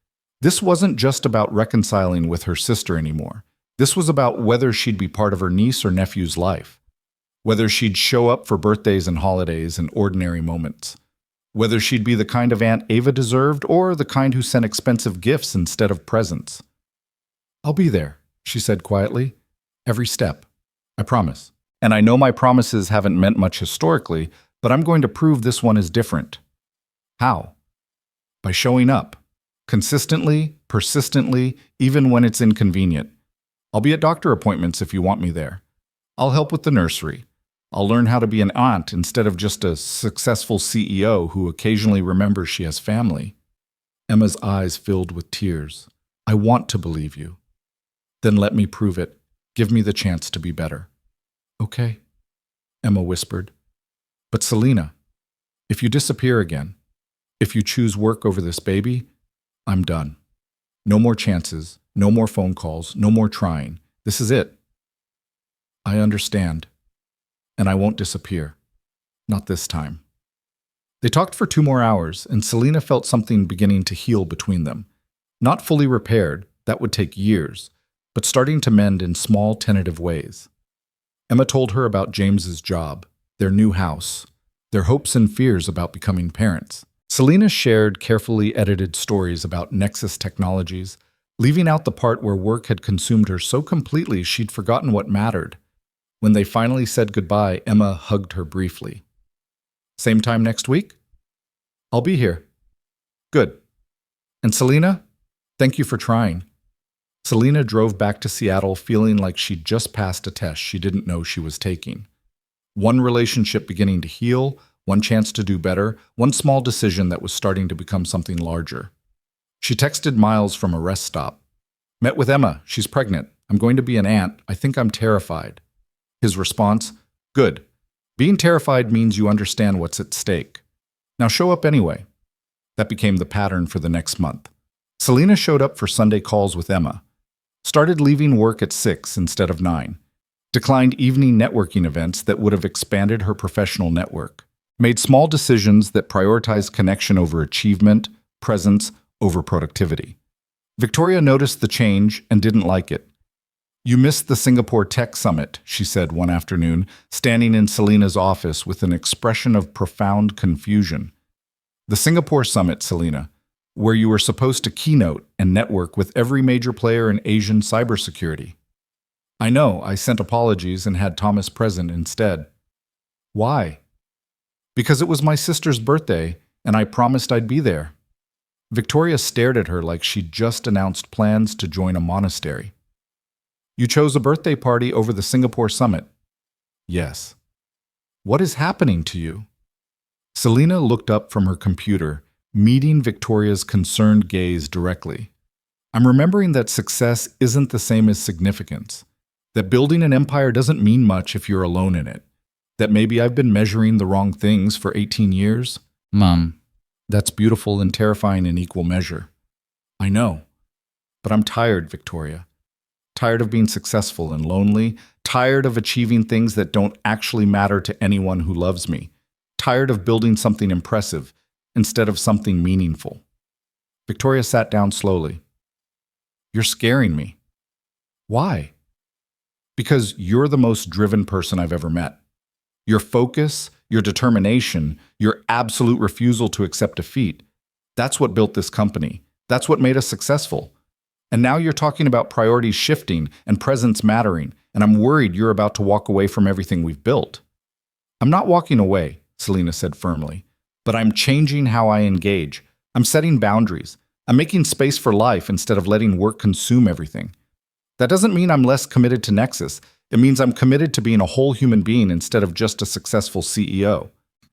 Speaker 1: This wasn't just about reconciling with her sister anymore. This was about whether she'd be part of her niece or nephew's life. Whether she'd show up for birthdays and holidays and ordinary moments. Whether she'd be the kind of Aunt Ava deserved or the kind who sent expensive gifts instead of presents. I'll be there, she said quietly. Every step. I promise. And I know my promises haven't meant much historically, but I'm going to prove this one is different. How? By showing up. Consistently, persistently, even when it's inconvenient. I'll be at doctor appointments if you want me there. I'll help with the nursery. I'll learn how to be an aunt instead of just a successful CEO who occasionally remembers she has family. Emma's eyes filled with tears. I want to believe you. Then let me prove it. Give me the chance to be better. Okay, Emma whispered. But Selena, if you disappear again, if you choose work over this baby, I'm done. No more chances, no more phone calls, no more trying. This is it. I understand. And I won't disappear. Not this time. They talked for 2 more hours, and Selena felt something beginning to heal between them. Not fully repaired, that would take years, but starting to mend in small, tentative ways. Emma told her about James's job, their new house, their hopes and fears about becoming parents. Selena shared carefully edited stories about Nexus Technologies, leaving out the part where work had consumed her so completely she'd forgotten what mattered. When they finally said goodbye, Emma hugged her briefly. Same time next week? I'll be here. Good. And Selena, thank you for trying. Selena drove back to Seattle feeling like she'd just passed a test she didn't know she was taking. One relationship beginning to heal, one chance to do better, one small decision that was starting to become something larger. She texted Miles from a rest stop. Met with Emma. She's pregnant. I'm going to be an aunt. I think I'm terrified. His response, good. Being terrified means you understand what's at stake. Now show up anyway. That became the pattern for the next month. Selena showed up for Sunday calls with Emma. Started leaving work at 6 instead of 9. Declined evening networking events that would have expanded her professional network. Made small decisions that prioritized connection over achievement, presence over productivity. Victoria noticed the change and didn't like it. You missed the Singapore Tech Summit, she said one afternoon, standing in Selena's office with an expression of profound confusion. The Singapore Summit, Selena, where you were supposed to keynote and network with every major player in Asian cybersecurity. I know, I sent apologies and had Thomas present instead. Why? Because it was my sister's birthday, and I promised I'd be there. Victoria stared at her like she'd just announced plans to join a monastery. You chose a birthday party over the Singapore Summit. Yes. What is happening to you? Selena looked up from her computer, meeting Victoria's concerned gaze directly. I'm remembering that success isn't the same as significance. That building an empire doesn't mean much if you're alone in it. That maybe I've been measuring the wrong things for 18 years. Mom, that's beautiful and terrifying in equal measure. I know. But I'm tired, Victoria. Tired of being successful and lonely. Tired of achieving things that don't actually matter to anyone who loves me. Tired of building something impressive instead of something meaningful. Victoria sat down slowly. You're scaring me. Why? Because you're the most driven person I've ever met. Your focus, your determination, your absolute refusal to accept defeat, that's what built this company. That's what made us successful. And now you're talking about priorities shifting and presence mattering, and I'm worried you're about to walk away from everything we've built. I'm not walking away, Selena said firmly, but I'm changing how I engage. I'm setting boundaries. I'm making space for life instead of letting work consume everything. That doesn't mean I'm less committed to Nexus. It means I'm committed to being a whole human being instead of just a successful CEO.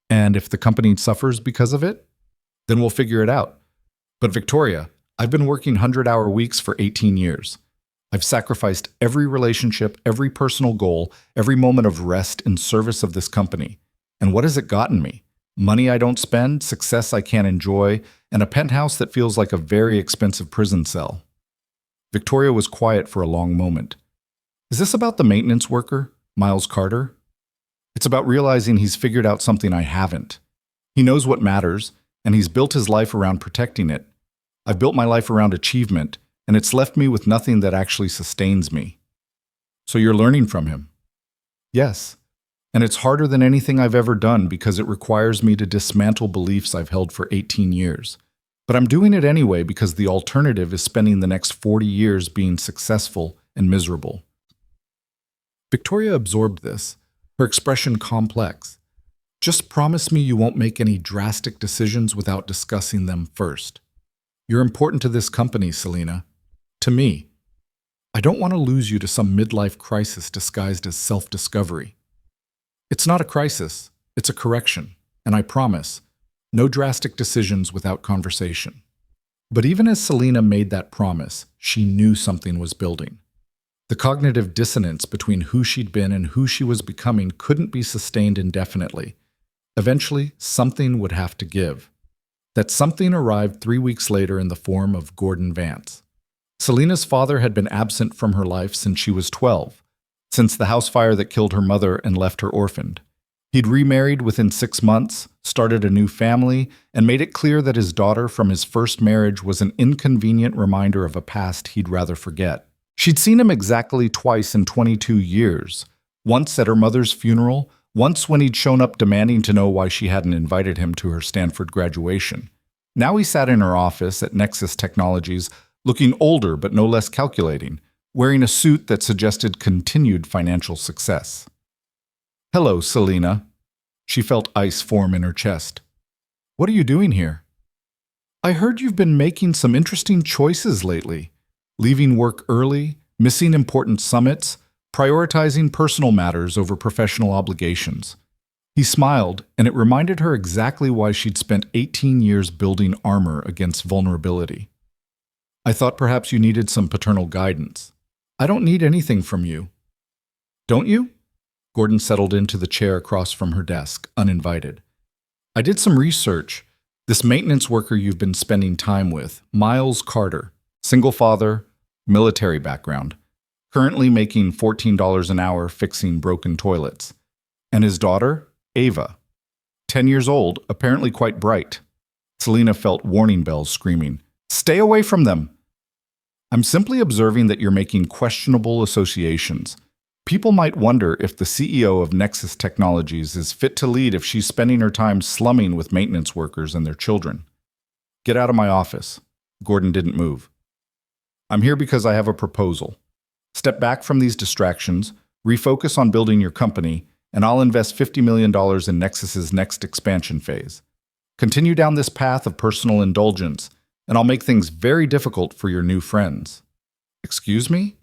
Speaker 1: And if the company suffers because of it, then we'll figure it out. But Victoria, I've been working 100-hour weeks for 18 years. I've sacrificed every relationship, every personal goal, every moment of rest in service of this company. And what has it gotten me? Money I don't spend, success I can't enjoy, and a penthouse that feels like a very expensive prison cell. Victoria was quiet for a long moment. Is this about the maintenance worker, Miles Carter? It's about realizing he's figured out something I haven't. He knows what matters, and he's built his life around protecting it. I've built my life around achievement, and it's left me with nothing that actually sustains me. So you're learning from him? Yes. And it's harder than anything I've ever done because it requires me to dismantle beliefs I've held for 18 years. But I'm doing it anyway because the alternative is spending the next 40 years being successful and miserable. Victoria absorbed this, her expression complex. Just promise me you won't make any drastic decisions without discussing them first. You're important to this company, Selena. To me. I don't want to lose you to some midlife crisis disguised as self-discovery. It's not a crisis, it's a correction, and I promise, no drastic decisions without conversation. But even as Selena made that promise, she knew something was building. The cognitive dissonance between who she'd been and who she was becoming couldn't be sustained indefinitely. Eventually, something would have to give. That something arrived 3 weeks later in the form of Gordon Vance. Selena's father had been absent from her life since she was 12, since the house fire that killed her mother and left her orphaned. He'd remarried within 6 months, started a new family, and made it clear that his daughter from his first marriage was an inconvenient reminder of a past he'd rather forget. She'd seen him exactly twice in 22 years, once at her mother's funeral, once when he'd shown up demanding to know why she hadn't invited him to her Stanford graduation. Now he sat in her office at Nexus Technologies, looking older but no less calculating, wearing a suit that suggested continued financial success. "Hello, Selena." She felt ice form in her chest. "What are you doing here?" "I heard you've been making some interesting choices lately. Leaving work early, missing important summits, prioritizing personal matters over professional obligations." He smiled, and it reminded her exactly why she'd spent 18 years building armor against vulnerability. "I thought perhaps you needed some paternal guidance. I don't need anything from you." "Don't you?" Gordon settled into the chair across from her desk, uninvited. "I did some research. This maintenance worker you've been spending time with, Miles Carter, single father, military background, currently making $14 an hour fixing broken toilets. And his daughter, Ava, 10 years old, apparently quite bright." Selena felt warning bells screaming, "Stay away from them!" "I'm simply observing that you're making questionable associations. People might wonder if the CEO of Nexus Technologies is fit to lead if she's spending her time slumming with maintenance workers and their children." "Get out of my office." Gordon didn't move. "I'm here because I have a proposal. Step back from these distractions, refocus on building your company, and I'll invest $50 million in Nexus's next expansion phase. Continue down this path of personal indulgence, and I'll make things very difficult for your new friends." "Excuse me?"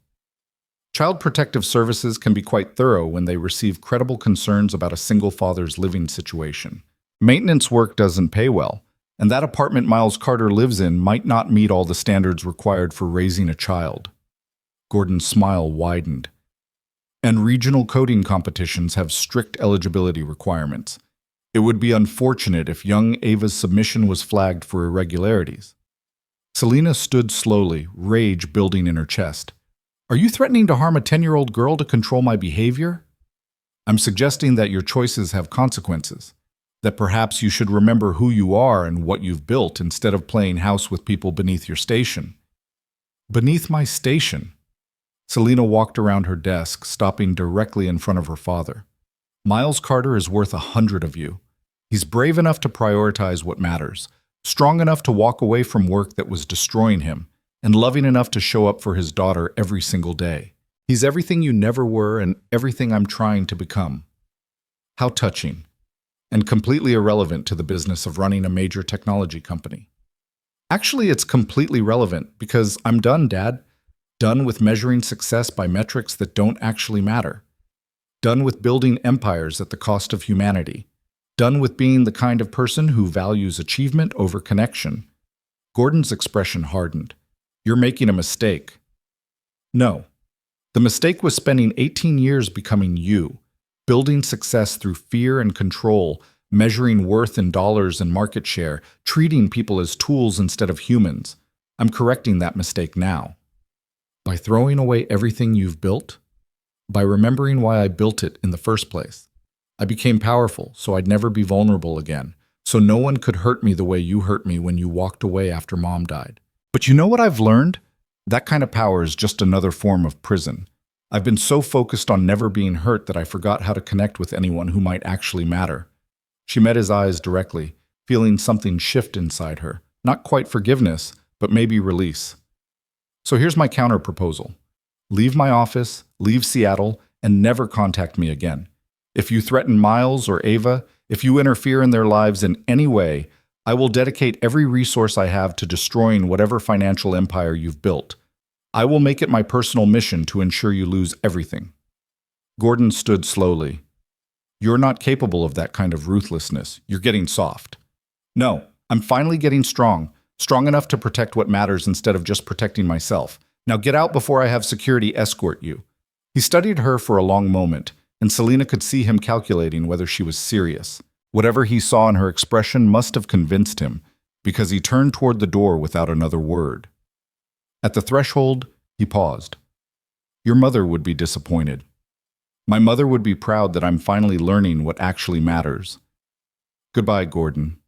Speaker 1: Child Protective Services can be quite thorough when they receive credible concerns about a single father's living situation. Maintenance work doesn't pay well, and that apartment Miles Carter lives in might not meet all the standards required for raising a child. Gordon's smile widened. "And regional coding competitions have strict eligibility requirements. It would be unfortunate if young Ava's submission was flagged for irregularities." Selena stood slowly, rage building in her chest. "Are you threatening to harm a 10-year-old girl to control my behavior?" "I'm suggesting that your choices have consequences, that perhaps you should remember who you are and what you've built instead of playing house with people beneath your station." "Beneath my station?" Selena walked around her desk, stopping directly in front of her father. "Miles Carter is worth 100 of you. He's brave enough to prioritize what matters, strong enough to walk away from work that was destroying him, and loving enough to show up for his daughter every single day. He's everything you never were and everything I'm trying to become." How touching, and completely irrelevant to the business of running a major technology company. "Actually, it's completely relevant because I'm done, Dad. Done with measuring success by metrics that don't actually matter. Done with building empires at the cost of humanity. Done with being the kind of person who values achievement over connection." Gordon's expression hardened. "You're making a mistake." "No. The mistake was spending 18 years becoming you, building success through fear and control, measuring worth in dollars and market share, treating people as tools instead of humans. I'm correcting that mistake now. By throwing away everything you've built, by remembering why I built it in the first place. I became powerful, so I'd never be vulnerable again, so no one could hurt me the way you hurt me when you walked away after Mom died. But you know what I've learned? That kind of power is just another form of prison. I've been so focused on never being hurt that I forgot how to connect with anyone who might actually matter. She met his eyes directly, feeling something shift inside her. Not quite forgiveness, but maybe release. So here's my counter proposal. Leave my office, leave Seattle, and never contact me again. If you threaten Miles or Ava, if you interfere in their lives in any way, I will dedicate every resource I have to destroying whatever financial empire you've built. I will make it my personal mission to ensure you lose everything. Gordon stood slowly. You're not capable of that kind of ruthlessness. You're getting soft. No, I'm finally getting strong enough to protect what matters instead of just protecting myself. Now get out before I have security escort you. He studied her for a long moment, and Selena could see him calculating whether she was serious. Whatever he saw in her expression must have convinced him, because he turned toward the door without another word. At the threshold, he paused. Your mother would be disappointed. My mother would be proud that I'm finally learning what actually matters. Goodbye, Gordon.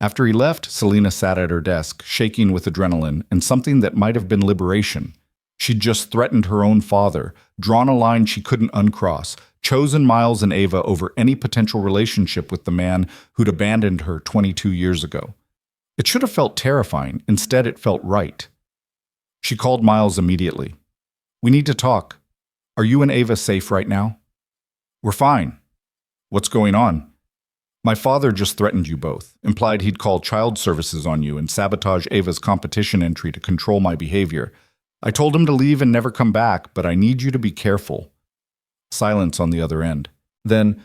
Speaker 1: After he left, Selena sat at her desk, shaking with adrenaline and something that might have been liberation. She'd just threatened her own father, drawn a line she couldn't uncross, chosen Miles and Ava over any potential relationship with the man who'd abandoned her 22 years ago. It should have felt terrifying. Instead, it felt right. She called Miles immediately. We need to talk. Are you and Ava safe right now? We're fine. What's going on? My father just threatened you both, implied he'd call child services on you and sabotage Ava's competition entry to control my behavior. I told him to leave and never come back, but I need you to be careful. Silence on the other end. Then,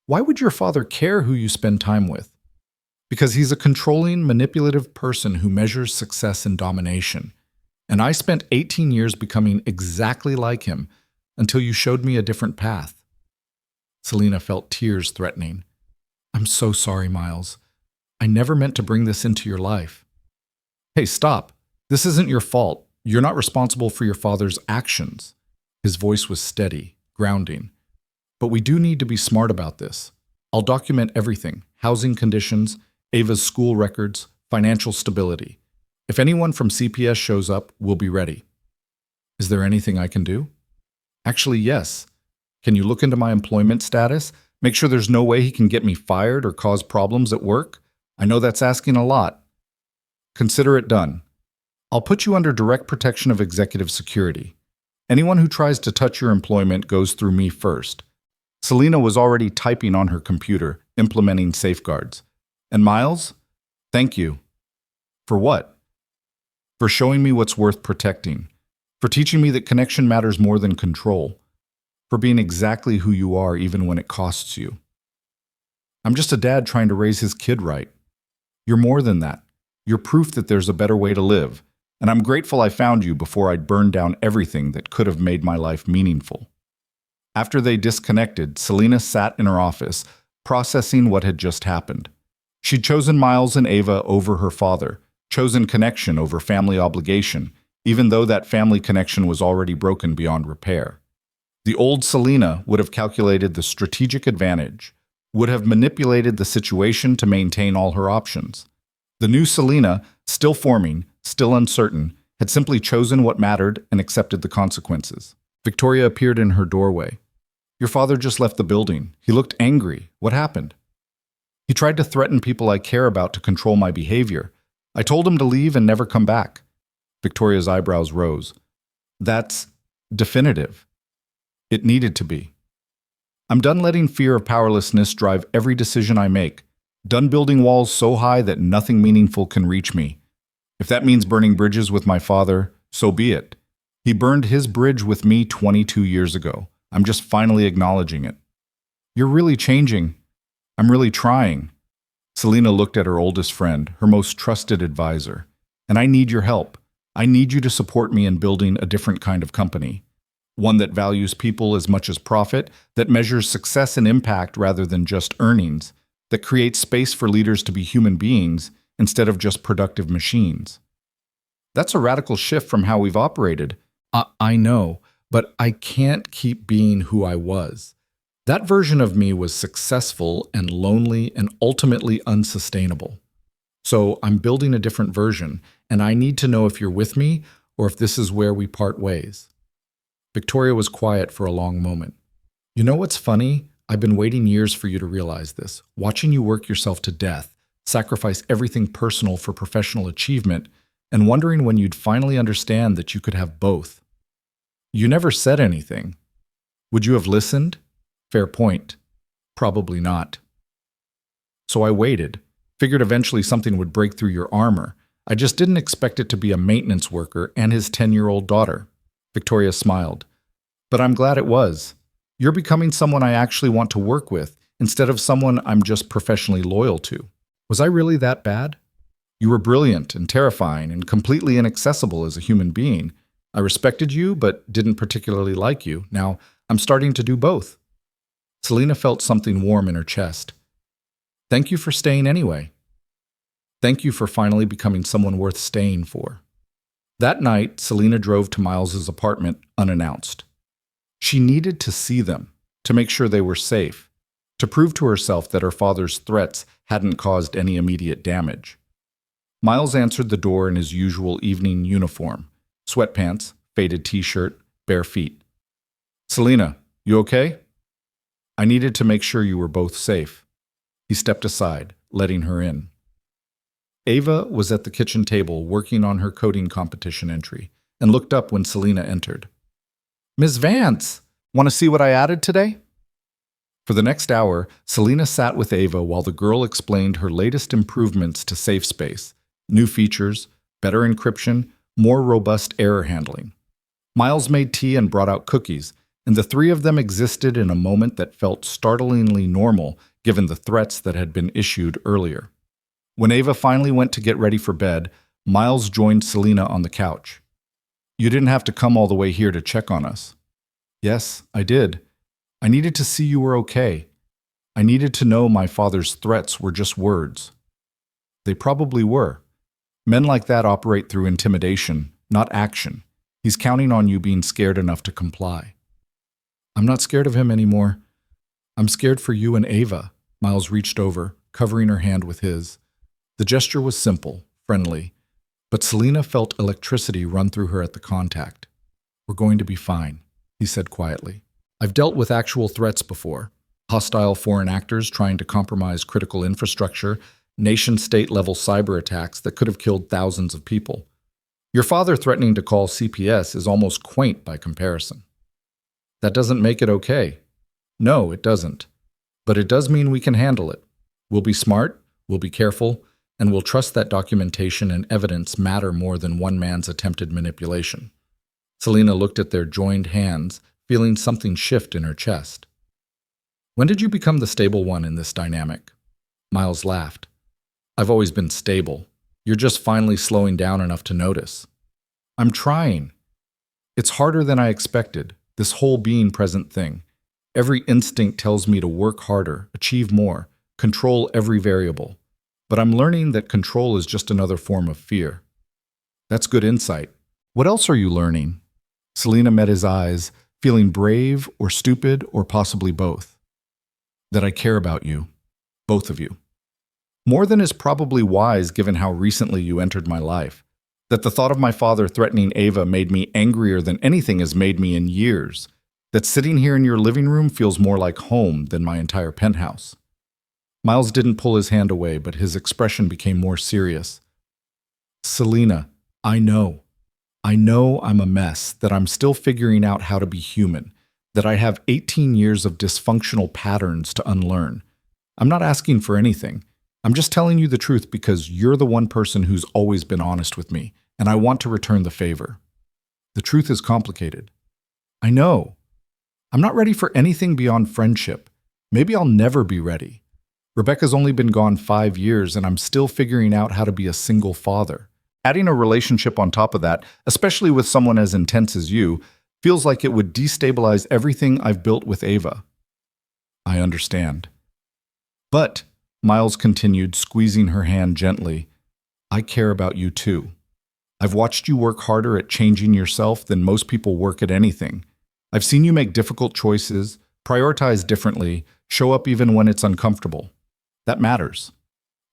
Speaker 1: why would your father care who you spend time with? Because he's a controlling, manipulative person who measures success in domination. And I spent 18 years becoming exactly like him until you showed me a different path. Selena felt tears threatening. I'm so sorry, Miles. I never meant to bring this into your life. Hey, stop. This isn't your fault. You're not responsible for your father's actions. His voice was steady, grounding. But we do need to be smart about this. I'll document everything: housing conditions, Ava's school records, financial stability. If anyone from CPS shows up, we'll be ready. Is there anything I can do? Actually, yes. Can you look into my employment status? Make sure there's no way he can get me fired or cause problems at work? I know that's asking a lot. Consider it done. I'll put you under direct protection of executive security. Anyone who tries to touch your employment goes through me first. Selena was already typing on her computer, implementing safeguards. And Miles? Thank you. For what? For showing me what's worth protecting. For teaching me that connection matters more than control. For being exactly who you are even when it costs you. I'm just a dad trying to raise his kid right. You're more than that. You're proof that there's a better way to live. And I'm grateful I found you before I'd burned down everything that could have made my life meaningful. After they disconnected, Selena sat in her office, processing what had just happened. She'd chosen Miles and Ava over her father, chosen connection over family obligation, even though that family connection was already broken beyond repair. The old Selena would have calculated the strategic advantage, would have manipulated the situation to maintain all her options. The new Selena, still forming, still uncertain, had simply chosen what mattered and accepted the consequences. Victoria appeared in her doorway. Your father just left the building. He looked angry. What happened? He tried to threaten people I care about to control my behavior. I told him to leave and never come back. Victoria's eyebrows rose. That's definitive. It needed to be. I'm done letting fear of powerlessness drive every decision I make. Done building walls so high that nothing meaningful can reach me. If that means burning bridges with my father, so be it. He burned his bridge with me 22 years ago. I'm just finally acknowledging it. You're really changing. I'm really trying. Selena looked at her oldest friend, her most trusted advisor. And I need your help. I need you to support me in building a different kind of company. One that values people as much as profit, that measures success and impact rather than just earnings, that creates space for leaders to be human beings instead of just productive machines. That's a radical shift from how we've operated. I know, but I can't keep being who I was. That version of me was successful and lonely and ultimately unsustainable. So I'm building a different version, and I need to know if you're with me or if this is where we part ways. Victoria was quiet for a long moment. You know what's funny? I've been waiting years for you to realize this. Watching you work yourself to death, sacrifice everything personal for professional achievement, and wondering when you'd finally understand that you could have both. You never said anything. Would you have listened? Fair point. Probably not. So I waited. Figured eventually something would break through your armor. I just didn't expect it to be a maintenance worker and his 10-year-old daughter. Victoria smiled. But I'm glad it was. You're becoming someone I actually want to work with instead of someone I'm just professionally loyal to. Was I really that bad? You were brilliant and terrifying and completely inaccessible as a human being. I respected you, but didn't particularly like you. Now, I'm starting to do both. Selena felt something warm in her chest. Thank you for staying anyway. Thank you for finally becoming someone worth staying for. That night, Selena drove to Miles's apartment unannounced. She needed to see them, to make sure they were safe, to prove to herself that her father's threats hadn't caused any immediate damage. Miles answered the door in his usual evening uniform, sweatpants, faded t-shirt, bare feet. Selena, you okay? I needed to make sure you were both safe. He stepped aside, letting her in. Ava was at the kitchen table working on her coding competition entry and looked up when Selena entered. Ms. Vance, want to see what I added today? For the next hour, Selena sat with Ava while the girl explained her latest improvements to Safe Space, new features, better encryption, more robust error handling. Miles made tea and brought out cookies, and the three of them existed in a moment that felt startlingly normal given the threats that had been issued earlier. When Ava finally went to get ready for bed, Miles joined Selena on the couch. You didn't have to come all the way here to check on us. Yes, I did. I needed to see you were okay. I needed to know my father's threats were just words. They probably were. Men like that operate through intimidation, not action. He's counting on you being scared enough to comply. I'm not scared of him anymore. I'm scared for you and Ava. Miles reached over, covering her hand with his. The gesture was simple, friendly, but Selena felt electricity run through her at the contact. We're going to be fine, he said quietly. I've dealt with actual threats before. Hostile foreign actors trying to compromise critical infrastructure, nation-state level cyber attacks that could have killed thousands of people. Your father threatening to call CPS is almost quaint by comparison. That doesn't make it okay. No, it doesn't. But it does mean we can handle it. We'll be smart, we'll be careful, and we'll trust that documentation and evidence matter more than one man's attempted manipulation. Selena looked at their joined hands, feeling something shift in her chest. When did you become the stable one in this dynamic? Miles laughed. I've always been stable. You're just finally slowing down enough to notice. I'm trying. It's harder than I expected, this whole being present thing. Every instinct tells me to work harder, achieve more, control every variable. But I'm learning that control is just another form of fear. That's good insight. What else are you learning? Selena met his eyes, feeling brave or stupid or possibly both. That I care about you, both of you. More than is probably wise given how recently you entered my life. That the thought of my father threatening Ava made me angrier than anything has made me in years. That sitting here in your living room feels more like home than my entire penthouse. Miles didn't pull his hand away, but his expression became more serious. Selena, I know. I know I'm a mess, that I'm still figuring out how to be human, that I have 18 years of dysfunctional patterns to unlearn. I'm not asking for anything. I'm just telling you the truth because you're the one person who's always been honest with me, and I want to return the favor. The truth is complicated. I know. I'm not ready for anything beyond friendship. Maybe I'll never be ready. Rebecca's only been gone 5 years, and I'm still figuring out how to be a single father. Adding a relationship on top of that, especially with someone as intense as you, feels like it would destabilize everything I've built with Ava. I understand. But Miles continued, squeezing her hand gently. I care about you too. I've watched you work harder at changing yourself than most people work at anything. I've seen you make difficult choices, prioritize differently, show up even when it's uncomfortable. That matters.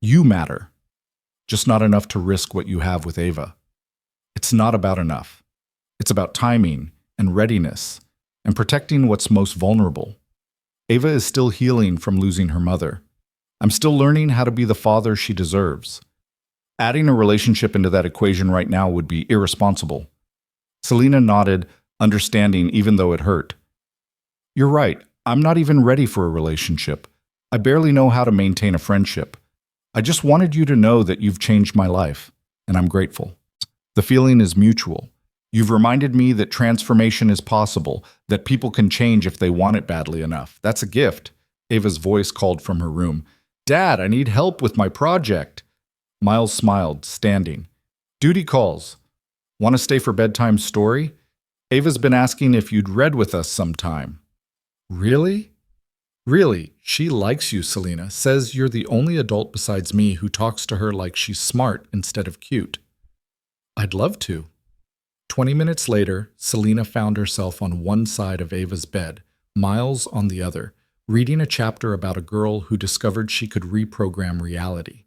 Speaker 1: You matter. Just not enough to risk what you have with Ava. It's not about enough. It's about timing and readiness and protecting what's most vulnerable. Ava is still healing from losing her mother. I'm still learning how to be the father she deserves. Adding a relationship into that equation right now would be irresponsible. Selena nodded, understanding even though it hurt. You're right. I'm not even ready for a relationship. I barely know how to maintain a friendship. I just wanted you to know that you've changed my life, and I'm grateful. The feeling is mutual. You've reminded me that transformation is possible, that people can change if they want it badly enough. That's a gift. Ava's voice called from her room. Dad, I need help with my project. Miles smiled, standing. Duty calls. Want to stay for bedtime story? Ava's been asking if you'd read with us sometime. Really? Really, she likes you, Selena. Says you're the only adult besides me who talks to her like she's smart instead of cute. I'd love to. 20 minutes later, Selena found herself on one side of Ava's bed, Miles on the other, reading a chapter about a girl who discovered she could reprogram reality.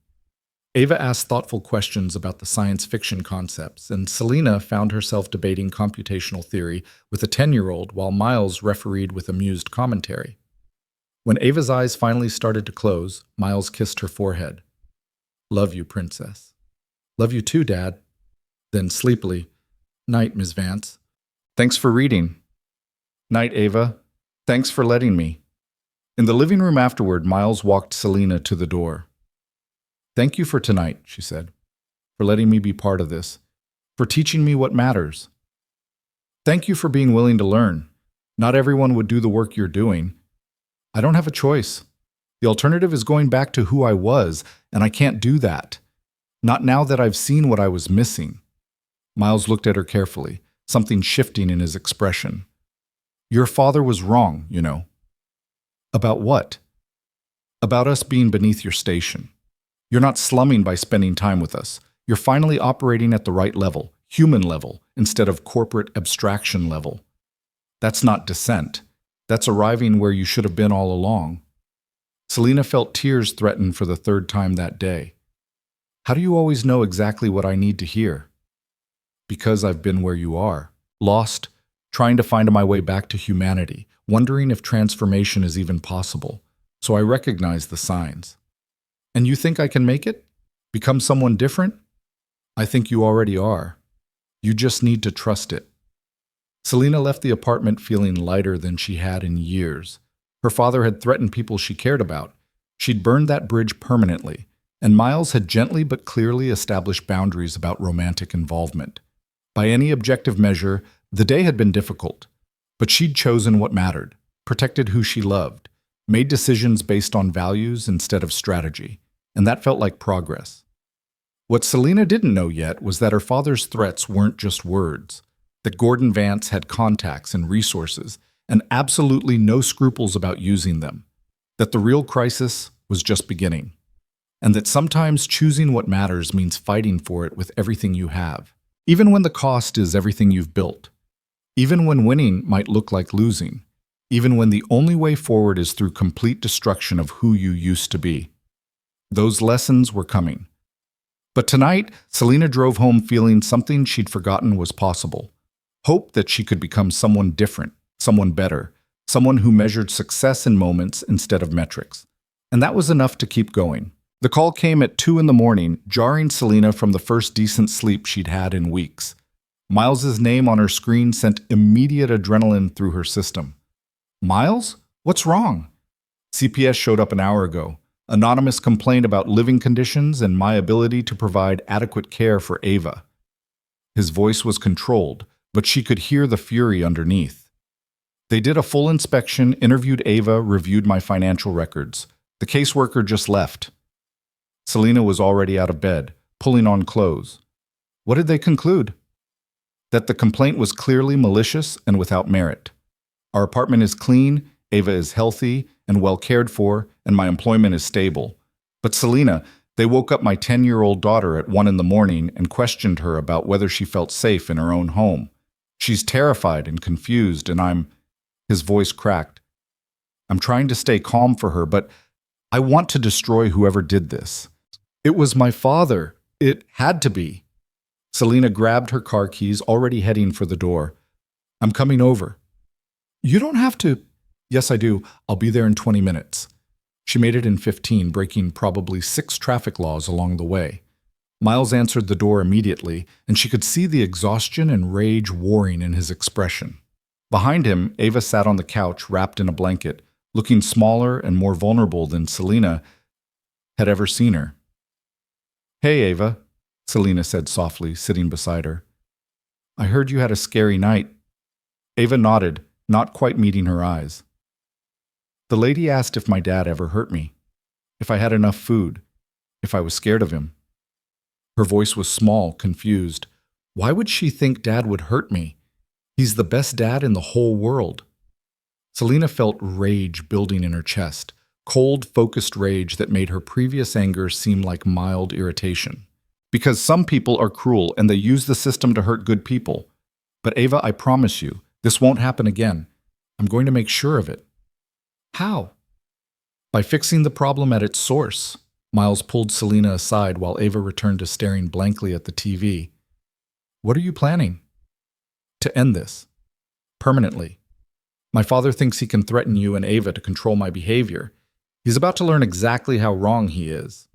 Speaker 1: Ava asked thoughtful questions about the science fiction concepts, and Selena found herself debating computational theory with a 10-year-old while Miles refereed with amused commentary. When Ava's eyes finally started to close, Miles kissed her forehead. Love you, princess. Love you too, Dad. Then sleepily, night, Ms. Vance. Thanks for reading. Night, Ava. Thanks for letting me. In the living room afterward, Miles walked Selena to the door. Thank you for tonight, she said, for letting me be part of this, for teaching me what matters. Thank you for being willing to learn. Not everyone would do the work you're doing. I don't have a choice. The alternative is going back to who I was, and I can't do that. Not now that I've seen what I was missing. Miles looked at her carefully, something shifting in his expression. Your father was wrong, you know. About what? About us being beneath your station. You're not slumming by spending time with us. You're finally operating at the right level, human level, instead of corporate abstraction level. That's not descent. That's arriving where you should have been all along. Selena felt tears threaten for the third time that day. How do you always know exactly what I need to hear? Because I've been where you are, lost, trying to find my way back to humanity, wondering if transformation is even possible. So I recognize the signs. And you think I can make it? Become someone different? I think you already are. You just need to trust it. Selena left the apartment feeling lighter than she had in years. Her father had threatened people she cared about. She'd burned that bridge permanently, and Miles had gently but clearly established boundaries about romantic involvement. By any objective measure, the day had been difficult, but she'd chosen what mattered, protected who she loved, made decisions based on values instead of strategy, and that felt like progress. What Selena didn't know yet was that her father's threats weren't just words, that Gordon Vance had contacts and resources, and absolutely no scruples about using them, that the real crisis was just beginning, and that sometimes choosing what matters means fighting for it with everything you have, even when the cost is everything you've built, even when winning might look like losing, even when the only way forward is through complete destruction of who you used to be. Those lessons were coming. But tonight, Selena drove home feeling something she'd forgotten was possible. Hope that she could become someone different, someone better, someone who measured success in moments instead of metrics. And that was enough to keep going. The call came at 2 a.m, jarring Selena from the first decent sleep she'd had in weeks. Miles's name on her screen sent immediate adrenaline through her system. Miles? What's wrong? CPS showed up an hour ago. Anonymous complaint about living conditions and my ability to provide adequate care for Ava. His voice was controlled, but she could hear the fury underneath. They did a full inspection, interviewed Ava, reviewed my financial records. The caseworker just left. Selena was already out of bed, pulling on clothes. What did they conclude? That the complaint was clearly malicious and without merit. Our apartment is clean, Ava is healthy and well cared for, and my employment is stable. But Selena, they woke up my 10-year-old daughter at 1 in the morning and questioned her about whether she felt safe in her own home. She's terrified and confused, and His voice cracked. I'm trying to stay calm for her, but I want to destroy whoever did this. It was my father. It had to be. Selena grabbed her car keys, already heading for the door. I'm coming over. You don't have to. Yes, I do. I'll be there in 20 minutes. She made it in 15, breaking probably 6 traffic laws along the way. Miles answered the door immediately, and she could see the exhaustion and rage warring in his expression. Behind him, Ava sat on the couch, wrapped in a blanket, looking smaller and more vulnerable than Selena had ever seen her. Hey, Ava, Selena said softly, sitting beside her. I heard you had a scary night. Ava nodded, not quite meeting her eyes. The lady asked if my dad ever hurt me, if I had enough food, if I was scared of him. Her voice was small, confused. Why would she think Dad would hurt me? He's the best dad in the whole world. Selena felt rage building in her chest, cold, focused rage that made her previous anger seem like mild irritation. Because some people are cruel and they use the system to hurt good people. But Ava, I promise you, this won't happen again. I'm going to make sure of it. How? By fixing the problem at its source. Miles pulled Selena aside while Ava returned to staring blankly at the TV. What are you planning? To end this. Permanently. My father thinks he can threaten you and Ava to control my behavior. He's about to learn exactly how wrong he is.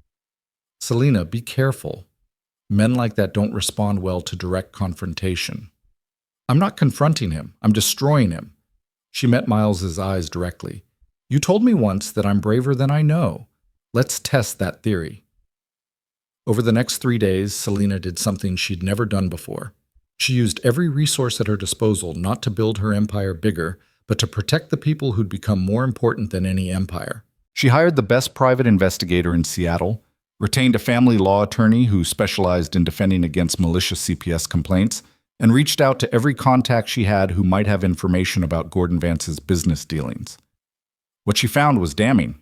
Speaker 1: Selena, be careful. Men like that don't respond well to direct confrontation. I'm not confronting him. I'm destroying him. She met Miles's eyes directly. You told me once that I'm braver than I know. Let's test that theory. Over the next 3 days, Selena did something she'd never done before. She used every resource at her disposal not to build her empire bigger, but to protect the people who'd become more important than any empire. She hired the best private investigator in Seattle, retained a family law attorney who specialized in defending against malicious CPS complaints, and reached out to every contact she had who might have information about Gordon Vance's business dealings. What she found was damning.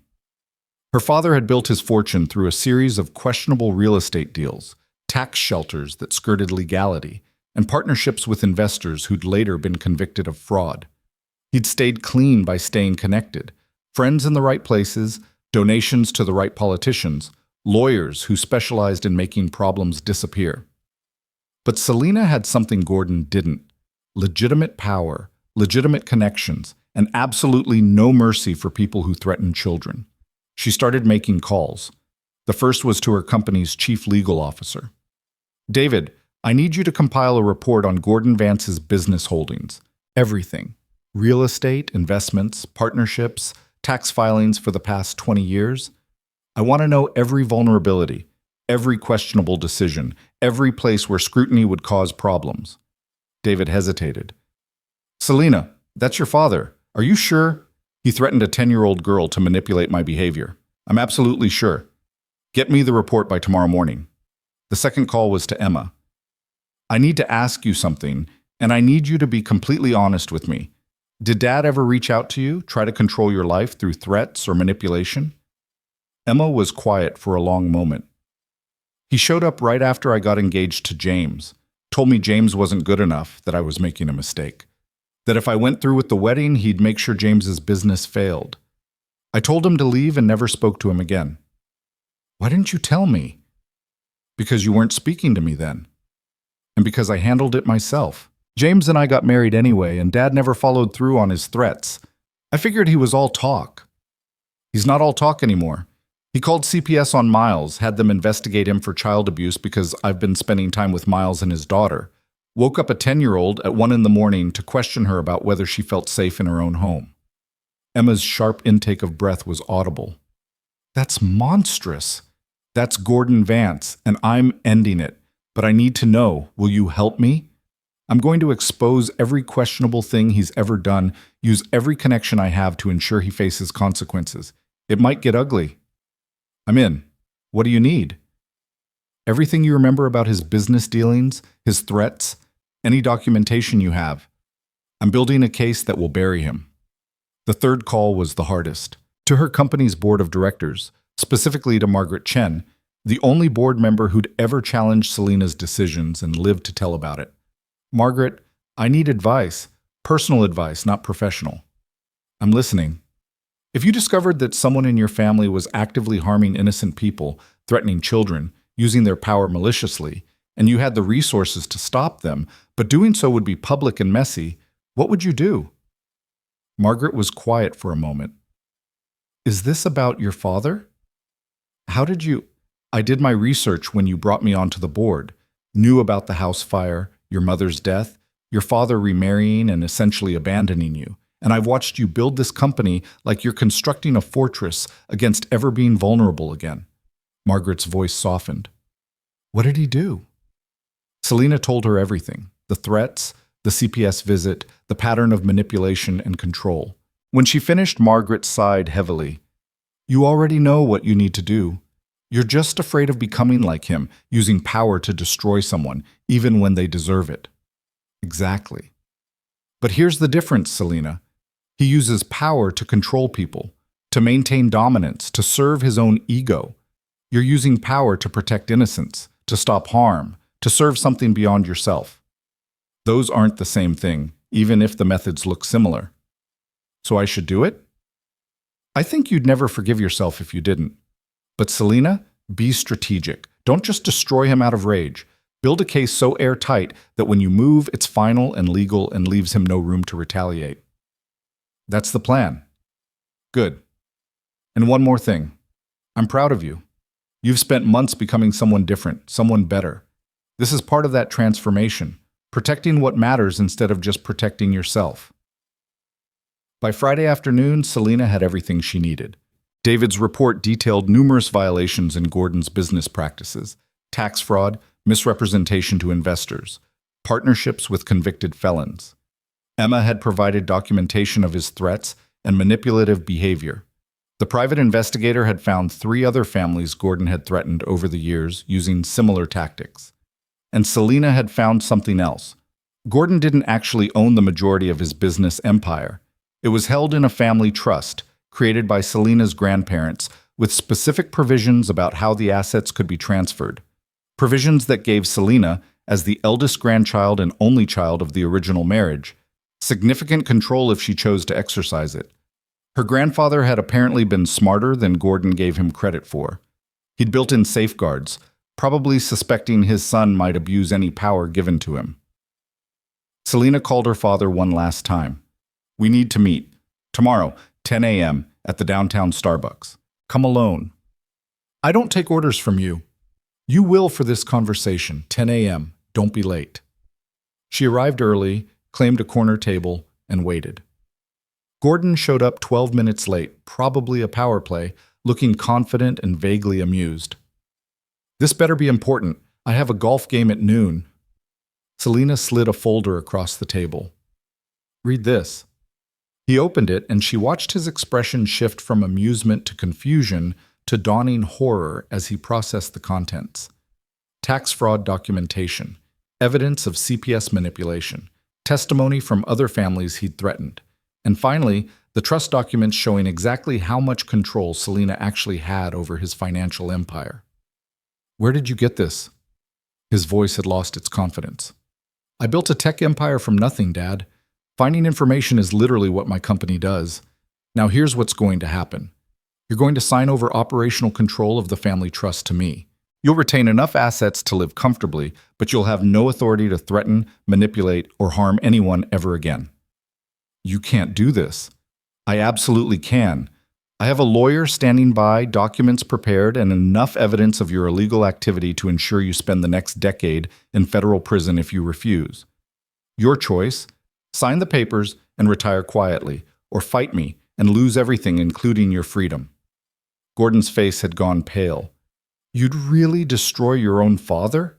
Speaker 1: Her father had built his fortune through a series of questionable real estate deals, tax shelters that skirted legality, and partnerships with investors who'd later been convicted of fraud. He'd stayed clean by staying connected, friends in the right places, donations to the right politicians, lawyers who specialized in making problems disappear. But Selena had something Gordon didn't: legitimate power, legitimate connections, and absolutely no mercy for people who threatened children. She started making calls. The first was to her company's chief legal officer. David, I need you to compile a report on Gordon Vance's business holdings. Everything. Real estate, investments, partnerships, tax filings for the past 20 years. I want to know every vulnerability, every questionable decision, every place where scrutiny would cause problems. David hesitated. Selena, that's your father. Are you sure? He threatened a 10-year-old girl to manipulate my behavior. I'm absolutely sure. Get me the report by tomorrow morning. The second call was to Emma. I need to ask you something, and I need you to be completely honest with me. Did Dad ever reach out to you, try to control your life through threats or manipulation? Emma was quiet for a long moment. He showed up right after I got engaged to James, told me James wasn't good enough, that I was making a mistake. That if I went through with the wedding, he'd make sure James's business failed. I told him to leave and never spoke to him again. Why didn't you tell me? Because you weren't speaking to me then. And because I handled it myself. James and I got married anyway, and Dad never followed through on his threats. I figured he was all talk. He's not all talk anymore. He called CPS on Miles, had them investigate him for child abuse because I've been spending time with Miles and his daughter. Woke up a 10-year-old at 1 in the morning to question her about whether she felt safe in her own home. Emma's sharp intake of breath was audible. That's monstrous. That's Gordon Vance, and I'm ending it. But I need to know, will you help me? I'm going to expose every questionable thing he's ever done, use every connection I have to ensure he faces consequences. It might get ugly. I'm in. What do you need? Everything you remember about his business dealings, his threats, any documentation you have. I'm building a case that will bury him. The third call was the hardest. To her company's board of directors, specifically to Margaret Chen, the only board member who'd ever challenged Selena's decisions and lived to tell about it. Margaret, I need advice. Personal advice, not professional. I'm listening. If you discovered that someone in your family was actively harming innocent people, threatening children, using their power maliciously, and you had the resources to stop them, but doing so would be public and messy, what would you do? Margaret was quiet for a moment. Is this about your father? How did you... I did my research when you brought me onto the board, knew about the house fire, your mother's death, your father remarrying and essentially abandoning you, and I've watched you build this company like you're constructing a fortress against ever being vulnerable again. Margaret's voice softened. What did he do? Selena told her everything, the threats, the CPS visit, the pattern of manipulation and control. When she finished, Margaret sighed heavily. You already know what you need to do. You're just afraid of becoming like him, using power to destroy someone, even when they deserve it. Exactly. But here's the difference, Selena. He uses power to control people, to maintain dominance, to serve his own ego. You're using power to protect innocence, to stop harm, to serve something beyond yourself. Those aren't the same thing, even if the methods look similar. So I should do it? I think you'd never forgive yourself if you didn't. But Selena, be strategic. Don't just destroy him out of rage. Build a case so airtight that when you move, it's final and legal and leaves him no room to retaliate. That's the plan. Good. And one more thing. I'm proud of you. You've spent months becoming someone different, someone better. This is part of that transformation, protecting what matters instead of just protecting yourself. By Friday afternoon, Selena had everything she needed. David's report detailed numerous violations in Gordon's business practices: tax fraud, misrepresentation to investors, partnerships with convicted felons. Emma had provided documentation of his threats and manipulative behavior. The private investigator had found 3 other families Gordon had threatened over the years using similar tactics. And Selena had found something else. Gordon didn't actually own the majority of his business empire. It was held in a family trust, created by Selena's grandparents, with specific provisions about how the assets could be transferred. Provisions that gave Selena, as the eldest grandchild and only child of the original marriage, significant control if she chose to exercise it. Her grandfather had apparently been smarter than Gordon gave him credit for. He'd built in safeguards, probably suspecting his son might abuse any power given to him. Selena called her father one last time. We need to meet. Tomorrow, 10 a.m., at the downtown Starbucks. Come alone. I don't take orders from you. You will for this conversation, 10 a.m. Don't be late. She arrived early, claimed a corner table, and waited. Gordon showed up 12 minutes late, probably a power play, looking confident and vaguely amused. This better be important. I have a golf game at noon. Selena slid a folder across the table. Read this. He opened it, and she watched his expression shift from amusement to confusion to dawning horror as he processed the contents. Tax fraud documentation, evidence of CPS manipulation, testimony from other families he'd threatened, and finally, the trust documents showing exactly how much control Selena actually had over his financial empire. Where did you get this? His voice had lost its confidence. I built a tech empire from nothing, Dad. Finding information is literally what my company does. Now here's what's going to happen. You're going to sign over operational control of the family trust to me. You'll retain enough assets to live comfortably, but you'll have no authority to threaten, manipulate, or harm anyone ever again. You can't do this. I absolutely can. I have a lawyer standing by, documents prepared, and enough evidence of your illegal activity to ensure you spend the next decade in federal prison if you refuse. Your choice. Sign the papers and retire quietly, or fight me and lose everything, including your freedom. Gordon's face had gone pale. You'd really destroy your own father?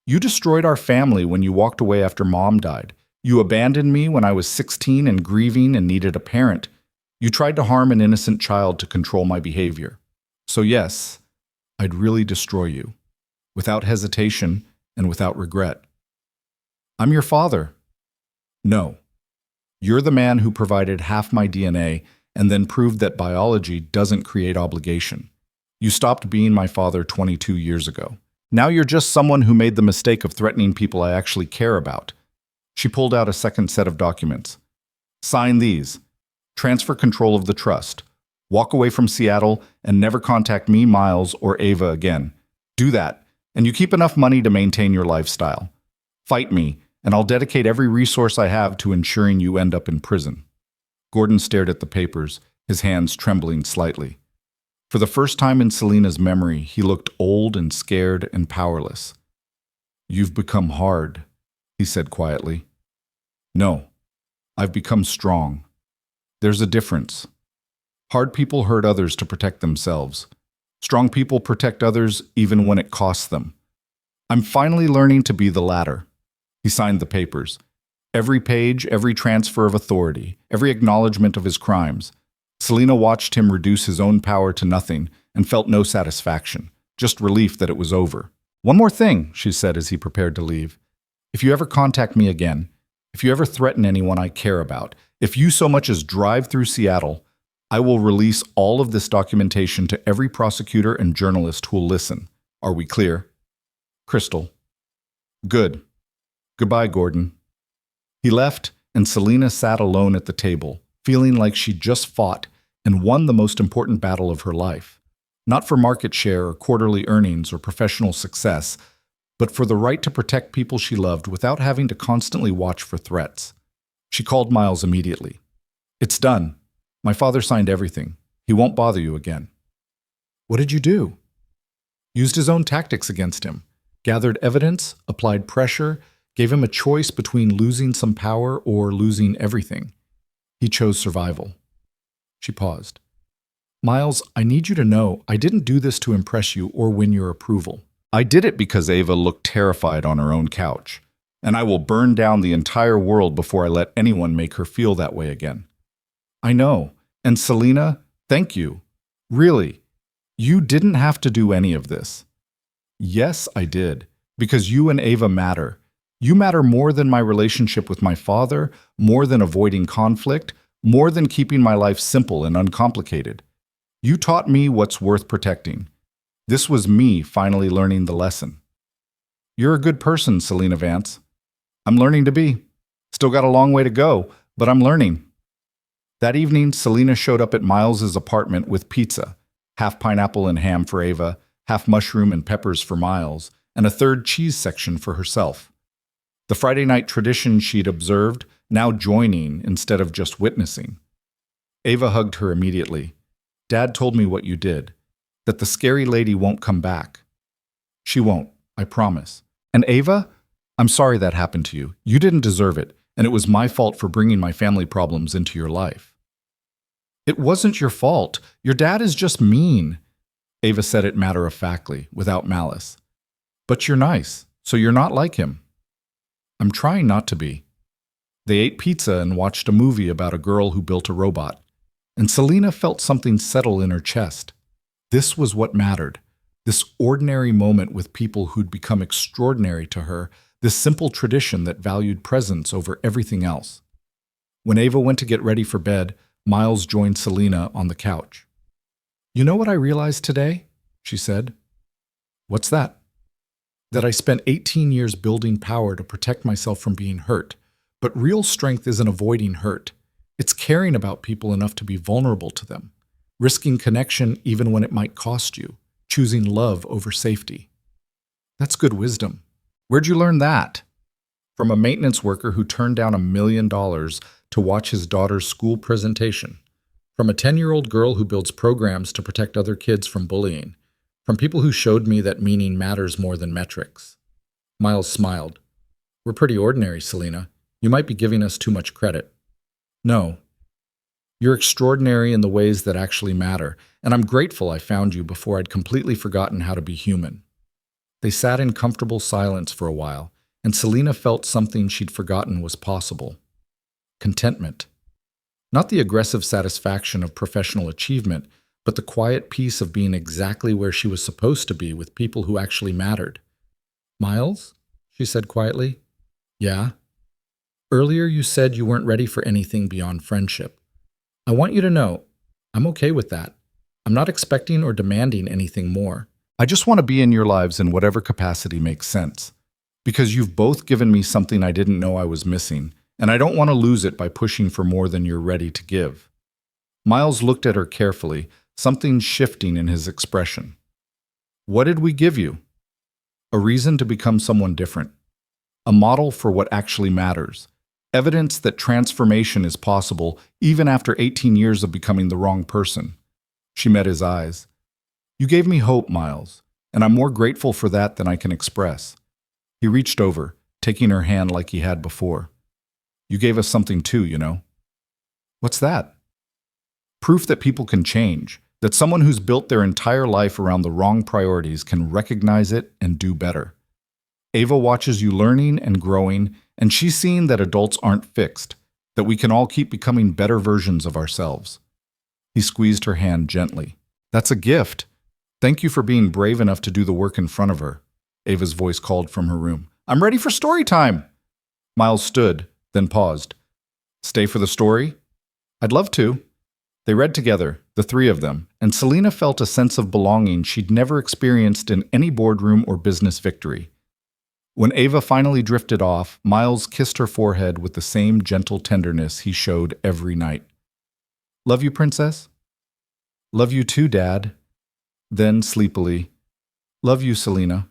Speaker 1: You destroyed our family when you walked away after Mom died. You abandoned me when I was 16 and grieving and needed a parent. You tried to harm an innocent child to control my behavior. So yes, I'd really destroy you, without hesitation and without regret. I'm your father. No. You're the man who provided half my DNA and then proved that biology doesn't create obligation. You stopped being my father 22 years ago. Now you're just someone who made the mistake of threatening people I actually care about. She pulled out a second set of documents. Sign these. Transfer control of the trust. Walk away from Seattle and never contact me, Miles, or Ava again. Do that, and you keep enough money to maintain your lifestyle. Fight me, and I'll dedicate every resource I have to ensuring you end up in prison. Gordon stared at the papers, his hands trembling slightly. For the first time in Selena's memory, he looked old and scared and powerless. You've become hard, he said quietly. No, I've become strong. There's a difference. Hard people hurt others to protect themselves. Strong people protect others even when it costs them. I'm finally learning to be the latter. He signed the papers. Every page, every transfer of authority, every acknowledgement of his crimes. Selena watched him reduce his own power to nothing and felt no satisfaction, just relief that it was over. One more thing, she said as he prepared to leave. If you ever contact me again, if you ever threaten anyone I care about, if you so much as drive through Seattle, I will release all of this documentation to every prosecutor and journalist who'll listen. Are we clear? Crystal. Good. Goodbye, Gordon. He left, and Selena sat alone at the table, feeling like she'd just fought and won the most important battle of her life. Not for market share or quarterly earnings or professional success, but for the right to protect people she loved without having to constantly watch for threats. She called Miles immediately. It's done. My father signed everything. He won't bother you again. What did you do? Used his own tactics against him. Gathered evidence, applied pressure, gave him a choice between losing some power or losing everything. He chose survival. She paused. Miles, I need you to know I didn't do this to impress you or win your approval. I did it because Ava looked terrified on her own couch, and I will burn down the entire world before I let anyone make her feel that way again. I know. And Selena, thank you. Really, you didn't have to do any of this. Yes, I did, because you and Ava matter. You matter more than my relationship with my father, more than avoiding conflict, more than keeping my life simple and uncomplicated. You taught me what's worth protecting. This was me finally learning the lesson. You're a good person, Selena Vance. I'm learning to be. Still got a long way to go, but I'm learning. That evening, Selena showed up at Miles's apartment with pizza, half pineapple and ham for Ava, half mushroom and peppers for Miles, and a third cheese section for herself. The Friday night tradition she'd observed, now joining instead of just witnessing. Ava hugged her immediately. Dad told me what you did, that the scary lady won't come back. She won't, I promise. And Ava, I'm sorry that happened to you. You didn't deserve it, and it was my fault for bringing my family problems into your life. It wasn't your fault. Your dad is just mean. Ava said it matter-of-factly, without malice. But you're nice, so you're not like him. I'm trying not to be. They ate pizza and watched a movie about a girl who built a robot, and Selena felt something settle in her chest. This was what mattered. This ordinary moment with people who'd become extraordinary to her, this simple tradition that valued presence over everything else. When Ava went to get ready for bed, Miles joined Selena on the couch. You know what I realized today? She said. What's that? That I spent 18 years building power to protect myself from being hurt. But real strength isn't avoiding hurt. It's caring about people enough to be vulnerable to them, risking connection even when it might cost you, choosing love over safety. That's good wisdom. Where'd you learn that? From a maintenance worker who turned down $1 million to watch his daughter's school presentation. From a 10-year-old girl who builds programs to protect other kids from bullying. From people who showed me that meaning matters more than metrics. Miles smiled. We're pretty ordinary, Selena. You might be giving us too much credit. No. You're extraordinary in the ways that actually matter, and I'm grateful I found you before I'd completely forgotten how to be human. They sat in comfortable silence for a while, and Selena felt something she'd forgotten was possible. Contentment. Not the aggressive satisfaction of professional achievement, but the quiet peace of being exactly where she was supposed to be with people who actually mattered. Miles? She said quietly. Yeah? Earlier you said you weren't ready for anything beyond friendship. I want you to know, I'm okay with that.
Speaker 2: I'm not expecting or demanding anything more.
Speaker 1: I just want to be in your lives in whatever capacity makes sense. Because you've both given me something I didn't know I was missing, and I don't want to lose it by pushing for more than you're ready to give. Miles looked at her carefully, something shifting in his expression. What did we give you? A reason to become someone different. A model for what actually matters. Evidence that transformation is possible even after 18 years of becoming the wrong person. She met his eyes. You gave me hope, Miles, and I'm more grateful for that than I can express. He reached over, taking her hand like he had before. You gave us something too, you know. What's that? Proof that people can change, that someone who's built their entire life around the wrong priorities can recognize it and do better. Ava watches you learning and growing, and she's seen that adults aren't fixed, that we can all keep becoming better versions of ourselves. He squeezed her hand gently. That's a gift. Thank you for being brave enough to do the work in front of her. Ava's voice called from her room. I'm ready for story time. Miles stood, then paused. Stay for the story? I'd love to. They read together, the three of them, and Selena felt a sense of belonging she'd never experienced in any boardroom or business victory. When Ava finally drifted off, Miles kissed her forehead with the same gentle tenderness he showed every night. Love you, Princess? Love you too, Dad. Then, sleepily, love you, Selena.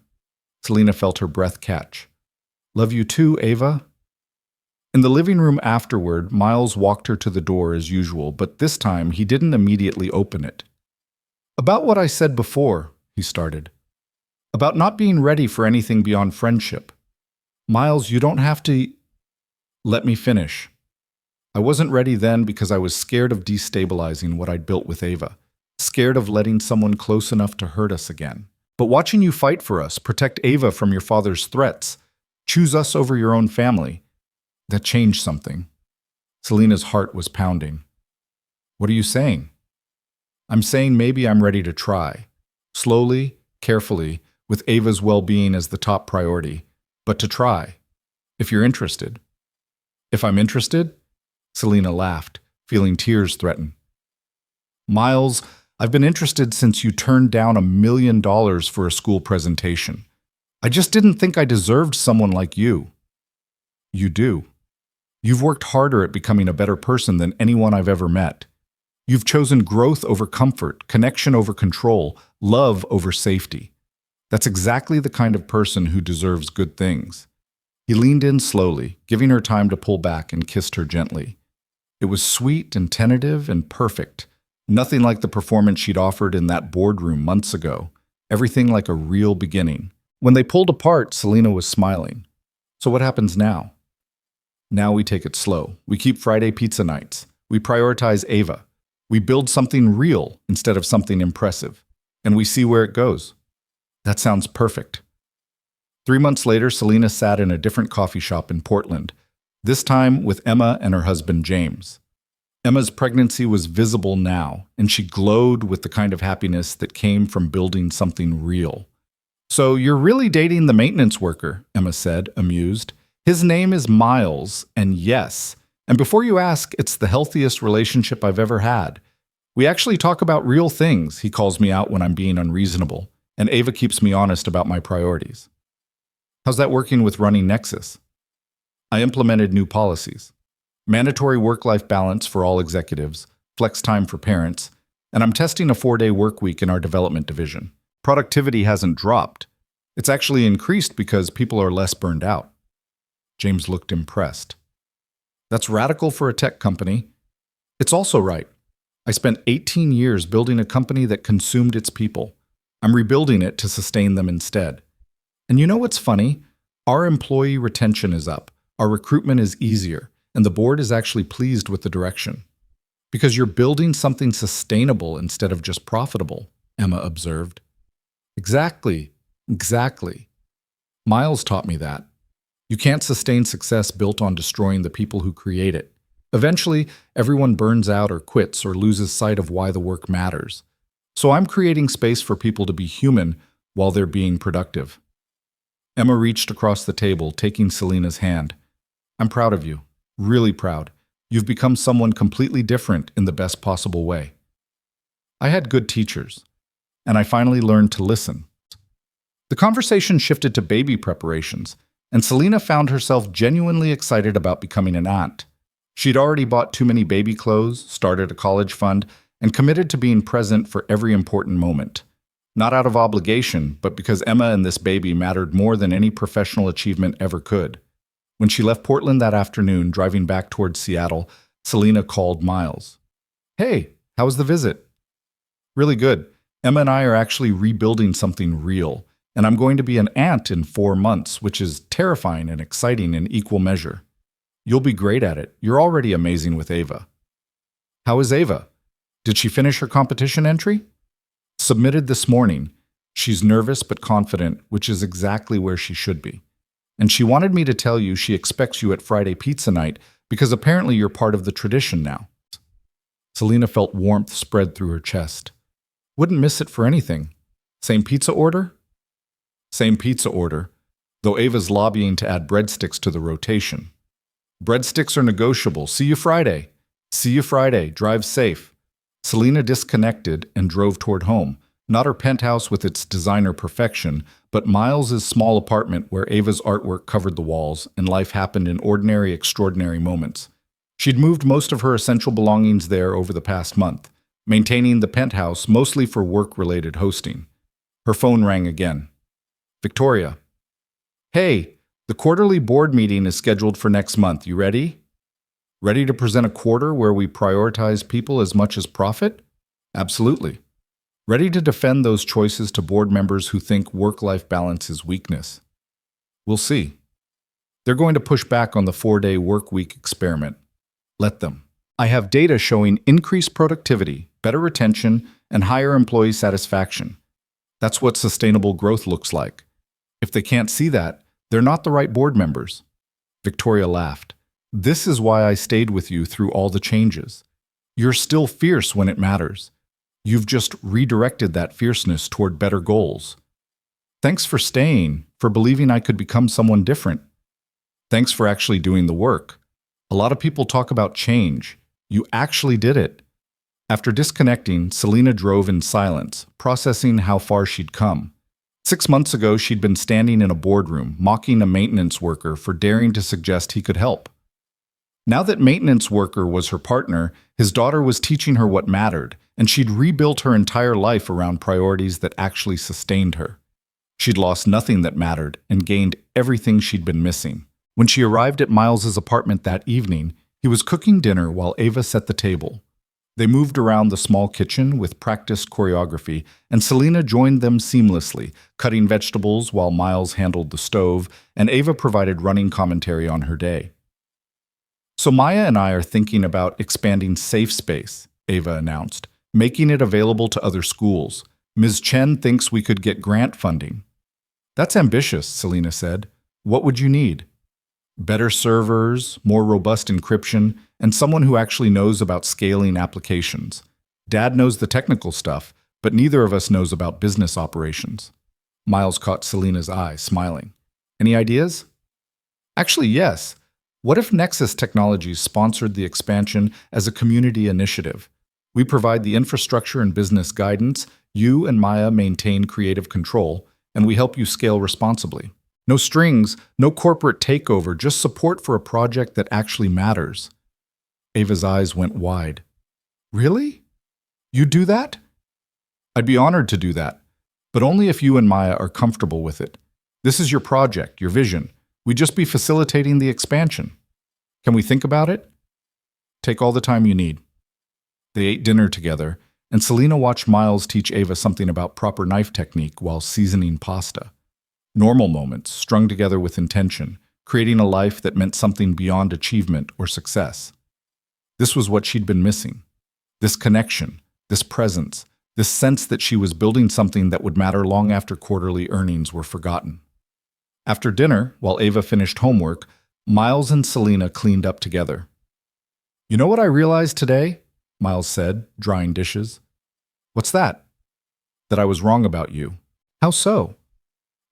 Speaker 1: Selena felt her breath catch. Love you too, Ava. In the living room afterward, Miles walked her to the door as usual, but this time he didn't immediately open it. About what I said before, he started. About not being ready for anything beyond friendship. Miles, you don't have to... Let me finish. I wasn't ready then because I was scared of destabilizing what I'd built with Ava, scared of letting someone close enough to hurt us again. But watching you fight for us, protect Ava from your father's threats, choose us over your own family, that changed something. Selena's heart was pounding. What are you saying? I'm saying maybe I'm ready to try. Slowly, carefully, with Ava's well-being as the top priority, but to try, if you're interested. If I'm interested? Selena laughed, feeling tears threaten. Miles, I've been interested since you turned down $1 million for a school presentation. I just didn't think I deserved someone like you. You do. You've worked harder at becoming a better person than anyone I've ever met. You've chosen growth over comfort, connection over control, love over safety. That's exactly the kind of person who deserves good things. He leaned in slowly, giving her time to pull back, and kissed her gently. It was sweet and tentative and perfect. Nothing like the performance she'd offered in that boardroom months ago. Everything like a real beginning. When they pulled apart, Selena was smiling. So what happens now? Now we take it slow. We keep Friday pizza nights. We prioritize Ava. We build something real instead of something impressive. And we see where it goes. That sounds perfect. 3 months later, Selena sat in a different coffee shop in Portland, this time with Emma and her husband James. Emma's pregnancy was visible now, and she glowed with the kind of happiness that came from building something real. So you're really dating the maintenance worker, Emma said, amused. His name is Miles, and yes, and before you ask, it's the healthiest relationship I've ever had. We actually talk about real things. He calls me out when I'm being unreasonable, and Ava keeps me honest about my priorities. How's that working with running Nexus? I implemented new policies. Mandatory work-life balance for all executives, flex time for parents, and I'm testing a 4-day work week in our development division. Productivity hasn't dropped. It's actually increased because people are less burned out. James looked impressed. That's radical for a tech company. It's also right. I spent 18 years building a company that consumed its people. I'm rebuilding it to sustain them instead. And you know what's funny? Our employee retention is up, our recruitment is easier, and the board is actually pleased with the direction. Because you're building something sustainable instead of just profitable, Emma observed. Exactly. Miles taught me that. You can't sustain success built on destroying the people who create it. Eventually, everyone burns out or quits or loses sight of why the work matters. So I'm creating space for people to be human while they're being productive. Emma reached across the table, taking Selena's hand. I'm proud of you. Really proud. You've become someone completely different in the best possible way. I had good teachers, and I finally learned to listen. The conversation shifted to baby preparations, and Selena found herself genuinely excited about becoming an aunt. She'd already bought too many baby clothes, started a college fund, and committed to being present for every important moment. Not out of obligation, but because Emma and this baby mattered more than any professional achievement ever could. When she left Portland that afternoon, driving back towards Seattle, Selena called Miles. "Hey, how was the visit?" "Really good. Emma and I are actually rebuilding something real, and I'm going to be an aunt in 4 months, which is terrifying and exciting in equal measure. You'll be great at it. You're already amazing with Ava." "How is Ava? Did she finish her competition entry?" "Submitted this morning. She's nervous but confident, which is exactly where she should be. And she wanted me to tell you she expects you at Friday pizza night because apparently you're part of the tradition now." Selena felt warmth spread through her chest. "Wouldn't miss it for anything. Same pizza order?" "Same pizza order, though Ava's lobbying to add breadsticks to the rotation." "Breadsticks are negotiable. See you Friday." "See you Friday. Drive safe." Selena disconnected and drove toward home, not her penthouse with its designer perfection, but Miles's small apartment where Ava's artwork covered the walls and life happened in ordinary, extraordinary moments. She'd moved most of her essential belongings there over the past month, maintaining the penthouse mostly for work-related hosting. Her phone rang again. "Victoria." "Hey, the quarterly board meeting is scheduled for next month. You ready?" "Ready to present a quarter where we prioritize people as much as profit?" "Absolutely." "Ready to defend those choices to board members who think work-life balance is weakness?" "We'll see." "They're going to push back on the 4-day work week experiment." "Let them. I have data showing increased productivity, better retention, and higher employee satisfaction. That's what sustainable growth looks like. If they can't see that, they're not the right board members." Victoria laughed. "This is why I stayed with you through all the changes. You're still fierce when it matters. You've just redirected that fierceness toward better goals. Thanks for staying, for believing I could become someone different. Thanks for actually doing the work. A lot of people talk about change. You actually did it." After disconnecting, Selena drove in silence, processing how far she'd come. 6 months ago, she'd been standing in a boardroom, mocking a maintenance worker for daring to suggest he could help. Now that maintenance worker was her partner, his daughter was teaching her what mattered, and she'd rebuilt her entire life around priorities that actually sustained her. She'd lost nothing that mattered and gained everything she'd been missing. When she arrived at Miles's apartment that evening, he was cooking dinner while Ava set the table. They moved around the small kitchen with practiced choreography, and Selena joined them seamlessly, cutting vegetables while Miles handled the stove, and Ava provided running commentary on her day. "So Maya and I are thinking about expanding Safe Space," Ava announced, "making it available to other schools. Ms. Chen thinks we could get grant funding." "That's ambitious," Selena said. "What would you need?" "Better servers, more robust encryption, and someone who actually knows about scaling applications. Dad knows the technical stuff, but neither of us knows about business operations." Miles caught Selena's eye, smiling. "Any ideas?" "Actually, yes. What if Nexus Technologies sponsored the expansion as a community initiative? We provide the infrastructure and business guidance, you and Maya maintain creative control, and we help you scale responsibly. No strings, no corporate takeover, just support for a project that actually matters." Ava's eyes went wide. "Really? You do that?" "I'd be honored to do that, but only if you and Maya are comfortable with it. This is your project, your vision. We'd just be facilitating the expansion. Can we think about it?" "Take all the time you need." They ate dinner together, and Selena watched Miles teach Ava something about proper knife technique while seasoning pasta. Normal moments, strung together with intention, creating a life that meant something beyond achievement or success. This was what she'd been missing. This connection, this presence, this sense that she was building something that would matter long after quarterly earnings were forgotten. After dinner, while Ava finished homework, Miles and Selena cleaned up together. "You know what I realized today?" Miles said, drying dishes. "What's that?" "That I was wrong about you." "How so?"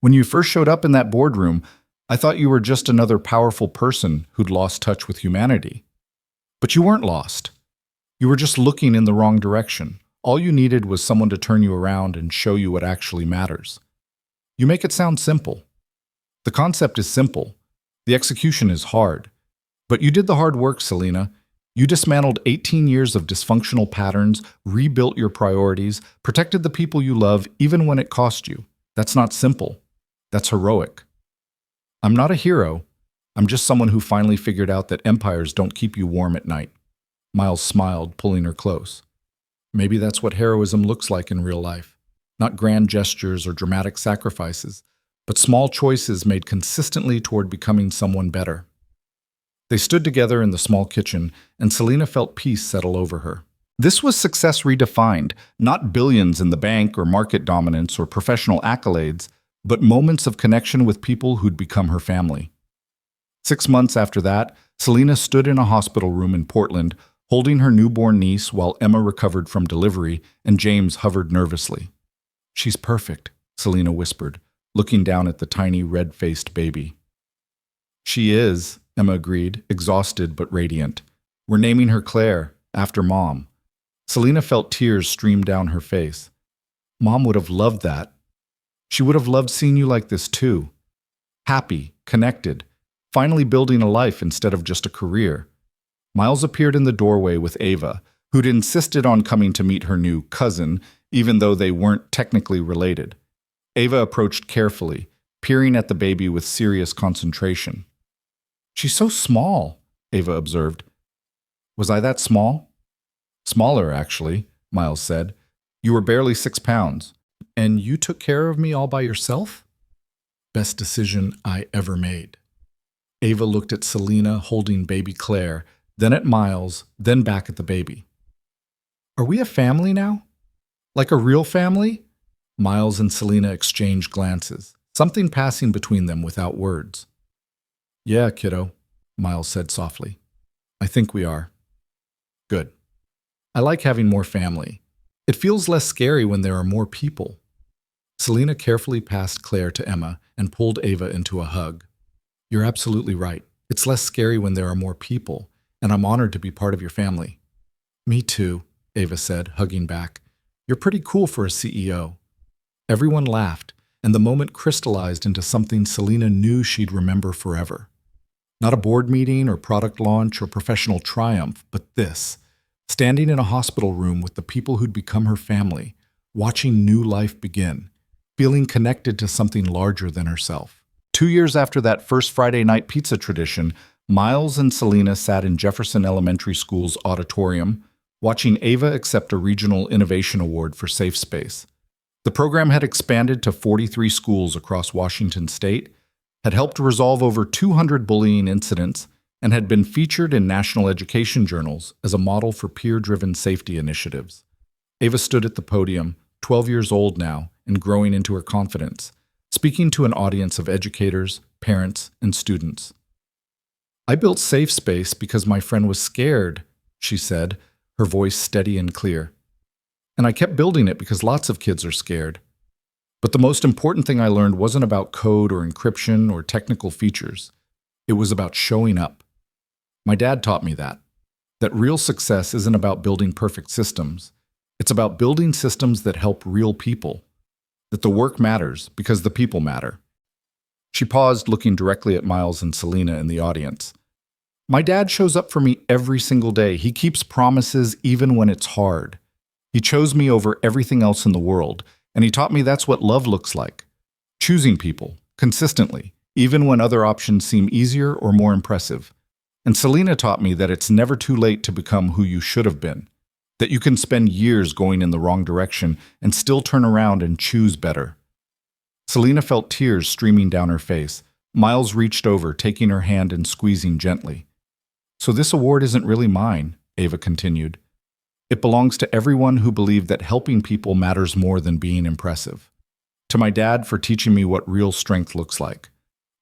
Speaker 1: "When you first showed up in that boardroom, I thought you were just another powerful person who'd lost touch with humanity. But you weren't lost. You were just looking in the wrong direction, All you needed was someone to turn you around and show you what actually matters. You make it sound simple. The concept is simple. The execution is hard. But you did the hard work, Selena. You dismantled 18 years of dysfunctional patterns, rebuilt your priorities, protected the people you love even when it cost you. That's not simple. That's heroic. I'm not a hero. I'm just someone who finally figured out that empires don't keep you warm at night. Miles smiled, pulling her close. Maybe that's what heroism looks like in real life. Not grand gestures or dramatic sacrifices, but small choices made consistently toward becoming someone better. They stood together in the small kitchen, and Selena felt peace settle over her. This was success redefined, not billions in the bank or market dominance or professional accolades, but moments of connection with people who'd become her family. 6 months after that, Selena stood in a hospital room in Portland, holding her newborn niece while Emma recovered from delivery and James hovered nervously. "She's perfect," Selena whispered, looking down at the tiny red-faced baby. "She is," Emma agreed, exhausted but radiant. "We're naming her Claire, after Mom." Selena felt tears stream down her face. "Mom would have loved that. She would have loved seeing you like this too. Happy, connected, finally building a life instead of just a career." Miles appeared in the doorway with Ava, who'd insisted on coming to meet her new cousin, even though they weren't technically related. Ava approached carefully, peering at the baby with serious concentration. "She's so small," Ava observed. "Was I that small?" "Smaller, actually," Miles said. "You were barely 6 pounds. And you took care of me all by yourself?" "Best decision I ever made." Ava looked at Selena holding baby Claire, then at Miles, then back at the baby. "Are we a family now? Like a real family?" Miles and Selena exchanged glances, something passing between them without words. "Yeah, kiddo," Miles said softly. "I think we are." "Good. I like having more family. It feels less scary when there are more people." Selena carefully passed Claire to Emma and pulled Ava into a hug. "You're absolutely right. It's less scary when there are more people, and I'm honored to be part of your family." "Me too," Ava said, hugging back. "You're pretty cool for a CEO." Everyone laughed, and the moment crystallized into something Selena knew she'd remember forever. Not a board meeting or product launch or professional triumph, but this, standing in a hospital room with the people who'd become her family, watching new life begin, feeling connected to something larger than herself. 2 years after that first Friday night pizza tradition, Miles and Selena sat in Jefferson Elementary School's auditorium, watching Ava accept a Regional Innovation Award for Safe Space. The program had expanded to 43 schools across Washington state, had helped resolve over 200 bullying incidents, and had been featured in national education journals as a model for peer-driven safety initiatives. Ava stood at the podium, 12 years old now, and growing into her confidence, speaking to an audience of educators, parents, and students. "I built Safe Space because my friend was scared," she said, her voice steady and clear. "And I kept building it because lots of kids are scared. But the most important thing I learned wasn't about code or encryption or technical features. It was about showing up. My dad taught me that real success isn't about building perfect systems. It's about building systems that help real people, that the work matters because the people matter." She paused, looking directly at Miles and Selena in the audience. "My dad shows up for me every single day. He keeps promises even when it's hard. He chose me over everything else in the world, and he taught me that's what love looks like. Choosing people, consistently, even when other options seem easier or more impressive. And Selena taught me that it's never too late to become who you should have been, that you can spend years going in the wrong direction and still turn around and choose better." Selena felt tears streaming down her face. Miles reached over, taking her hand and squeezing gently. "So this award isn't really mine," Ava continued. "It belongs to everyone who believed that helping people matters more than being impressive. To my dad for teaching me what real strength looks like.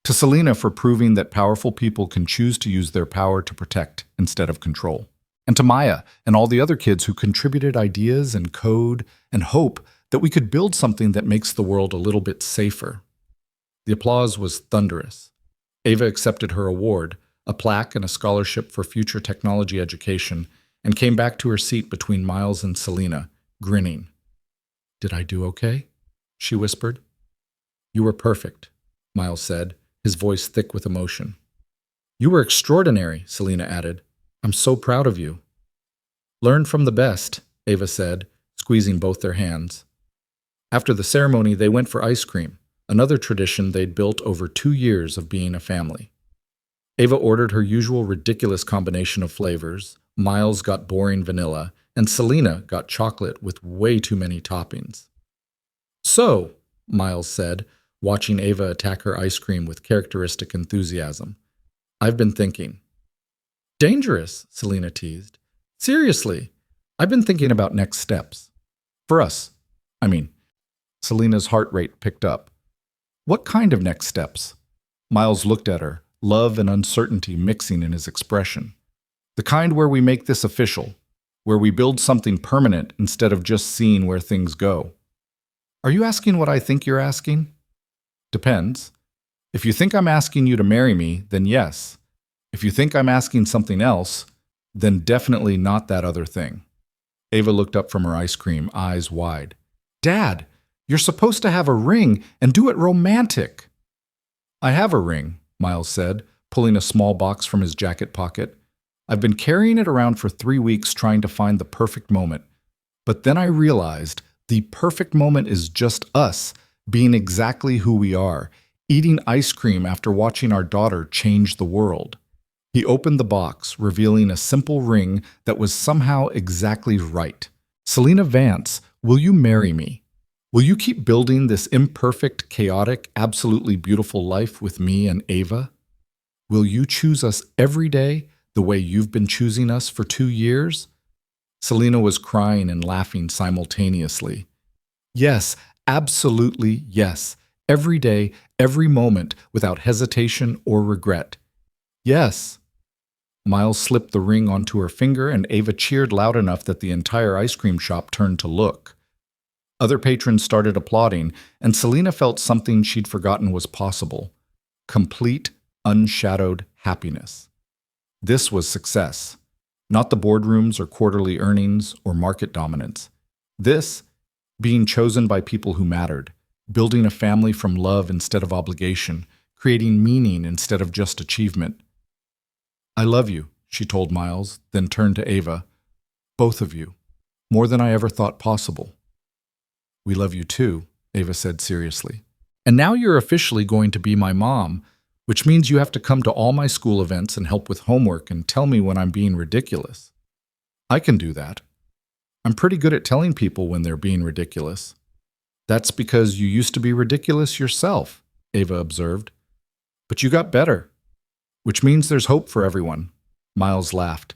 Speaker 1: To Selena for proving that powerful people can choose to use their power to protect instead of control. And to Maya and all the other kids who contributed ideas and code and hope that we could build something that makes the world a little bit safer." The applause was thunderous. Ava accepted her award, a plaque and a scholarship for future technology education, and came back to her seat between Miles and Selena,
Speaker 2: grinning. "Did I do okay?" she whispered. "You were perfect," Miles said, his voice thick with emotion. "You were extraordinary," Selena added. "I'm so proud of you." "Learn from the best," Ava said, squeezing both their hands. After the ceremony, they went for ice cream, another tradition they'd built over 2 years of being a family. Ava ordered her usual ridiculous combination of flavors, Miles got boring vanilla, and Selena got chocolate with way too many toppings. "So," Miles said, watching Ava attack her ice cream with characteristic enthusiasm, "I've been thinking." "Dangerous," Selena teased. "Seriously, I've been thinking about next steps. For us, I mean." Selena's heart rate picked up. "What kind of next steps?" Miles looked at her, love and uncertainty mixing in his expression. "The kind where we make this official, where we build something permanent instead of just seeing where things go." "Are you asking what I think you're asking?" "Depends. If you think I'm asking you to marry me, then yes. If you think I'm asking something else, then definitely not that other thing." Ava looked up from her ice cream, eyes wide. "Dad, you're supposed to have a ring and do it romantic." "I have a ring," Miles said, pulling a small box from his jacket pocket. "I've been carrying it around for 3 weeks trying to find the perfect moment. But then I realized the perfect moment is just us, being exactly who we are, eating ice cream after watching our daughter change the world." He opened the box, revealing a simple ring that was somehow exactly right. "Selena Vance, will you marry me? Will you keep building this imperfect, chaotic, absolutely beautiful life with me and Ava? Will you choose us every day the way you've been choosing us for 2 years?" Selena was crying and laughing simultaneously. "Yes, absolutely yes. Every day, every moment, without hesitation or regret. Yes." Miles slipped the ring onto her finger, and Ava cheered loud enough that the entire ice cream shop turned to look. Other patrons started applauding, and Selena felt something she'd forgotten was possible: complete, unshadowed happiness. This was success. Not the boardrooms or quarterly earnings or market dominance. This, being chosen by people who mattered, building a family from love instead of obligation, creating meaning instead of just achievement. "I love you," she told Miles, then turned to Ava. "Both of you. More than I ever thought possible." "We love you too," Ava said seriously. "And now you're officially going to be my mom, which means you have to come to all my school events and help with homework and tell me when I'm being ridiculous." "I can do that. I'm pretty good at telling people when they're being ridiculous." "That's because you used to be ridiculous yourself," Ava observed. "But you got better. Which means there's hope for everyone." Miles laughed.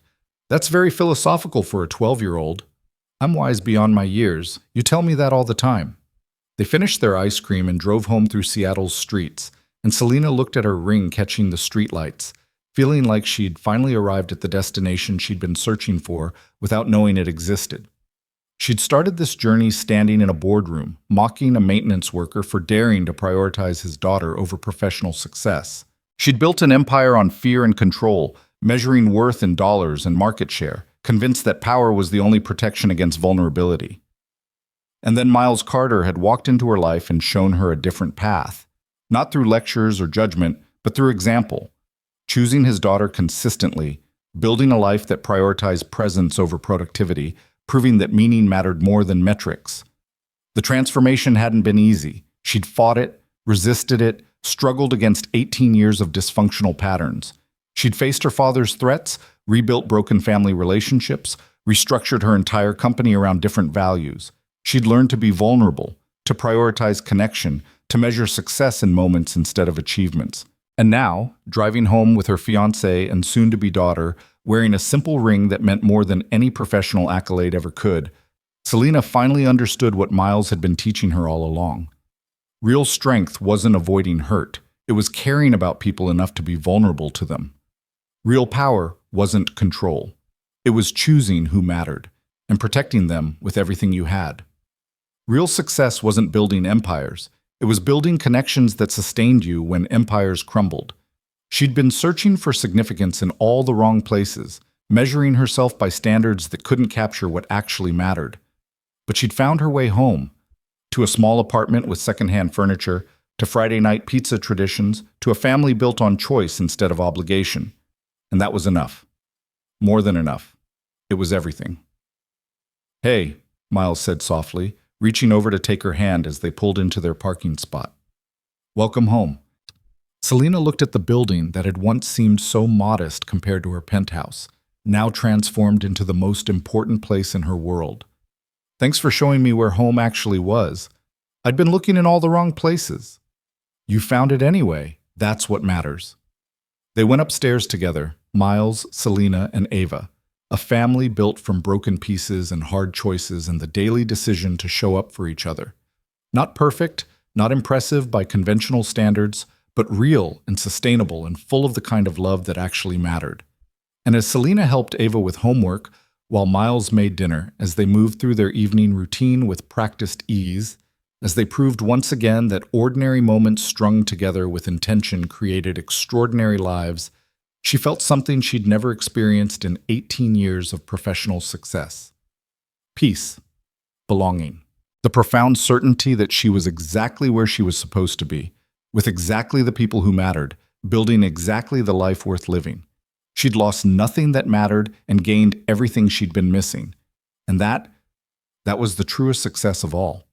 Speaker 2: "That's very philosophical for a 12-year-old. I'm wise beyond my years. You tell me that all the time." They finished their ice cream and drove home through Seattle's streets, and Selena looked at her ring catching the streetlights, feeling like she'd finally arrived at the destination she'd been searching for without knowing it existed. She'd started this journey standing in a boardroom, mocking a maintenance worker for daring to prioritize his daughter over professional success. She'd built an empire on fear and control, measuring worth in dollars and market share, convinced that power was the only protection against vulnerability. And then Miles Carter had walked into her life and shown her a different path, not through lectures or judgment, but through example, choosing his daughter consistently, building a life that prioritized presence over productivity, proving that meaning mattered more than metrics. The transformation hadn't been easy. She'd fought it, resisted it, struggled against 18 years of dysfunctional patterns. She'd faced her father's threats, rebuilt broken family relationships, restructured her entire company around different values. She'd learned to be vulnerable, to prioritize connection, to measure success in moments instead of achievements. And now, driving home with her fiancé and soon-to-be daughter, wearing a simple ring that meant more than any professional accolade ever could, Selena finally understood what Miles had been teaching her all along. Real strength wasn't avoiding hurt. It was caring about people enough to be vulnerable to them. Real power wasn't control. It was choosing who mattered and protecting them with everything you had. Real success wasn't building empires. It was building connections that sustained you when empires crumbled. She'd been searching for significance in all the wrong places, measuring herself by standards that couldn't capture what actually mattered.
Speaker 1: But she'd found her way home, to a small apartment with secondhand furniture, to Friday night pizza traditions, to a family built on choice instead of obligation. And that was enough. More than enough. It was everything. "Hey," Miles said softly, reaching over to take her hand as they pulled into their parking spot. "Welcome home." Selena looked at the building that had once seemed so modest compared to her penthouse, now transformed into the most important place in her world. "Thanks for showing me where home actually was. I'd been looking in all the wrong places." "You found it anyway. That's what matters." They went upstairs together, Miles, Selena, and Ava, a family built from broken pieces and hard choices and the daily decision to show up for each other. Not perfect, not impressive by conventional standards, but real and sustainable and full of the kind of love that actually mattered. And as Selena helped Ava with homework, while Miles made dinner, as they moved through their evening routine with practiced ease, as they proved once again that ordinary moments strung together with intention created extraordinary lives, she felt something she'd never experienced in 18 years of professional success. Peace. Belonging. The profound certainty that she was exactly where she was supposed to be, with exactly the people who mattered, building exactly the life worth living. She'd lost nothing that mattered and gained everything she'd been missing. And that was the truest success of all.